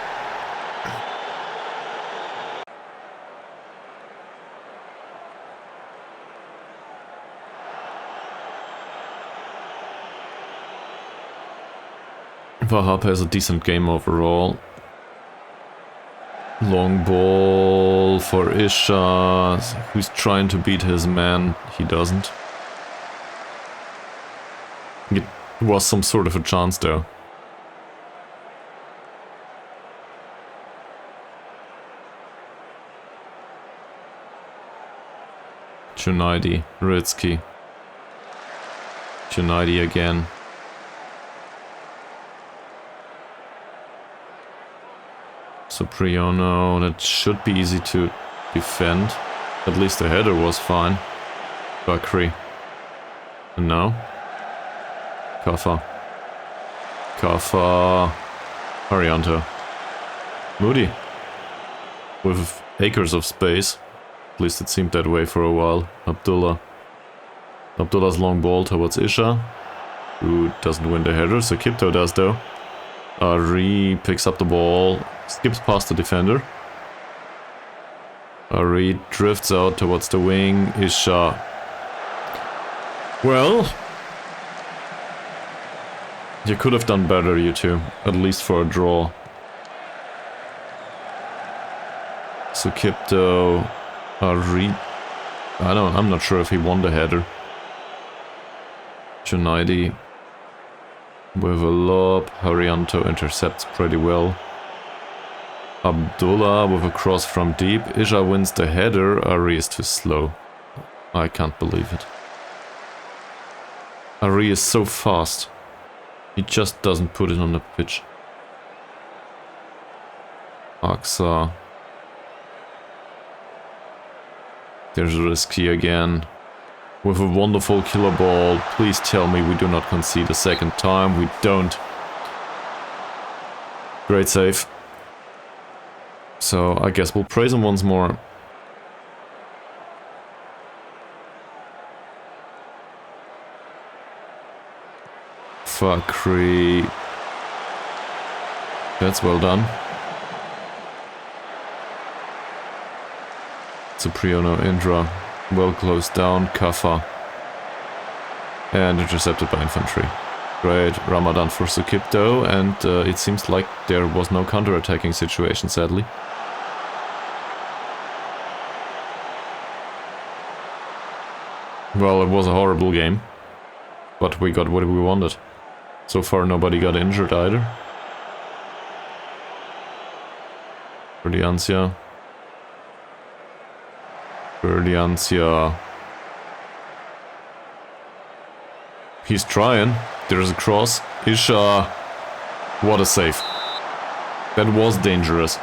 Wahab has a decent game overall. Long ball for Isha, who's trying to beat his man. He doesn't. It was some sort of a chance though. Junaidi, Ritsky. Junaidi again. Supriano, that should be easy to defend. At least the header was fine. Fakhri. And now? Kafa. Arianto. Moody. With acres of space. At least it seemed that way for a while. Abdullah. Abdullah's long ball towards Isha. Who doesn't win the header, so Kipto does though. Ari picks up the ball. Skips past the defender. Ari drifts out towards the wing. Isha. Well. You could have done better, you two. At least for a draw. So Kipto... I'm not sure if he won the header. Junaidi with a lob. Arianto intercepts pretty well. Abdullah with a cross from deep. Isha wins the header. Ari is too slow. I can't believe it. Ari is so fast. He just doesn't put it on the pitch. Aksa. There's Risky again. With a wonderful killer ball. Please tell me we do not concede a second time. We don't. Great save. So I guess we'll praise him once more. Fakhri. That's well done. Cipriano Indra. Well closed down. Kafa. And intercepted by infantry. Great. Ramadan for Sukipto. And it seems like there was no counter-attacking situation, sadly. Well, it was a horrible game. But we got what we wanted. So far nobody got injured either. Berdiancia. He's trying. There's a cross. Isha. What a save. That was dangerous.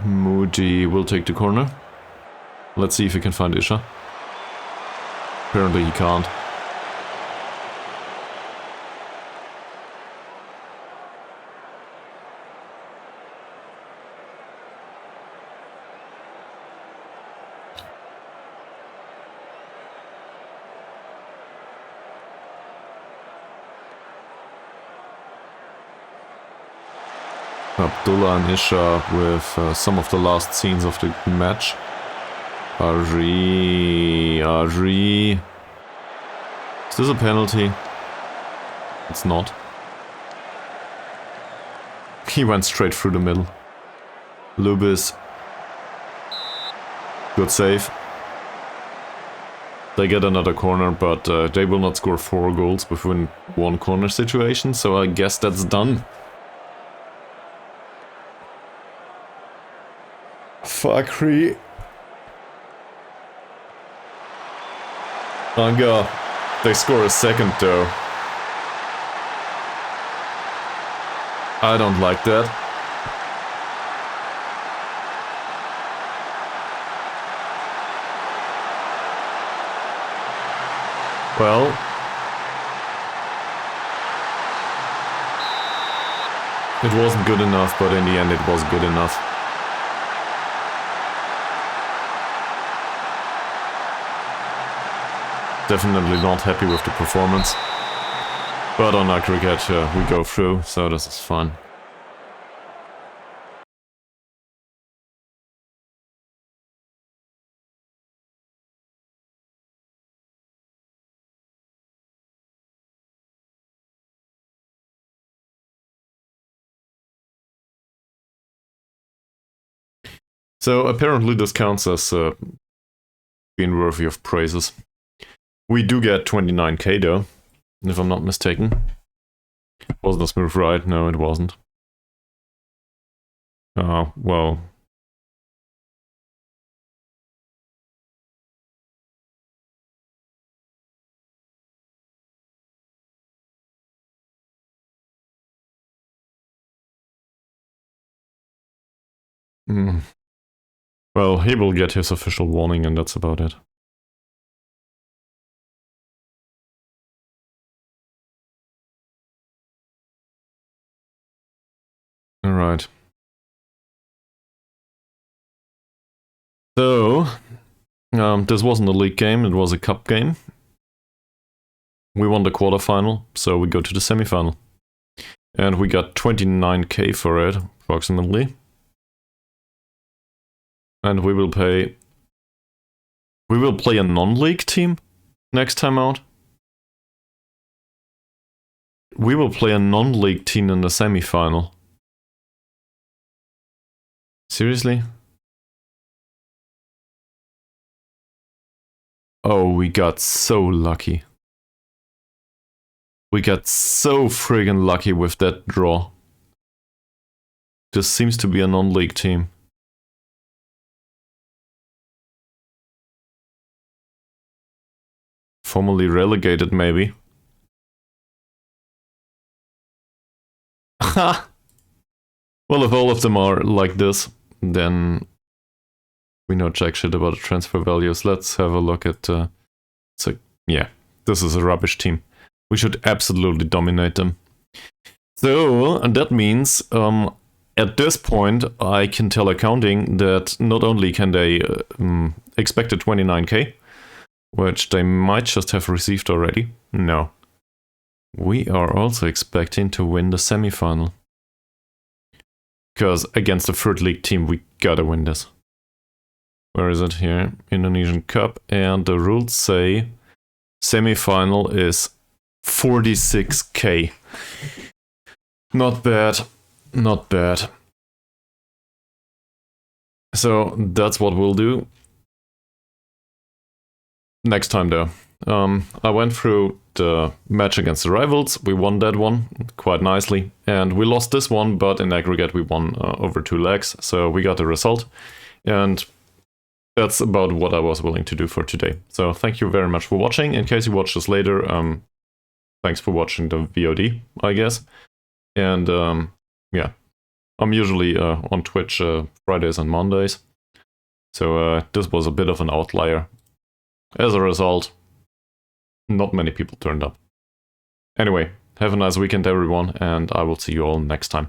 Moody will take the corner. Let's see if he can find Isha. Apparently he can't. Abdullah and Isha with some of the last scenes of the match. Ari. Is this a penalty? It's not. He went straight through the middle. Lubis. Good save. They get another corner, but they will not score 4 goals within one corner situation, so I guess that's done. Fakhri. Angga. They score a second though. I don't like that. Well. It wasn't good enough, but in the end it was good enough. Definitely not happy with the performance. But on aggregate we go through, so this is fine. So apparently this counts as being worthy of praises. We do get 29k though, if I'm not mistaken. Wasn't a smooth ride? No, it wasn't. Well. Well, he will get his official warning and that's about it. Alright. So, this wasn't a league game, it was a cup game. We won the quarterfinal, so we go to the semifinal. And we got 29k for it, approximately. And we will pay We will play a non-league team next time out. We will play a non-league team in the semi-final. Seriously? Oh, we got so lucky. We got so friggin' lucky with that draw. This seems to be a non-league team. Formerly relegated, maybe. Ha! Well, if all of them are like this, then we know jack shit about the transfer values. Let's have a look at... so, yeah, this is a rubbish team. We should absolutely dominate them. So, and that means, at this point, I can tell accounting that not only can they expect a 29k, which they might just have received already. No. We are also expecting to win the semi-final. Because against the third league team, we gotta win this. Where is it here? Indonesian Cup. And the rules say semi-final is 46k. Not bad. Not bad. So that's what we'll do. Next time though. I went through the match against the rivals. We won that one quite nicely. And we lost this one, but in aggregate we won over 2 legs. So we got the result. And that's about what I was willing to do for today. So thank you very much for watching. In case you watch this later, thanks for watching the VOD, I guess. And yeah, I'm usually on Twitch Fridays and Mondays. So this was a bit of an outlier. As a result, not many people turned up. Anyway, have a nice weekend everyone, and I will see you all next time.